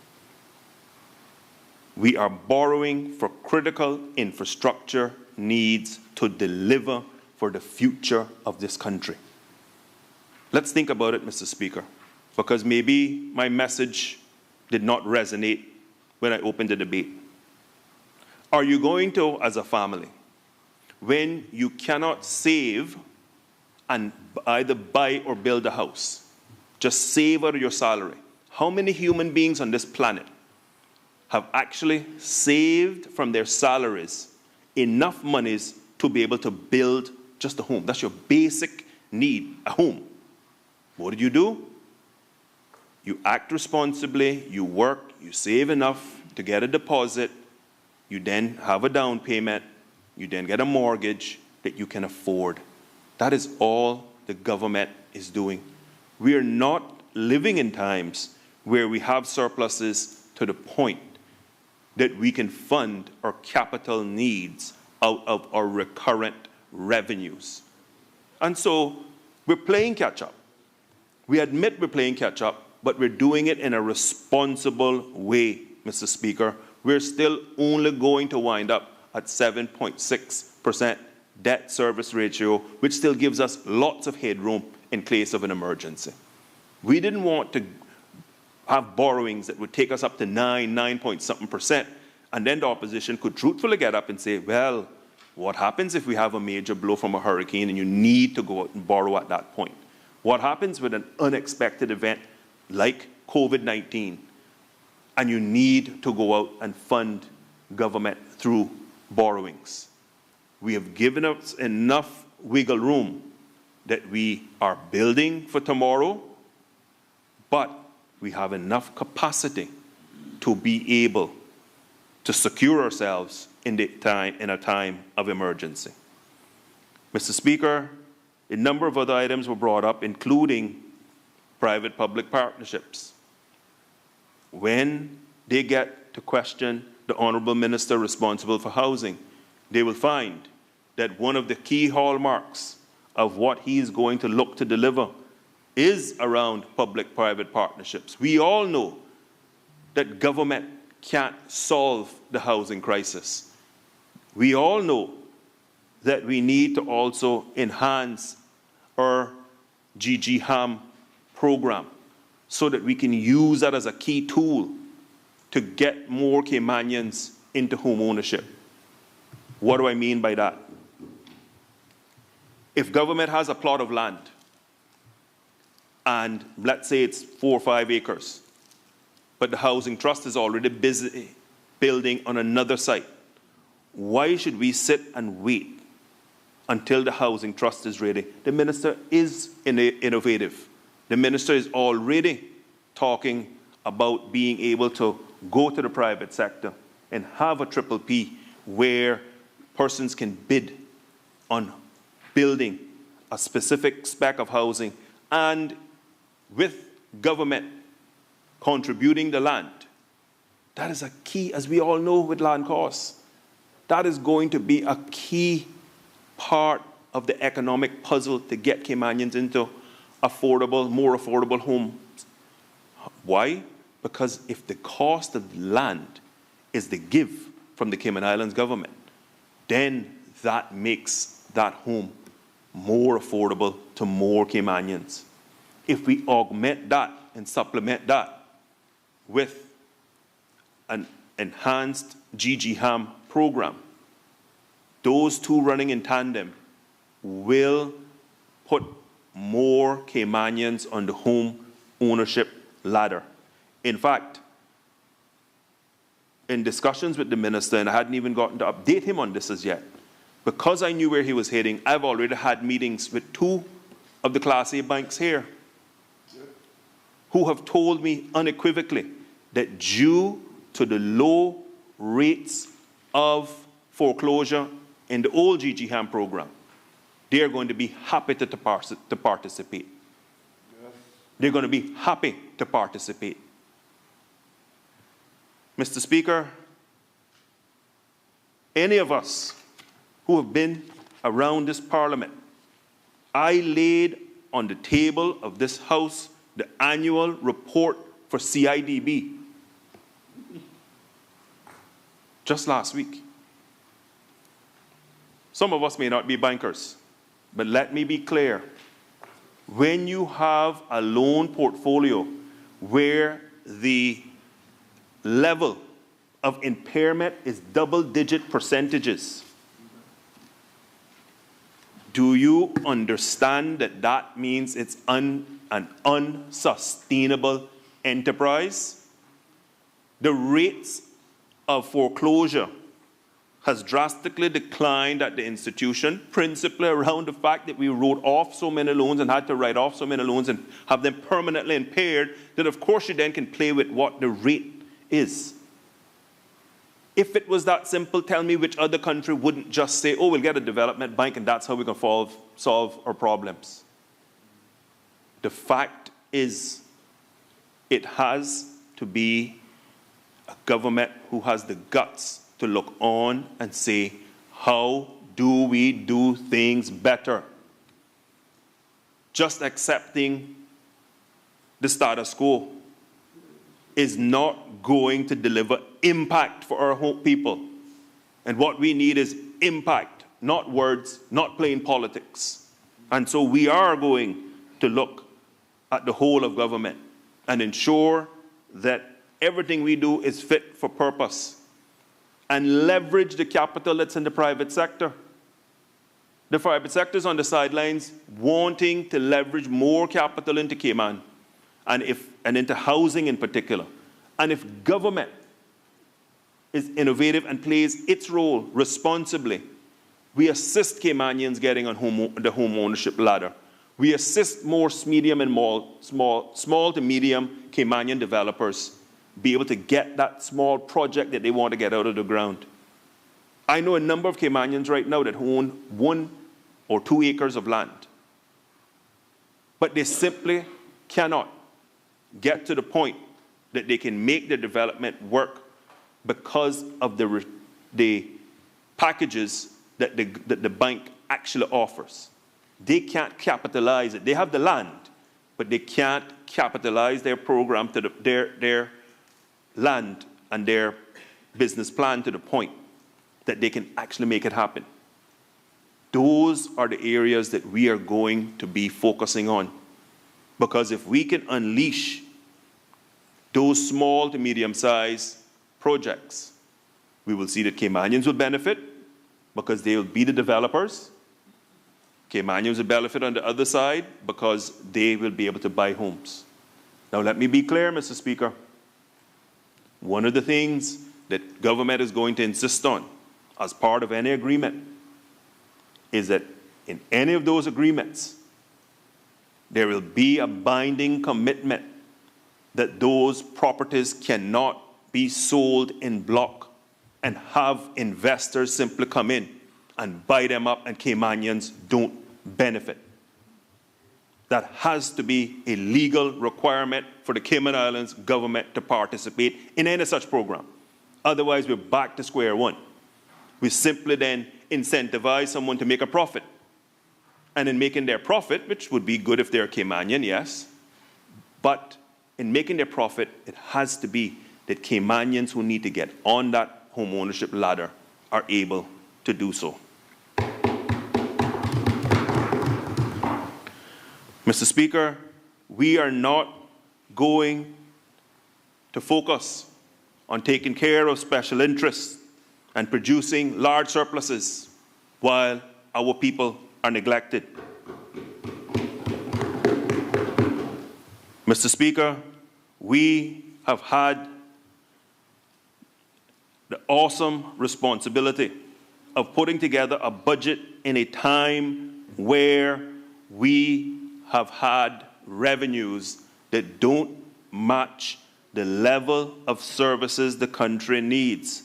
We are borrowing for critical infrastructure needs to deliver for the future of this country. Let's think about it, Mr. Speaker, because maybe my message did not resonate when I opened the debate. Are you going to, as a family, when you cannot save and either buy or build a house, just save out of your salary? How many human beings on this planet have actually saved from their salaries enough monies to be able to build just a home? That's your basic need, a home. What do? You act responsibly, you work, you save enough to get a deposit, you then have a down payment, you then get a mortgage that you can afford. That is all the government is doing. We are not living in times where we have surpluses to the point that we can fund our capital needs out of our recurrent revenues. And so we're playing catch up. We admit we're playing catch up, but we're doing it in a responsible way, Mr. Speaker. We're still only going to wind up at 7.6% debt service ratio, which still gives us lots of headroom in case of an emergency. We didn't want to have borrowings that would take us up to 9.something%, and then the opposition could truthfully get up and say, well, what happens if we have a major blow from a hurricane and you need to go out and borrow at that point? What happens with an unexpected event like COVID-19 and you need to go out and fund government through borrowings? We have given us enough wiggle room that we are building for tomorrow, but we have enough capacity to be able to secure ourselves in a time of emergency. Mr. Speaker, a number of other items were brought up, including private-public partnerships. When they get to question the Honourable Minister responsible for housing, they will find that one of the key hallmarks of what he is going to look to deliver is around public-private partnerships. We all know that government can't solve the housing crisis. We all know that we need to also enhance our GGHAM program so that we can use that as a key tool to get more Caymanians into home ownership. What do I mean by that? If government has a plot of land, and let's say it's 4 or 5 acres, but the housing trust is already busy building on another site, why should we sit and wait until the housing trust is ready? The minister is innovative. The minister is already talking about being able to go to the private sector and have a triple P where persons can bid on building a specific spec of housing, and with government contributing the land. That is a key, as we all know with land costs. That is going to be a key part of the economic puzzle to get Caymanians into affordable, more affordable homes. Why? Because if the cost of land is the give from the Cayman Islands government, then that makes that home more affordable to more Caymanians. If we augment that and supplement that with an enhanced GGHAM program, those two running in tandem will put more Caymanians on the home ownership ladder. In fact, in discussions with the minister, and I hadn't even gotten to update him on this as yet, because I knew where he was heading, I've already had meetings with two of the Class A banks here who have told me unequivocally that due to the low rates of foreclosure in the old GG Ham program, they're going to be happy to participate. They're going to be happy to participate. Mr. Speaker, any of us who have been around this Parliament, I laid on the table of this House the annual report for CIDB just last week. Some of us may not be bankers, but let me be clear. When you have a loan portfolio where the level of impairment is double-digit percentages, do you understand that that means it's an unsustainable enterprise? The rates of foreclosure has drastically declined at the institution, principally around the fact that we wrote off so many loans and had to write off so many loans and have them permanently impaired, that of course you then can play with what the rate is. If it was that simple, tell me which other country wouldn't just say, oh, we'll get a development bank and that's how we can solve our problems. The fact is, it has to be a government who has the guts to look on and say, how do we do things better? Just accepting the status quo is not going to deliver impact for our home people. And what we need is impact, not words, not plain politics. And so we are going to look at the whole of government and ensure that everything we do is fit for purpose and leverage the capital that's in the private sector. The private sector is on the sidelines wanting to leverage more capital into Cayman and into housing in particular. And if government is innovative and plays its role responsibly, we assist Caymanians getting on the home ownership ladder. We assist more medium and small to medium Caymanian developers be able to get that small project that they want to get out of the ground. I know a number of Caymanians right now that own 1 or 2 acres of land, but they simply cannot get to the point that they can make the development work because of the packages that the bank actually offers. They can't capitalize it. They have the land, but they can't capitalize their program to their land and their business plan to the point that they can actually make it happen. Those are the areas that we are going to be focusing on. Because if we can unleash those small to medium-sized projects, we will see that Caymanians will benefit because they will be the developers. Caymanians will benefit on the other side because they will be able to buy homes. Now let me be clear, Mr. Speaker. One of the things that government is going to insist on as part of any agreement is that in any of those agreements, there will be a binding commitment that those properties cannot be sold in block and have investors simply come in and buy them up and Caymanians don't benefit. That has to be a legal requirement for the Cayman Islands government to participate in any such program. Otherwise, we're back to square one. We simply then incentivize someone to make a profit. And in making their profit, which would be good if they're Caymanian, yes, but in making their profit, it has to be that Caymanians who need to get on that home ownership ladder are able to do so. Mr. Speaker, we are not going to focus on taking care of special interests and producing large surpluses while our people are neglected. Mr. Speaker, we have had the awesome responsibility of putting together a budget in a time where we have had revenues that don't match the level of services the country needs.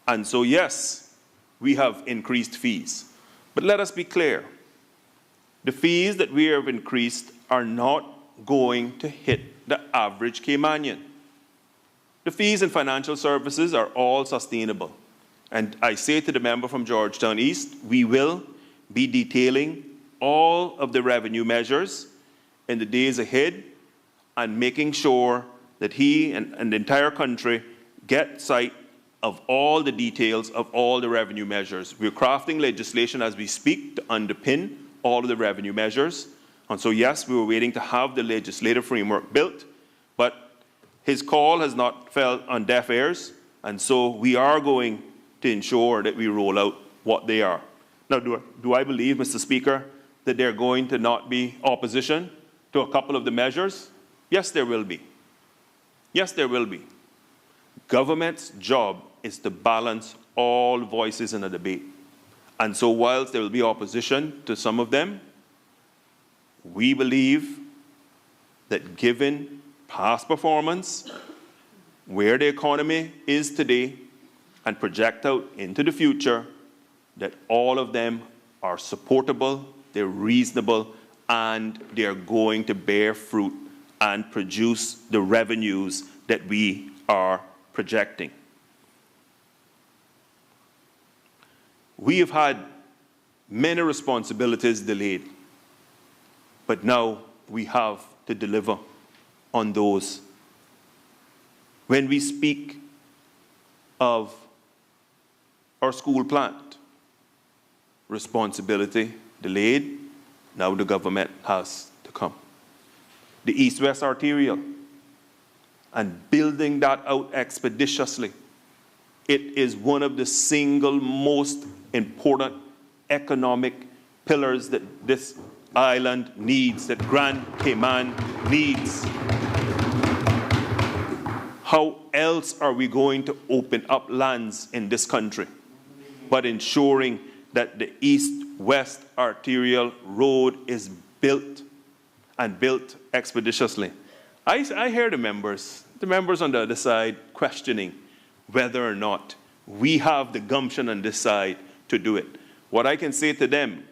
And so, yes, we have increased fees. But let us be clear. The fees that we have increased are not going to hit the average Caymanian. The fees in financial services are all sustainable. And I say to the member from Georgetown East, we will be detailing all of the revenue measures in the days ahead and making sure that he and the entire country get sight of all the details of all the revenue measures. We're crafting legislation as we speak to underpin all of the revenue measures. And so, yes, we were waiting to have the legislative framework built, but his call has not fell on deaf ears, and so we are going to ensure that we roll out what they are. Now, do I believe, Mr. Speaker, that there are going to not be opposition to a couple of the measures? Yes, there will be. Yes, there will be. Government's job is to balance all voices in a debate. And so whilst there will be opposition to some of them, we believe that given past performance, where the economy is today, and project out into the future, that all of them are supportable, they're reasonable, and they're going to bear fruit and produce the revenues that we are projecting. We have had many responsibilities delayed, but now we have to deliver on those. When we speak of our school plant, responsibility delayed, now the government has to come. The East-West Arterial, and building that out expeditiously. It is one of the single most important economic pillars that this island needs, that Grand Cayman needs. How else are we going to open up lands in this country but ensuring that the East-West Arterial Road is built and built expeditiously? I hear the members on the other side questioning whether or not we have the gumption on this side to do it. What I can say to them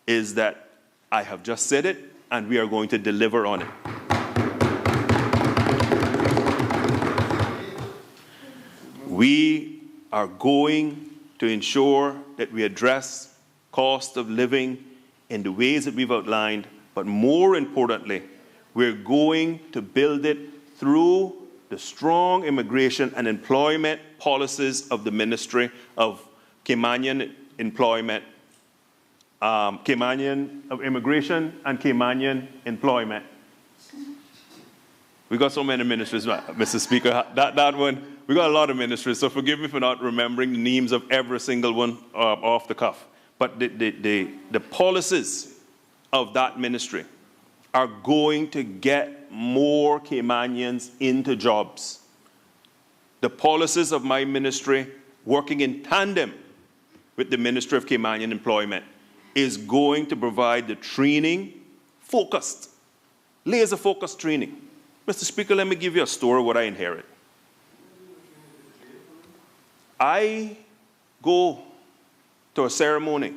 is that I have just said it, and we are going to deliver on it. We are going to ensure that we address cost of living in the ways that we've outlined, but more importantly, we're going to build it through the strong immigration and employment policies of the Ministry of Caymanian Employment, Caymanian of Immigration and Caymanian Employment. We got so many ministries, Mr. Speaker. That one, we got a lot of ministries, so forgive me for not remembering the names of every single one off the cuff. But the policies of that ministry are going to get more Caymanians into jobs. The policies of my ministry, working in tandem with the Ministry of Caymanian Employment, is going to provide the training, focused, laser-focused training. Mr. Speaker, let me give you a story of what I inherit. I go to a ceremony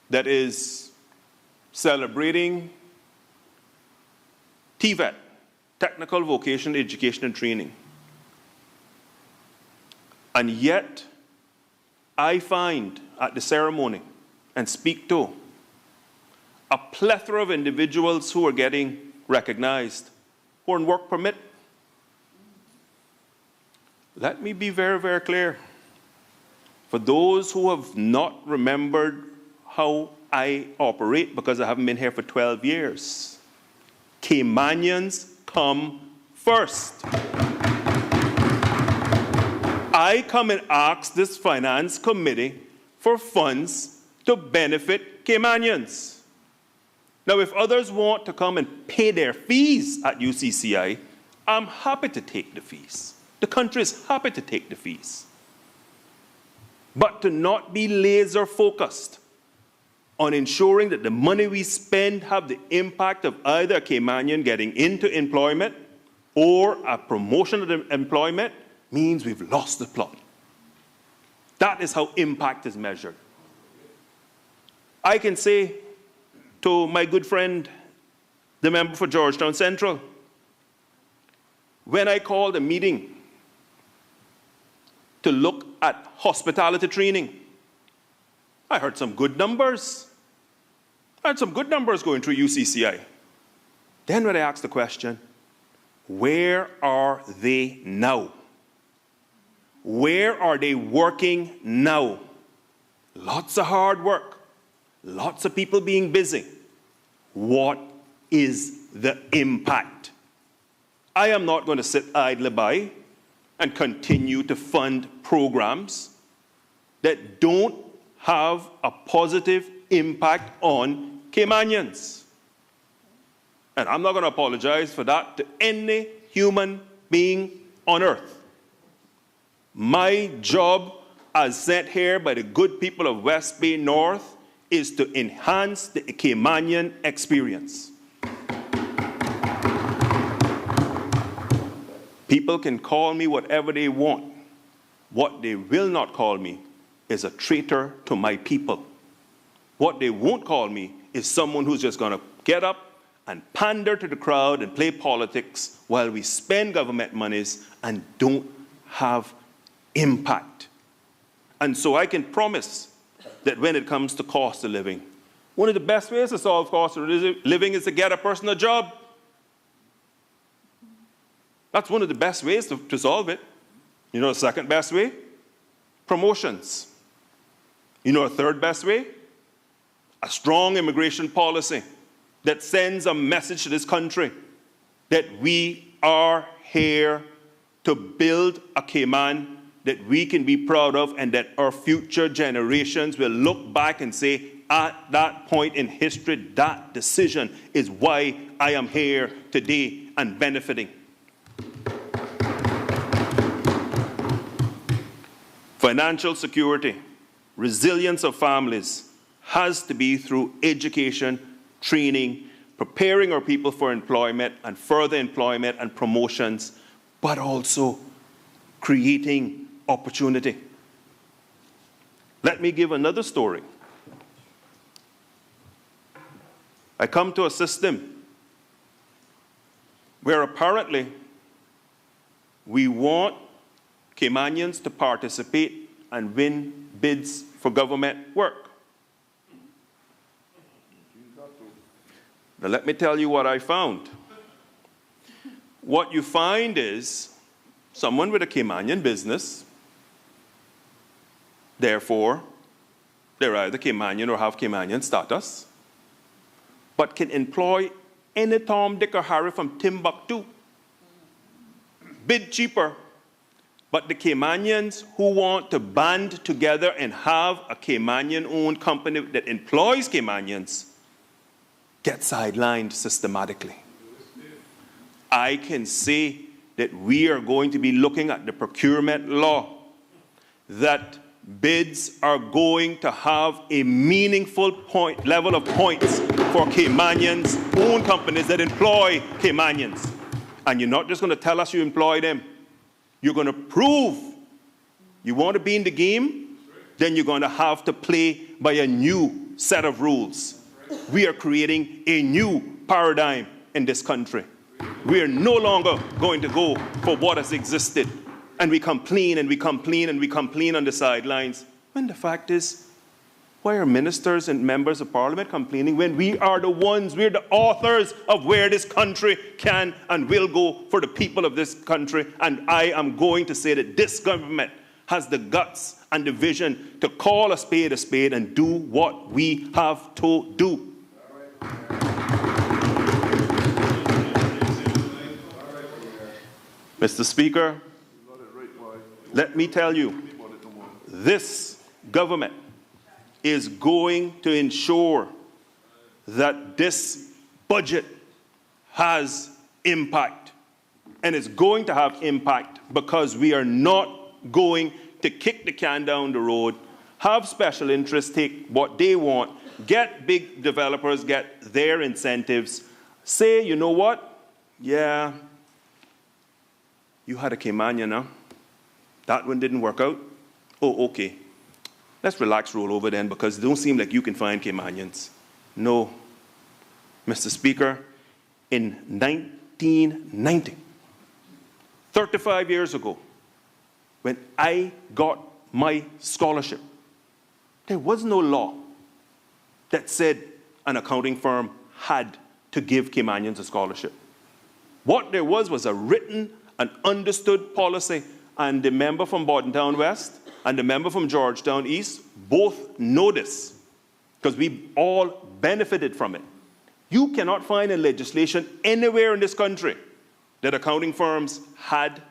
that is celebrating TVET, Technical Vocational Education and Training. And yet, I find at the ceremony and speak to a plethora of individuals who are getting recognized, who are on work permit. Let me be very, very clear. For those who have not remembered how I operate, because I haven't been here for 12 years, Caymanians come first. I come and ask this finance committee for funds to benefit Caymanians. Now, if others want to come and pay their fees at UCCI, I'm happy to take the fees. The country is happy to take the fees. But to not be laser focused on ensuring that the money we spend have the impact of either a Caymanian getting into employment or a promotion of the employment means we've lost the plot. That is how impact is measured. I can say to my good friend, the member for Georgetown Central, when I called a meeting to look at hospitality training, I heard some good numbers. I had some good numbers going through UCCI. Then when I asked the question, where are they now? Where are they working now? Lots of hard work, lots of people being busy. What is the impact? I am not going to sit idly by and continue to fund programs that don't have a positive impact on Caymanians. And I'm not going to apologize for that to any human being on earth. My job, as sent here by the good people of West Bay North, is to enhance the Caymanian experience. People can call me whatever they want. What they will not call me is a traitor to my people. What they won't call me is someone who's just going to get up and pander to the crowd and play politics while we spend government monies and don't have impact. And so I can promise that when it comes to cost of living, one of the best ways to solve cost of living is to get a person a job. That's one of the best ways to solve it. You know the second best way? Promotions. You know a third best way? A strong immigration policy that sends a message to this country that we are here to build a Cayman that we can be proud of and that our future generations will look back and say, at that point in history, that decision is why I am here today and benefiting. Financial security, resilience of families has to be through education, training, preparing our people for employment and further employment and promotions, but also creating opportunity. Let me give another story. I come to a system where apparently we want Caymanians to participate and win bids for government work. Now let me tell you what I found. What you find is someone with a Caymanian business, therefore they're either Caymanian or have Caymanian status, but can employ any Tom, Dick, or Harry from Timbuktu. Bid cheaper. But the Caymanians who want to band together and have a Caymanian-owned company that employs Caymanians get sidelined systematically. I can say that we are going to be looking at the procurement law, that bids are going to have a meaningful level of points for Caymanians, own companies that employ Caymanians. And you're not just going to tell us you employ them. You're going to prove you want to be in the game, then you're going to have to play by a new set of rules. We are creating a new paradigm in this country. We are no longer going to go for what has existed. And we complain and we complain and we complain on the sidelines. When the fact is, why are ministers and members of parliament complaining when we are the ones, we're the authors of where this country can and will go for the people of this country? And I am going to say that this government has the guts and the vision to call a spade and do what we have to do. Mr. Speaker, let me tell you, this government is going to ensure that this budget has impact. And it's going to have impact because we are not going to kick the can down the road, have special interests take what they want, get big developers get their incentives, say, you know what, yeah, you had a Caymanian now. That one didn't work out. Oh, okay. Let's relax, roll over then, because it don't seem like you can find Caymanians. No. Mr. Speaker, in 1990, 35 years ago, when I got my scholarship, there was no law that said an accounting firm had to give Caymanians a scholarship. What there was a written and understood policy, and the member from Bordentown West and the member from Georgetown East both know this, because we all benefited from it. You cannot find in legislation anywhere in this country that accounting firms had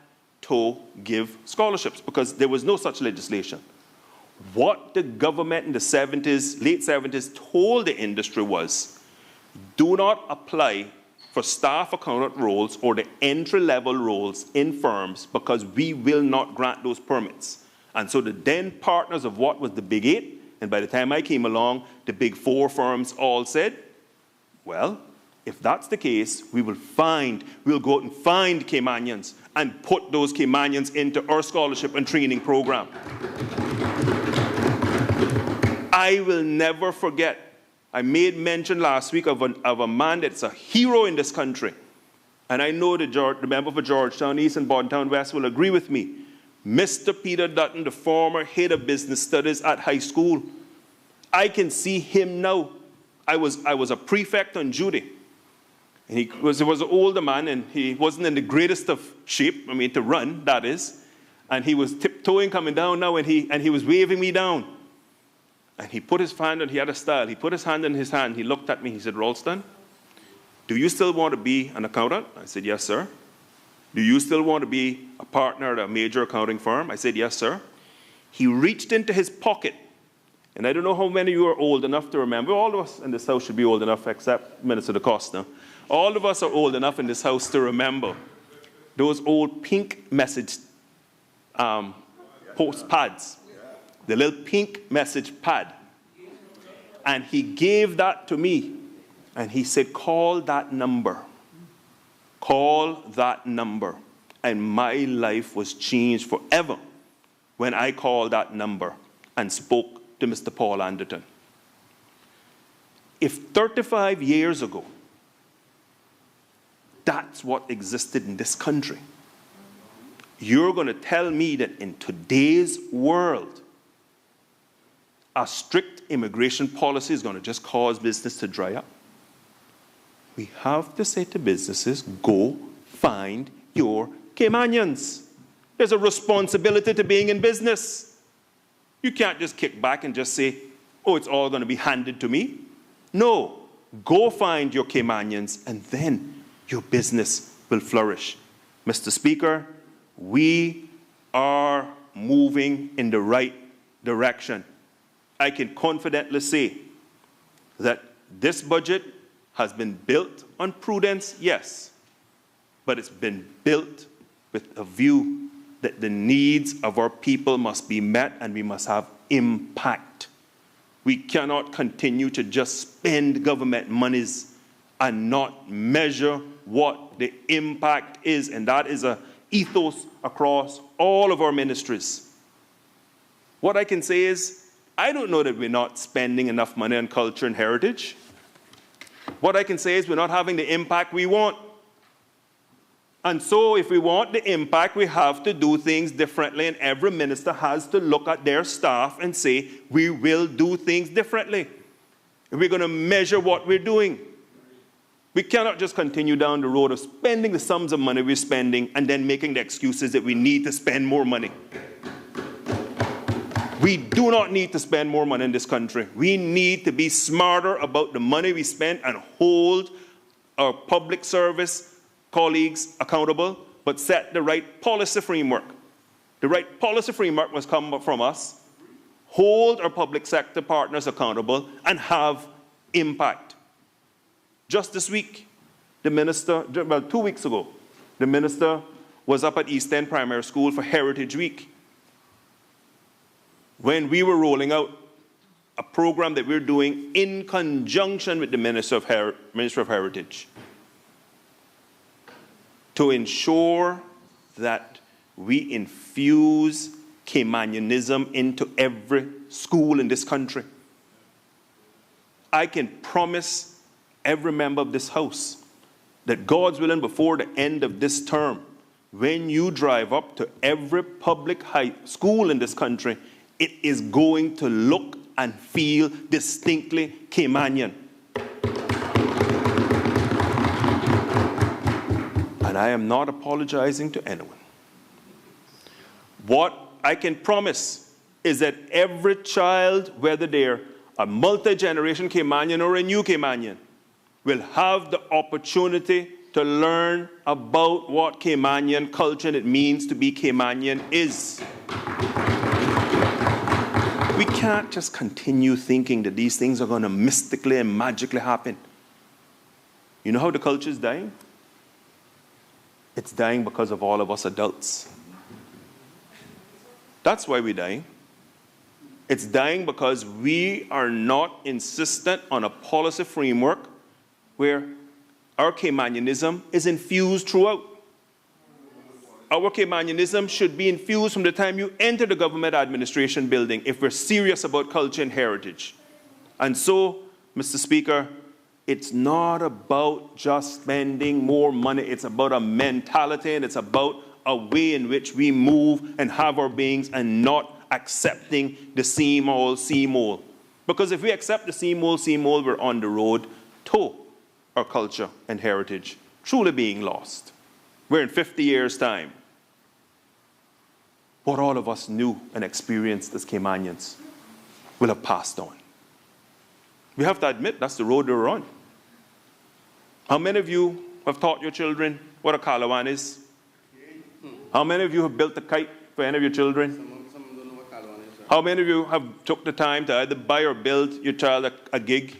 to give scholarships, because there was no such legislation. What the government in the 70s, late 70s, told the industry was, do not apply for staff accountant roles or the entry-level roles in firms, because we will not grant those permits. And so the then partners of what was the Big Eight, and by the time I came along, the Big Four firms all said, well, if that's the case, we'll go out and find Caymanians and put those Caymanians into our scholarship and training program. I will never forget, I made mention last week of a man that's a hero in this country. And I know the member for Georgetown East and Bordentown West will agree with me. Mr. Peter Dutton, the former head of business studies at high school. I can see him now. I was a prefect on duty. And he was an older man, and he wasn't in the greatest of shape, to run, that is. And he was tiptoeing coming down now, and he was waving me down. And he put his hand, and he had a style. He put his hand in his hand. He looked at me. He said, Ralston, do you still want to be an accountant? I said, yes, sir. Do you still want to be a partner at a major accounting firm? I said, yes, sir. He reached into his pocket. And I don't know how many of you are old enough to remember. All of us in this house should be old enough, except Minister DaCosta. All of us are old enough in this house to remember those old pink message post pads. The little pink message pad. And he gave that to me. And he said, call that number. Call that number. And my life was changed forever when I called that number and spoke to Mr. Paul Anderton. If 35 years ago, that's what existed in this country, you're going to tell me that in today's world, a strict immigration policy is going to just cause business to dry up? We have to say to businesses, go find your Caymanians. There's a responsibility to being in business. You can't just kick back and just say, oh, it's all going to be handed to me. No, go find your Caymanians, and then your business will flourish. Mr. Speaker, we are moving in the right direction. I can confidently say that this budget has been built on prudence, yes, but it's been built with a view that the needs of our people must be met and we must have impact. We cannot continue to just spend government monies and not measure what the impact is, and that is an ethos across all of our ministries. What I can say is, I don't know that we're not spending enough money on culture and heritage. What I can say is we're not having the impact we want. And so if we want the impact, we have to do things differently, and every minister has to look at their staff and say, we will do things differently. And we're going to measure what we're doing. We cannot just continue down the road of spending the sums of money we're spending and then making the excuses that we need to spend more money. We do not need to spend more money in this country. We need to be smarter about the money we spend and hold our public service colleagues accountable, but set the right policy framework. The right policy framework must come from us. hold our public sector partners accountable, and have impact. Just this week, the minister, well, 2 weeks ago, the minister was up at East End Primary School for Heritage Week, when we were rolling out a program that we're doing in conjunction with the Minister of Heritage to ensure that we infuse Caymanianism into every school in this country. I can promise every member of this House that God's willing, before the end of this term, when you drive up to every public high school in this country, it is going to look and feel distinctly Caymanian. And I am not apologizing to anyone. What I can promise is that every child, whether they're a multi-generation Caymanian or a new Caymanian, will have the opportunity to learn about what Caymanian culture and it means to be Caymanian is. We can't just continue thinking that these things are going to mystically and magically happen. You know how the culture is dying? It's dying because of all of us adults. That's why we're dying. It's dying because we are not insistent on a policy framework where our Caymanianism is infused throughout. Our Caymanianism should be infused from the time you enter the government administration building if we're serious about culture and heritage. And so, Mr. Speaker, it's not about just spending more money. It's about a mentality, and it's about a way in which we move and have our beings, and not accepting the same old, same old. Because if we accept the same old, we're on the road to our culture and heritage truly being lost. We're in 50 years' time. What all of us knew and experienced as Caymanians will have passed on. We have to admit that's the road we're on. How many of you have taught your children what a Kalawan is? How many of you have built a kite for any of your children? Some don't know what Kalawan is. How many of you have took the time to either buy or build your child a gig?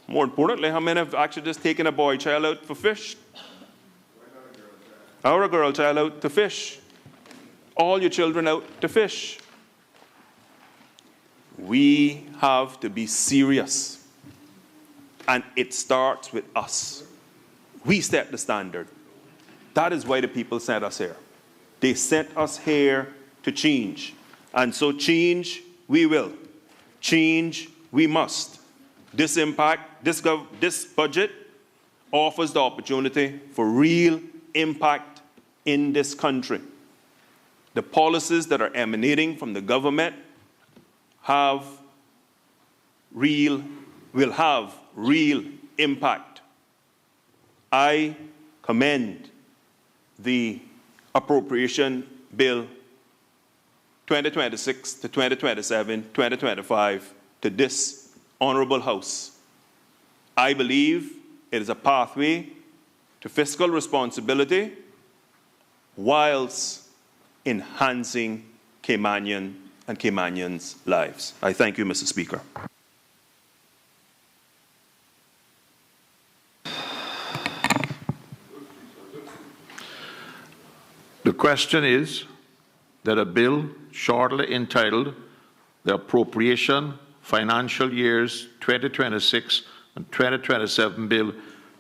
More importantly, how many have actually just taken a boy child out for fish? Or a girl child out to fish? All your children out to fish? We have to be serious. And it starts with us. We set the standard. That is why the people sent us here. They sent us here to change. And so change we will. Change we must. This budget offers the opportunity for real impact in this country. The policies that are emanating from the government will have real impact. I commend the Appropriation Bill 2026 to 2027, 2025 to this Honorable House. I believe it is a pathway to fiscal responsibility whilst enhancing Caymanian and Caymanians' lives. I thank you, Mr. Speaker. The question is that a bill shortly entitled the Appropriation Financial Years 2026 and 2027 Bill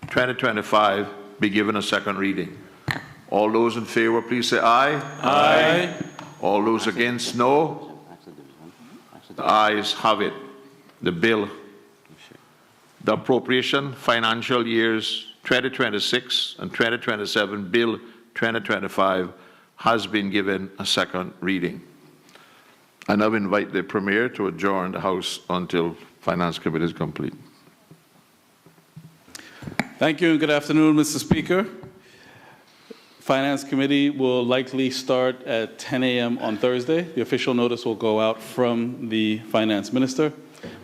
2025 be given a second reading. All those in favor, please say aye. Aye. All those against, no. The ayes have it. The bill, the Appropriation Financial Years 2026 and 2027 Bill 2025 has been given a second reading. I now invite the Premier to adjourn the House until Finance Committee is complete. Thank you and good afternoon, Mr. Speaker. Finance Committee will likely start at 10 a.m. on Thursday. The official notice will go out from the Finance Minister.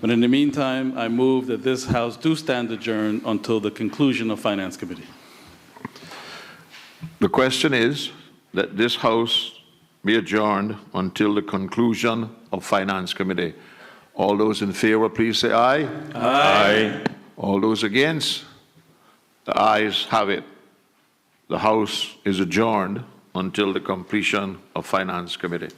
But in the meantime, I move that this House do stand adjourned until the conclusion of Finance Committee. The question is that this House be adjourned until the conclusion of Finance Committee. All those in favor, please say aye. Aye. All those against? The ayes have it. The House is adjourned until the completion of Finance Committee.